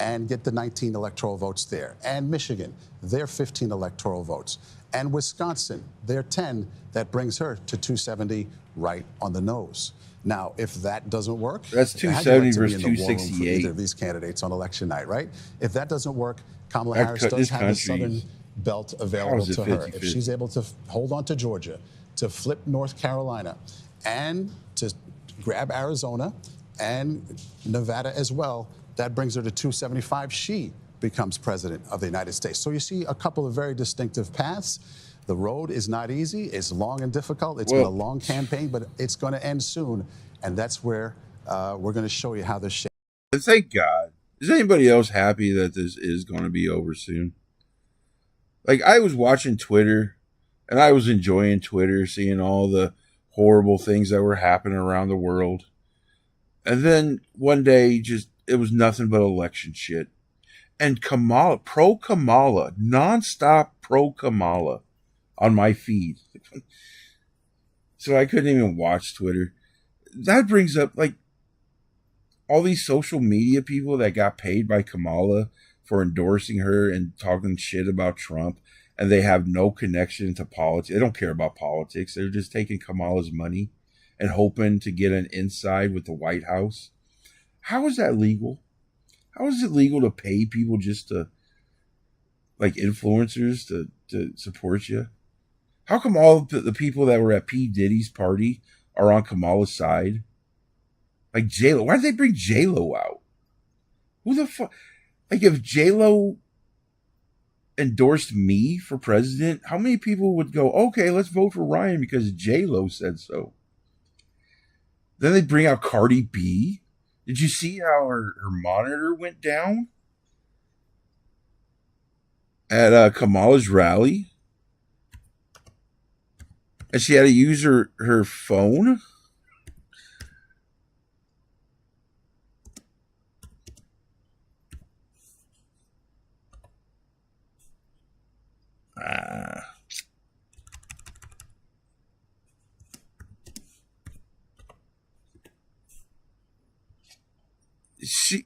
and get the 19 electoral votes there. And Michigan, their 15 electoral votes. And Wisconsin, their 10, that brings her to 270 right on the nose. Now, if that doesn't work, that's 270 versus 268 for either of these candidates on election night, right? If that doesn't work, Kamala Harris does have the Southern belt available to her. If she's able to hold on to Georgia, to flip North Carolina, and to grab Arizona and Nevada as well, that brings her to 275. She becomes president of the United States. So you see a couple of very distinctive paths. The road is not easy. It's long and difficult. It's been a long campaign, but it's going to end soon. And that's where we're going to show you how this shapes. Thank God. Is anybody else happy that this is going to be over soon? Like, I was watching Twitter, and I was enjoying Twitter, seeing all the horrible things that were happening around the world. And then one day, it was nothing but election shit. And Kamala, pro-Kamala, nonstop pro-Kamala on my feed. So I couldn't even watch Twitter. That brings up, like, all these social media people that got paid by Kamala for endorsing her and talking shit about Trump, and they have no connection to politics. They don't care about politics. They're just taking Kamala's money and hoping to get an inside with the White House. How is that legal? How is it legal to pay people just to, like, influencers to support you? How come all the people that were at P. Diddy's party are on Kamala's side? Like J-Lo. Why did they bring J-Lo out? Who the fuck? Like, if J-Lo endorsed me for president, how many people would go, okay, let's vote for Ryan because J-Lo said so? Then they bring out Cardi B. Did you see how her monitor went down at Kamala's rally? And she had to use her phone?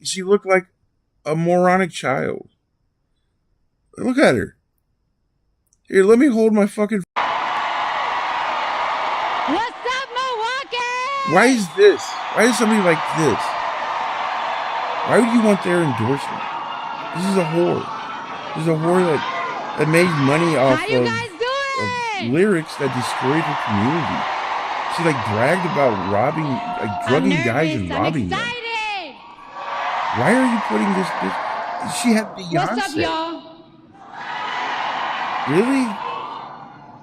She looked like a moronic child. Look at her. Here, let me hold my fucking... What's up, Milwaukee? Why is this? Why is somebody like this? Why would you want their endorsement? This is a whore. This is a whore that made money off of lyrics that destroyed her community. She, like, bragged about robbing, like, drugging guys and robbing them. Why are you putting this? She had Beyonce. What's up, y'all? Really?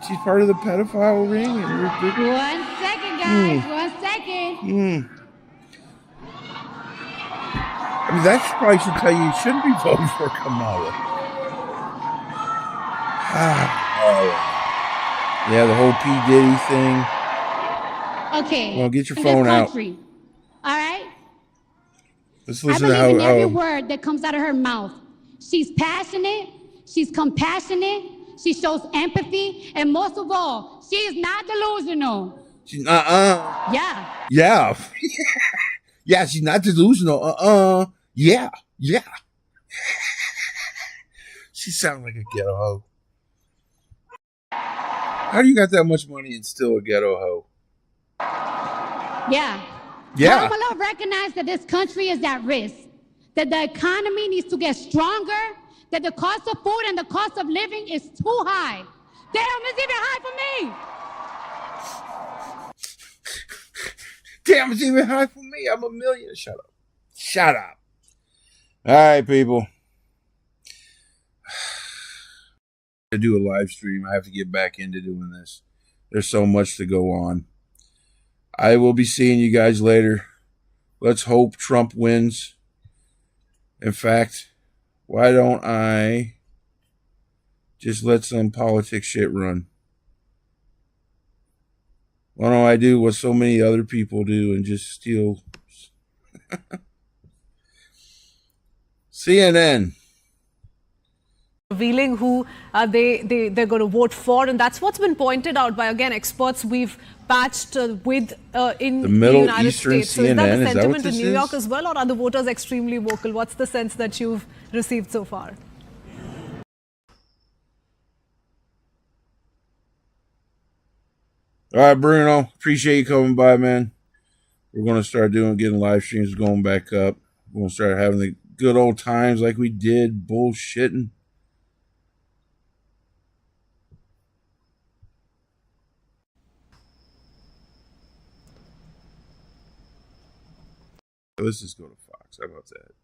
She's part of the pedophile ring? 1 second, guys. 1 second. I mean, that probably should tell you shouldn't be voting for Kamala. Yeah, the whole P. Diddy thing. Okay. Well, get your phone out. All right? Let's I listen believe to in every how word that comes out of her mouth. She's passionate. She's compassionate. She shows empathy. And most of all, she is not delusional. she's Yeah. Yeah. Yeah, she's not delusional. Yeah. She sounds like a ghetto hoe. How do you got that much money and still a ghetto hoe? Yeah. Yeah. Kamala recognized that this country is at risk, that the economy needs to get stronger, that the cost of food and the cost of living is too high. Damn, it's even high for me. Damn, it's even high for me. I'm a millionaire. Shut up. All right, people. I do a live stream. I have to get back into doing this. There's so much to go on. I will be seeing you guys later. Let's hope Trump wins. In fact, why don't I just let some politics shit run? Why don't I do what so many other people do and just steal? CNN. revealing who they're going to vote for, and that's what's been pointed out by, again, experts we've patched with in the Middle United Eastern States. So is that CNN, the is that what sentiment in this New York is? as well, or are the voters extremely vocal? What's the sense that you've received so far? All right, Bruno. Appreciate you coming by, man. We're going to start getting live streams going back up. We're going to start having the good old times like we did, bullshitting. Let's just go to Fox. How about that?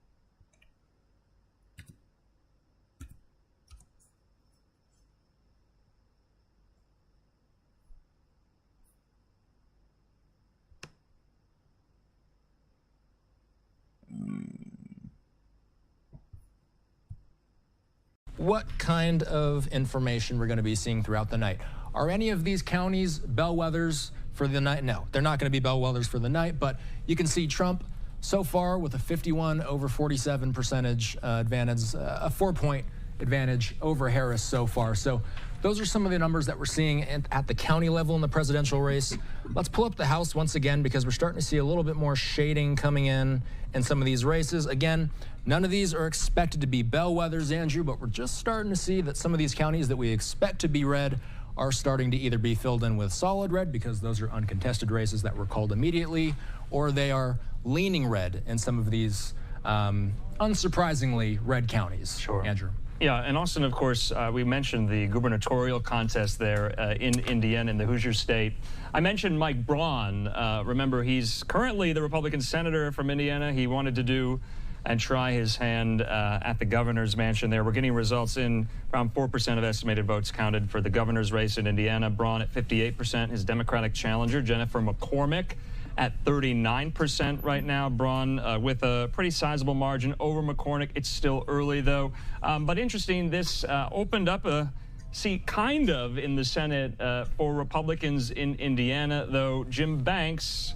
What kind of information we're going to be seeing throughout the night? Are any of these counties bellwethers for the night? No, they're not going to be bellwethers for the night, but you can see Trump so far with a 51/47% advantage, a 4-point advantage over Harris so far. So those are some of the numbers that we're seeing at the county level in the presidential race. Let's pull up the House once again, because we're starting to see a little bit more shading coming in some of these races. Again, none of these are expected to be bellwethers, Andrew, but we're just starting to see that some of these counties that we expect to be red are starting to either be filled in with solid red, because those are uncontested races that were called immediately, or they are leaning red in some of these unsurprisingly red counties. Sure. Andrew. Yeah, and Austin, of course, we mentioned the gubernatorial contest there in Indiana, in the Hoosier State. I mentioned Mike Braun. Remember, he's currently the Republican senator from Indiana. He wanted to do and try his hand at the governor's mansion there. We're getting results in around 4% of estimated votes counted for the governor's race in Indiana. Braun at 58%. His Democratic challenger, Jennifer McCormick, at 39% right now. Braun with a pretty sizable margin over McCormick. It's still early, though. But interesting, this opened up a seat kind of in the Senate for Republicans in Indiana, though Jim Banks,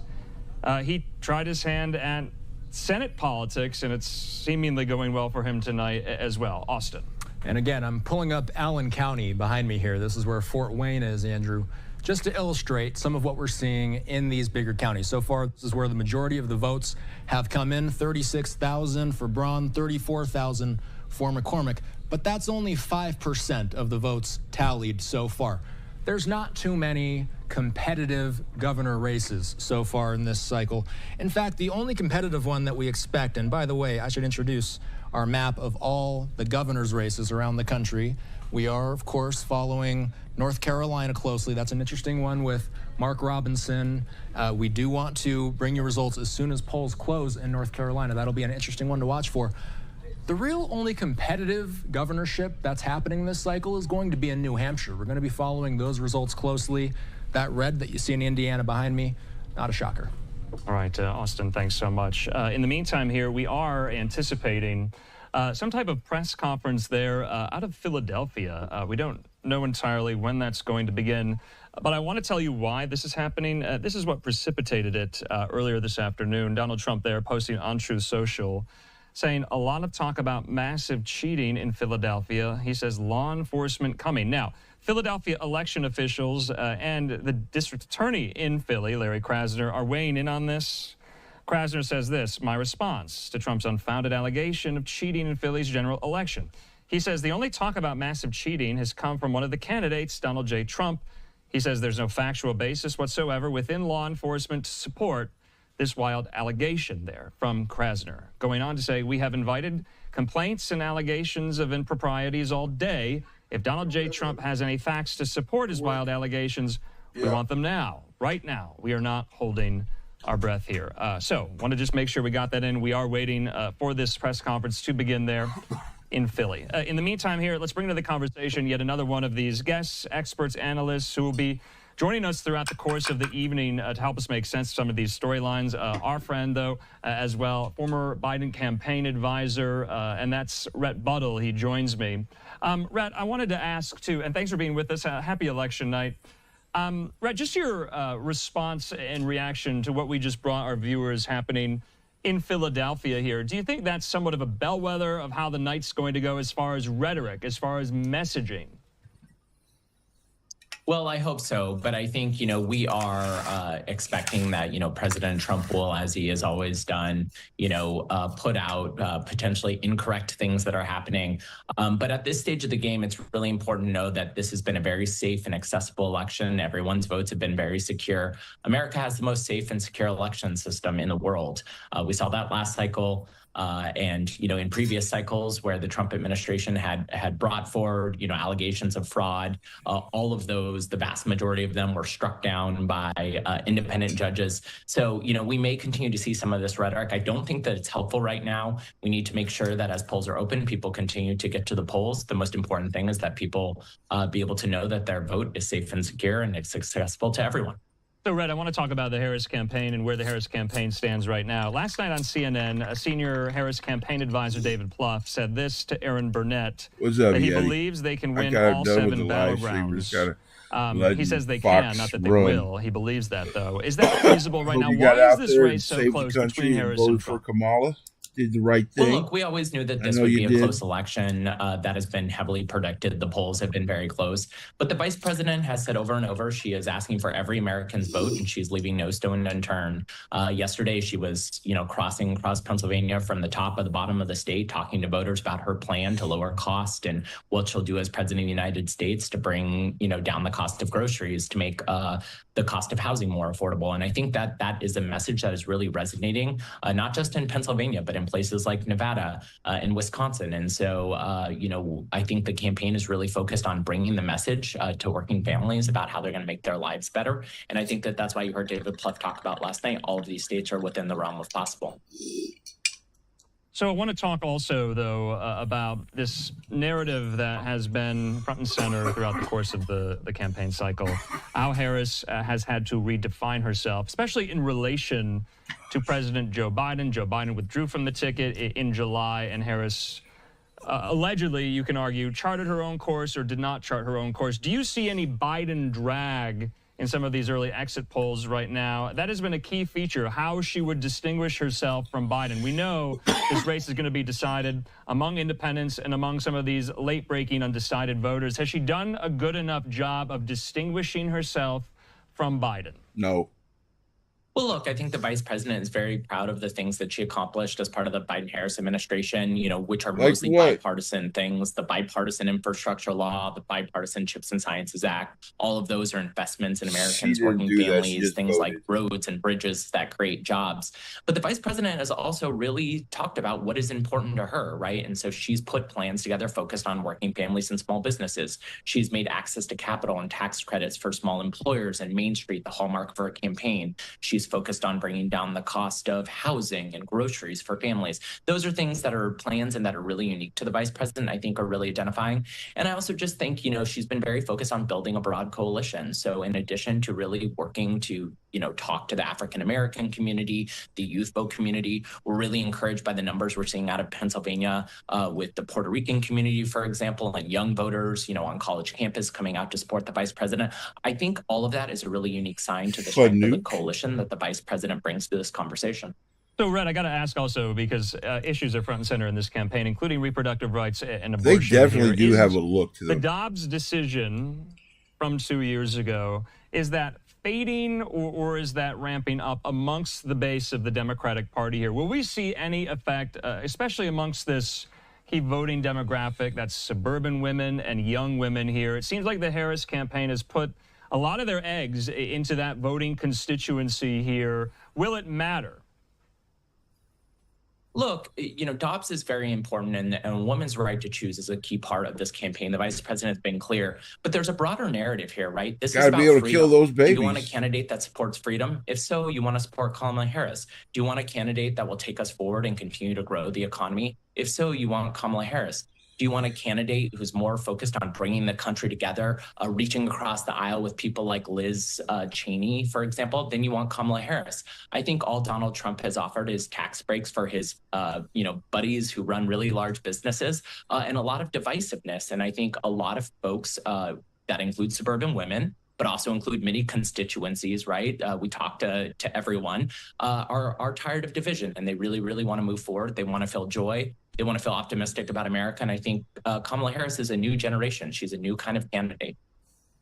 he tried his hand at Senate politics, and it's seemingly going well for him tonight as well. Austin. And again, I'm pulling up Allen County behind me here. This is where Fort Wayne is, Andrew, just to illustrate some of what we're seeing in these bigger counties. So far, this is where the majority of the votes have come in, 36,000 for Braun, 34,000 for McCormick. But that's only 5% of the votes tallied so far. There's not too many competitive governor races so far in this cycle. In fact, the only competitive one that we expect, and by the way, I should introduce our map of all the governor's races around the country. We are, of course, following North Carolina closely. That's an interesting one with Mark Robinson. We do want to bring you results as soon as polls close in North Carolina. That'll be an interesting one to watch for. The real only competitive governorship that's happening this cycle is going to be in New Hampshire. We're going to be following those results closely. That red that you see in Indiana behind me, not a shocker. All right, Austin, thanks so much. In the meantime here, we are anticipating some type of press conference there out of Philadelphia. We don't know entirely when that's going to begin, but I want to tell you why this is happening. This is what precipitated it earlier this afternoon. Donald Trump there posting on Truth Social, saying a lot of talk about massive cheating in Philadelphia. He says law enforcement coming. Now, Philadelphia election officials and the district attorney in Philly, Larry Krasner, are weighing in on this. Krasner says this: my response to Trump's unfounded allegation of cheating in Philly's general election. He says the only talk about massive cheating has come from one of the candidates, Donald J. Trump. He says there's no factual basis whatsoever within law enforcement to support this wild allegation there from Krasner. Going on to say, we have invited complaints and allegations of improprieties all day. If Donald J. Trump has any facts to support his wild allegations, we want them now, right now. We are not holding our breath here. So want to just make sure we got that in. We are waiting for this press conference to begin there in Philly. In the meantime here, let's bring to the conversation yet another one of these guests, experts, analysts who will be joining us throughout the course of the evening to help us make sense of some of these storylines. Our friend, though, as well, former Biden campaign advisor, and that's Rhett Buttle. He joins me. Rhett, I wanted to ask, too, and thanks for being with us. Happy election night. Rhett, just your response and reaction to what we just brought our viewers happening in Philadelphia here. Do you think that's somewhat of a bellwether of how the night's going to go as far as rhetoric, as far as messaging? Well, I hope so. But I think, we are expecting that, President Trump will, as he has always done, put out potentially incorrect things that are happening. But at this stage of the game, it's really important to know that this has been a very safe and accessible election. Everyone's votes have been very secure. America has the most safe and secure election system in the world. We saw that last cycle. And, in previous cycles where the Trump administration had brought forward, allegations of fraud, all of those, the vast majority of them were struck down by independent judges. So, we may continue to see some of this rhetoric. I don't think that it's helpful right now. We need to make sure that as polls are open, people continue to get to the polls. The most important thing is that people be able to know that their vote is safe and secure and it's accessible to everyone. So, Red, I want to talk about the Harris campaign and where the Harris campaign stands right now. Last night on CNN, a senior Harris campaign advisor, David Plouffe, said this to Aaron Burnett, that he believes they can win all 7 battlegrounds. He says they can, not that they will. He believes that, though. Is that feasible right now? Why is this race so close between Harris and Trump? For Kamala? Did the right thing. Well, look, we always knew that this would be a close election. That has been heavily predicted. The polls have been very close. But the vice president has said over and over she is asking for every American's vote, and she's leaving no stone unturned. Yesterday, she was, crossing across Pennsylvania from the top of the bottom of the state, talking to voters about her plan to lower cost and what she'll do as president of the United States to bring, down the cost of groceries, to make the cost of housing more affordable. And I think that that is a message that is really resonating, not just in Pennsylvania, but in places like Nevada and Wisconsin. And so, I think the campaign is really focused on bringing the message to working families about how they're going to make their lives better. And I think that that's why you heard David Plouffe talk about last night. All of these states are within the realm of possible. So I want to talk also, though, about this narrative that has been front and center throughout the course of the campaign cycle. How Harris has had to redefine herself, especially in relation to President Joe Biden. Joe Biden withdrew from the ticket in July, and Harris allegedly, you can argue, charted her own course or did not chart her own course. Do you see any Biden drag in some of these early exit polls right now? That has been a key feature, how she would distinguish herself from Biden. We know this race is going to be decided among independents and among some of these late-breaking undecided voters. Has she done a good enough job of distinguishing herself from Biden? No. Well, look, I think the vice president is very proud of the things that she accomplished as part of the Biden-Harris administration, which are mostly bipartisan things, the bipartisan infrastructure law, the bipartisan Chips and Sciences Act. All of those are investments in Americans, working families, things like roads and bridges that create jobs. But the vice president has also really talked about what is important to her, right? And so she's put plans together focused on working families and small businesses. She's made access to capital and tax credits for small employers and Main Street the hallmark of her campaign. She's focused on bringing down the cost of housing and groceries for families. Those are things that are plans and that are really unique to the vice president, I think are really identifying. And I also just think, she's been very focused on building a broad coalition. So in addition to really working to, talk to the African-American community, the youth vote community, we're really encouraged by the numbers we're seeing out of Pennsylvania with the Puerto Rican community, for example, and young voters, on college campus coming out to support the vice president. I think all of that is a really unique sign to the strength of the coalition that the vice president brings to this conversation. So, Red, I got to ask also, because issues are front and center in this campaign, including reproductive rights and abortion. They definitely do have a look to them. The Dobbs decision from 2 years ago, is that fading or is that ramping up amongst the base of the Democratic Party here? Will we see any effect, especially amongst this key voting demographic, that's suburban women and young women here? It seems like the Harris campaign has put a lot of their eggs into that voting constituency here. Will it matter? Look, Dobbs is very important, and a woman's right to choose is a key part of this campaign. The vice president has been clear, but there's a broader narrative here, right? This is about freedom. To kill those babies. Do you want a candidate that supports freedom? If so, you want to support Kamala Harris. Do you want a candidate that will take us forward and continue to grow the economy? If so, you want Kamala Harris. Do you want a candidate who's more focused on bringing the country together, reaching across the aisle with people like Liz Cheney, for example? Then you want Kamala Harris. I think all Donald Trump has offered is tax breaks for his, buddies who run really large businesses and a lot of divisiveness. And I think a lot of folks that include suburban women, but also include many constituencies, right? We talked to everyone, are tired of division, and they really, really want to move forward. They want to feel joy. They want to feel optimistic about America. And I think Kamala Harris is a new generation. She's a new kind of candidate.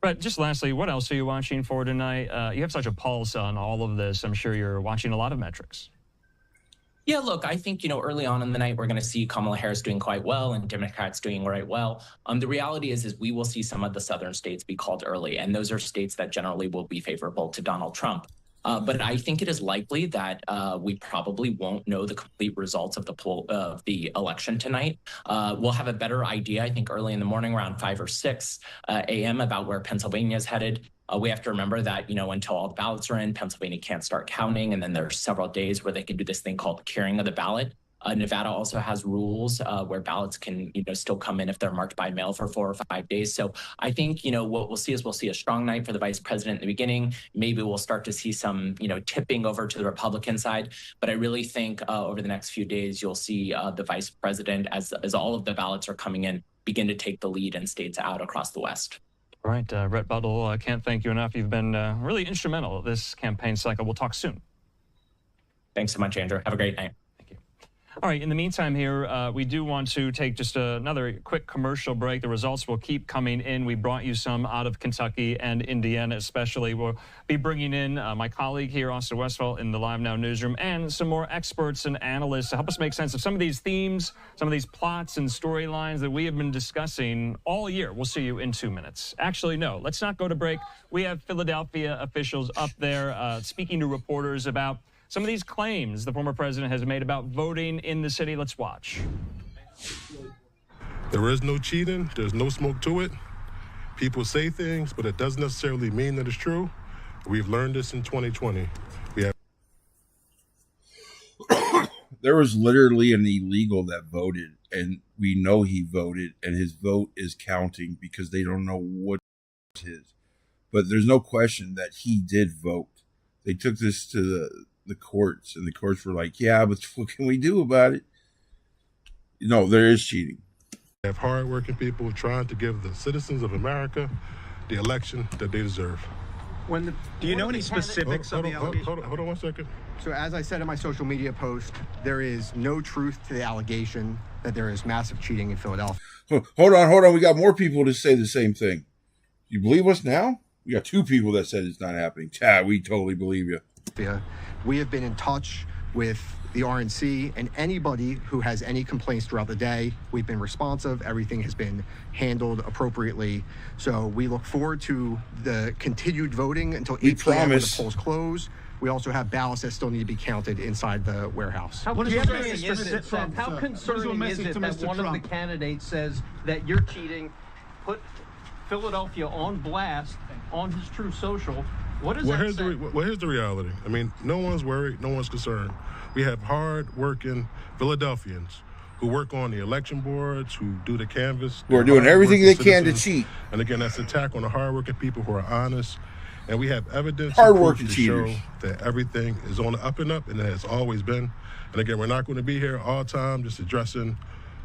But just lastly, what else are you watching for tonight? You have such a pulse on all of this. I'm sure you're watching a lot of metrics. Yeah, look, I think, early on in the night, we're going to see Kamala Harris doing quite well and Democrats doing right well. The reality is we will see some of the southern states be called early, and those are states that generally will be favorable to Donald Trump. But I think it is likely that we probably won't know the complete results of the election tonight. We'll have a better idea, I think, early in the morning around 5 or 6 a.m. about where Pennsylvania is headed. We have to remember that, until all the ballots are in, Pennsylvania can't start counting. And then there's several days where they can do this thing called the curing of the ballot. Nevada also has rules where ballots can, still come in if they're marked by mail for 4 or 5 days. So I think, what we'll see is we'll see a strong night for the vice president in the beginning. Maybe we'll start to see some, tipping over to the Republican side. But I really think over the next few days, you'll see the vice president, as all of the ballots are coming in, begin to take the lead in states out across the West. All right, Rhett Buttle, I can't thank you enough. You've been really instrumental this campaign cycle. We'll talk soon. Thanks so much, Andrew. Have a great night. All right, in the meantime here, we do want to take just another quick commercial break. The results will keep coming in. We brought you some out of Kentucky and Indiana especially. We'll be bringing in my colleague here, Austin Westphal, in the Live Now newsroom, and some more experts and analysts to help us make sense of some of these themes, some of these plots and storylines that we have been discussing all year. We'll see you in 2 minutes. Actually, no, let's not go to break. We have Philadelphia officials up there speaking to reporters about some of these claims the former president has made about voting in the city. Let's watch. There is no cheating. There's no smoke to it. People say things, but it doesn't necessarily mean that it's true. We've learned this in 2020. There was literally an illegal that voted, and we know he voted, and his vote is counting because they don't know what it is. But there's no question that he did vote. They took this to the courts, and the courts were like, yeah, but what can we do about it? No, there is cheating. We have hardworking people trying to give the citizens of America the election that they deserve. Do you know any specifics of the allegation? Hold on 1 second. So as I said in my social media post, there is no truth to the allegation that there is massive cheating in Philadelphia. Hold on. We got more people to say the same thing. You believe us now? We got 2 people that said it's not happening. We totally believe you. We have been in touch with the RNC and anybody who has any complaints throughout the day. We've been responsive. Everything has been handled appropriately. So we look forward to the continued voting until 8 p.m. when the polls close. We also have ballots that still need to be counted inside the warehouse. How concerning is it that one of the candidates says that you're cheating, put Philadelphia on blast on his Truth Social? What does that say? Here's the reality. I mean, no one's worried, no one's concerned. We have hard-working Philadelphians who work on the election boards, who do the canvass. Who are doing everything they can to cheat. And again, that's an attack on the hard-working people who are honest. And we have evidence hard-working to cheaters. show that everything is on the up and up, and it has always been. And again, we're not going to be here all the time just addressing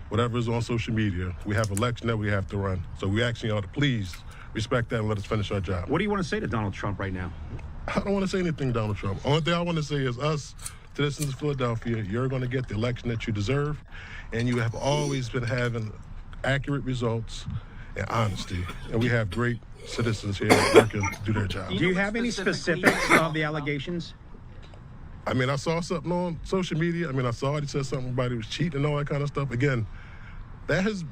whatever is on social media. We have an election that we have to run. So we're asking y'all to please respect that and let us finish our job. What do you want to say to Donald Trump right now? I don't want to say anything to Donald Trump. Only thing I want to say is us, citizens of Philadelphia, you're going to get the election that you deserve, and you have always been having accurate results and honesty. And we have great citizens here working to do their job. Do you have any specifics of the allegations? I mean, I saw something on social media. I mean, I saw it. He said something about he was cheating and all that kind of stuff. Again, that's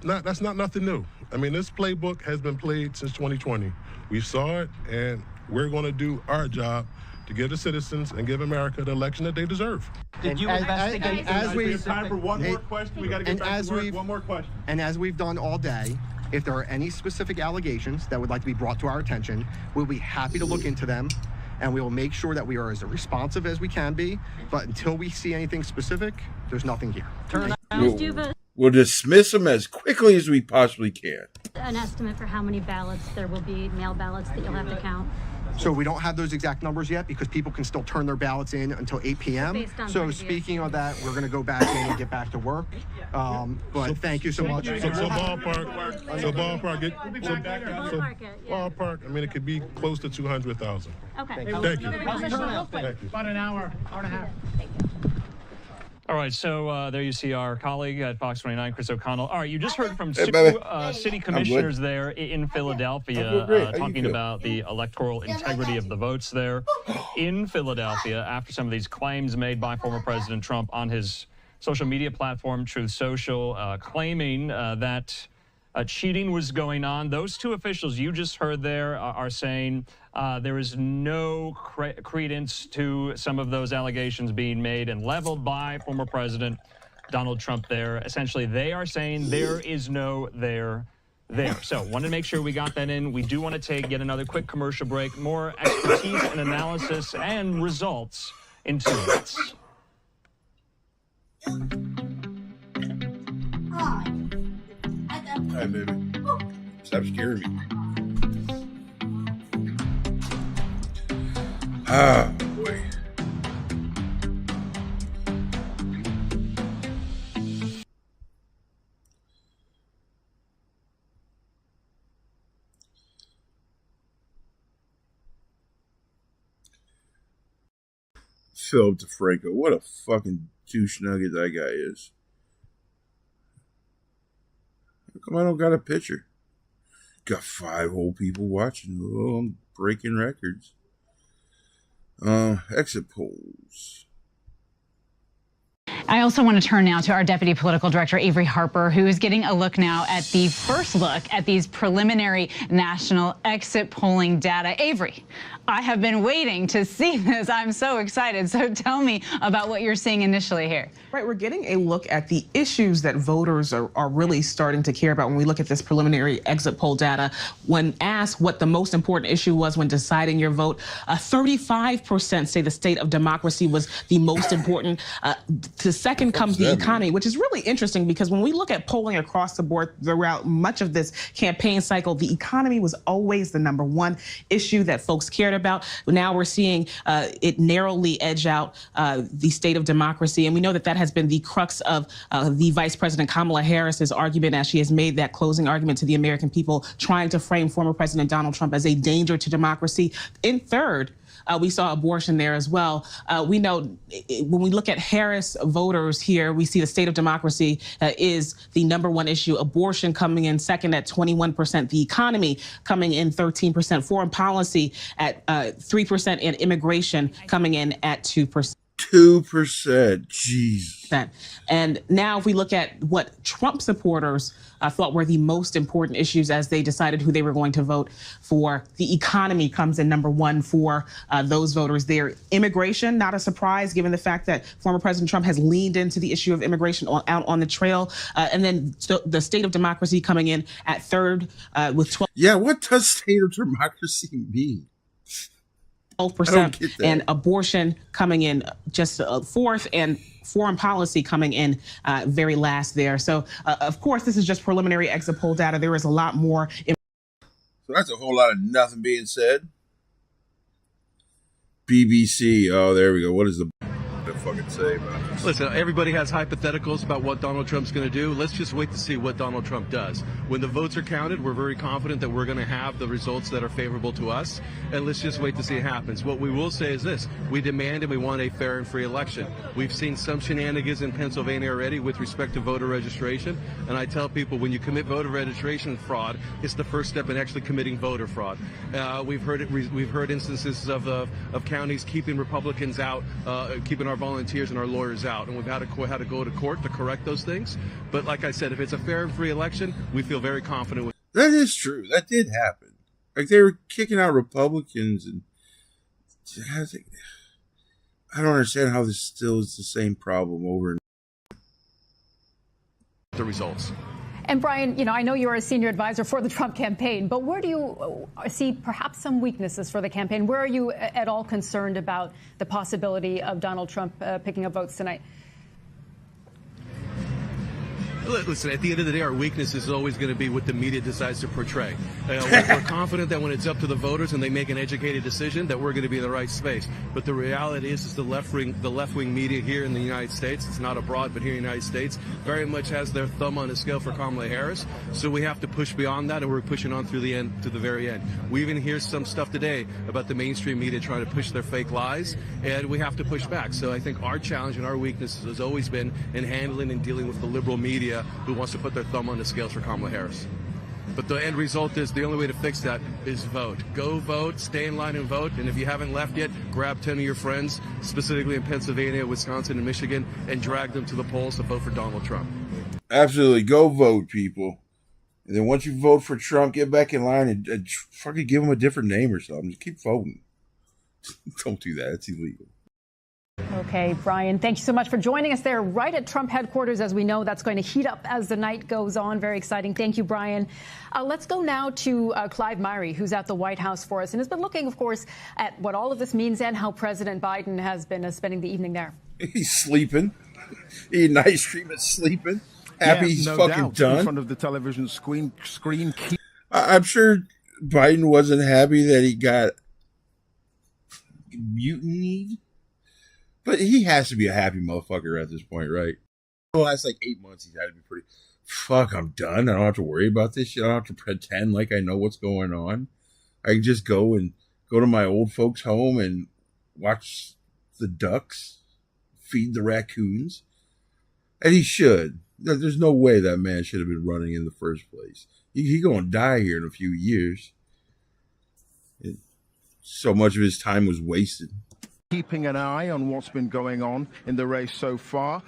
not nothing new. I mean, this playbook has been played since 2020. We saw it, and we're going to do our job to give the citizens and give America the election that they deserve. Did you investigate? We have time for one more question. We got to get back to work. One more question. And as we've done all day, if there are any specific allegations that would like to be brought to our attention, we'll be happy to look into them, and we will make sure that we are as responsive as we can be. But until we see anything specific, there's nothing here. We'll dismiss them as quickly as we possibly can. An estimate for how many ballots there will be, mail ballots that you'll have to count? So we don't have those exact numbers yet because people can still turn their ballots in until 8 p.m. So speaking of that, we're going to go back in and get back to work. But thank you so much. So ballpark, ballpark. I mean, it could be close to 200,000. Okay. Thank you. Thank you. About an hour and a half. Thank you. All right, so there you see our colleague at Fox 29, Chris O'Connell. All right, you just heard from two city commissioners there in Philadelphia talking about the electoral integrity of the votes there in Philadelphia after some of these claims made by former President Trump on his social media platform, Truth Social, claiming that cheating was going on. Those two officials you just heard there are saying there is no credence to some of those allegations being made and leveled by former President Donald Trump there. Essentially, they are saying there is no there. So wanted to make sure we got that in. We do want to get another quick commercial break. More expertise and analysis and results in 2 minutes. Hi, baby. Stop scaring me. Ah, boy. Philip DeFranco, what a fucking douche nugget that guy is. How come I don't got a picture? Got 5 whole people watching. Oh, I'm breaking records. Exit polls. I also want to turn now to our Deputy Political Director, Avery Harper, who is getting a look now at the first look at these preliminary national exit polling data. Avery, I have been waiting to see this. I'm so excited. So tell me about what you're seeing initially here. Right, we're getting a look at the issues that voters are really starting to care about when we look at this preliminary exit poll data. When asked what the most important issue was when deciding your vote, 35% say the state of democracy was the most important. The second comes the economy, which is really interesting because when we look at polling across the board throughout much of this campaign cycle, the economy was always the #1 issue that folks cared about. Now we're seeing it narrowly edge out the state of democracy. And we know that that has been the crux of the Vice President Kamala Harris's argument as she has made that closing argument to the American people, trying to frame former President Donald Trump as a danger to democracy. In third, we saw abortion there as well. We know when we look at Harris voters here, we see the state of democracy is the #1 issue. Abortion coming in second at 21%. The economy coming in 13%. Foreign policy at 3%. And immigration coming in at 2%. 2%. Jeez. And now if we look at what Trump supporters thought were the most important issues as they decided who they were going to vote for, the economy comes in #1 for those voters there. Immigration, not a surprise given the fact that former President Trump has leaned into the issue of immigration out on the trail. And then the state of democracy coming in at third with 12. Yeah, what does state of democracy mean? 12%, and abortion coming in just fourth, and foreign policy coming in very last there. So, of course, this is just preliminary exit poll data. There is a lot more. So that's a whole lot of nothing being said. BBC. Oh, there we go. What does the fucking say about this? Listen, everybody has hypotheticals about what Donald Trump's going to do. Let's just wait to see what Donald Trump does. When the votes are counted, we're very confident that we're going to have the results that are favorable to us, and let's just wait to see what happens. What we will say is this: we demand and we want a fair and free election. We've seen some shenanigans in Pennsylvania already with respect to voter registration, and I tell people when you commit voter registration fraud, it's the first step in actually committing voter fraud. We've heard instances of counties keeping Republicans out, keeping our volunteers and our lawyers out, and we've had to go to court to correct those things. But like I said, if it's a fair and free election, we feel very confident with. That is true. That did happen. Like, they were kicking out Republicans, and I don't understand how this still is the same problem over and the results. And Brian, you know, I know you're a senior advisor for the Trump campaign, but where do you see perhaps some weaknesses for the campaign? Where are you at all concerned about the possibility of Donald Trump picking up votes tonight? Listen, at the end of the day, our weakness is always going to be what the media decides to portray. We're confident that when it's up to the voters and they make an educated decision, that we're going to be in the right space. But the reality is the left-wing media here in the United States, it's not abroad, but here in the United States, very much has their thumb on the scale for Kamala Harris. So we have to push beyond that, and we're pushing on through the end, to the very end. We even hear some stuff today about the mainstream media trying to push their fake lies, and we have to push back. So I think our challenge and our weakness has always been in handling and dealing with the liberal media who wants to put their thumb on the scales for Kamala Harris. But the end result is the only way to fix that is vote. Go vote, stay in line and vote. And if you haven't left yet, grab 10 of your friends, specifically in Pennsylvania, Wisconsin, and Michigan, and drag them to the polls to vote for Donald Trump. Absolutely. Go vote, people. And then once you vote for Trump, get back in line and fucking give him a different name or something. Just keep voting. Don't do that. It's illegal. Okay, Brian, thank you so much for joining us there right at Trump headquarters. As we know, that's going to heat up as the night goes on. Very exciting. Thank you, Brian. Let's go now to Clive Myrie, who's at the White House for us and has been looking, of course, at what all of this means and how President Biden has been spending the evening there. He's sleeping. Eating ice cream and sleeping. Happy he's no fucking doubt, done. in front of the television screen. I'm sure Biden wasn't happy that he got mutinied. But he has to be a happy motherfucker at this point, right? The last 8 months, he's had to be pretty. Fuck, I'm done. I don't have to worry about this shit. I don't have to pretend like I know what's going on. I can just go to my old folks' home and watch the ducks, feed the raccoons. And he should. There's no way that man should have been running in the first place. He's going to die here in a few years. So much of his time was wasted. Keeping an eye on what's been going on in the race so far.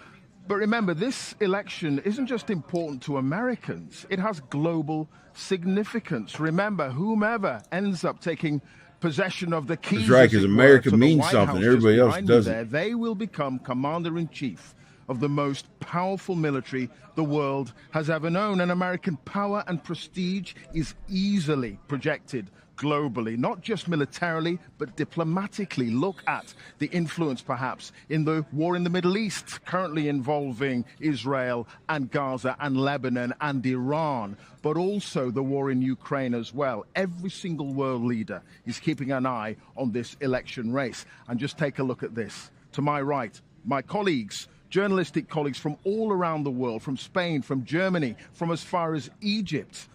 But remember, this election isn't just important to Americans. It has global significance. Remember, whomever ends up taking possession of the keys, that's right, because America means something. Everybody else doesn't. They will become commander-in-chief of the most powerful military the world has ever known. And American power and prestige is easily projected globally, not just militarily, but diplomatically. Look at the influence, perhaps, in the war in the Middle East, currently involving Israel and Gaza and Lebanon and Iran, but also the war in Ukraine as well. Every single world leader is keeping an eye on this election race. And just take a look at this. To my right, my colleagues, journalistic colleagues from all around the world, from Spain, from Germany, from as far as Egypt,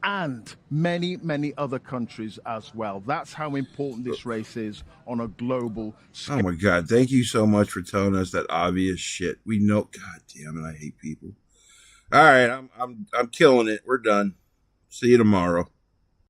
and many, many other countries as well. That's how important this race is on a global scale. Oh my God. Thank you so much for telling us that obvious shit. We know. God damn it. I hate people. All right. I'm killing it. We're done. See you tomorrow.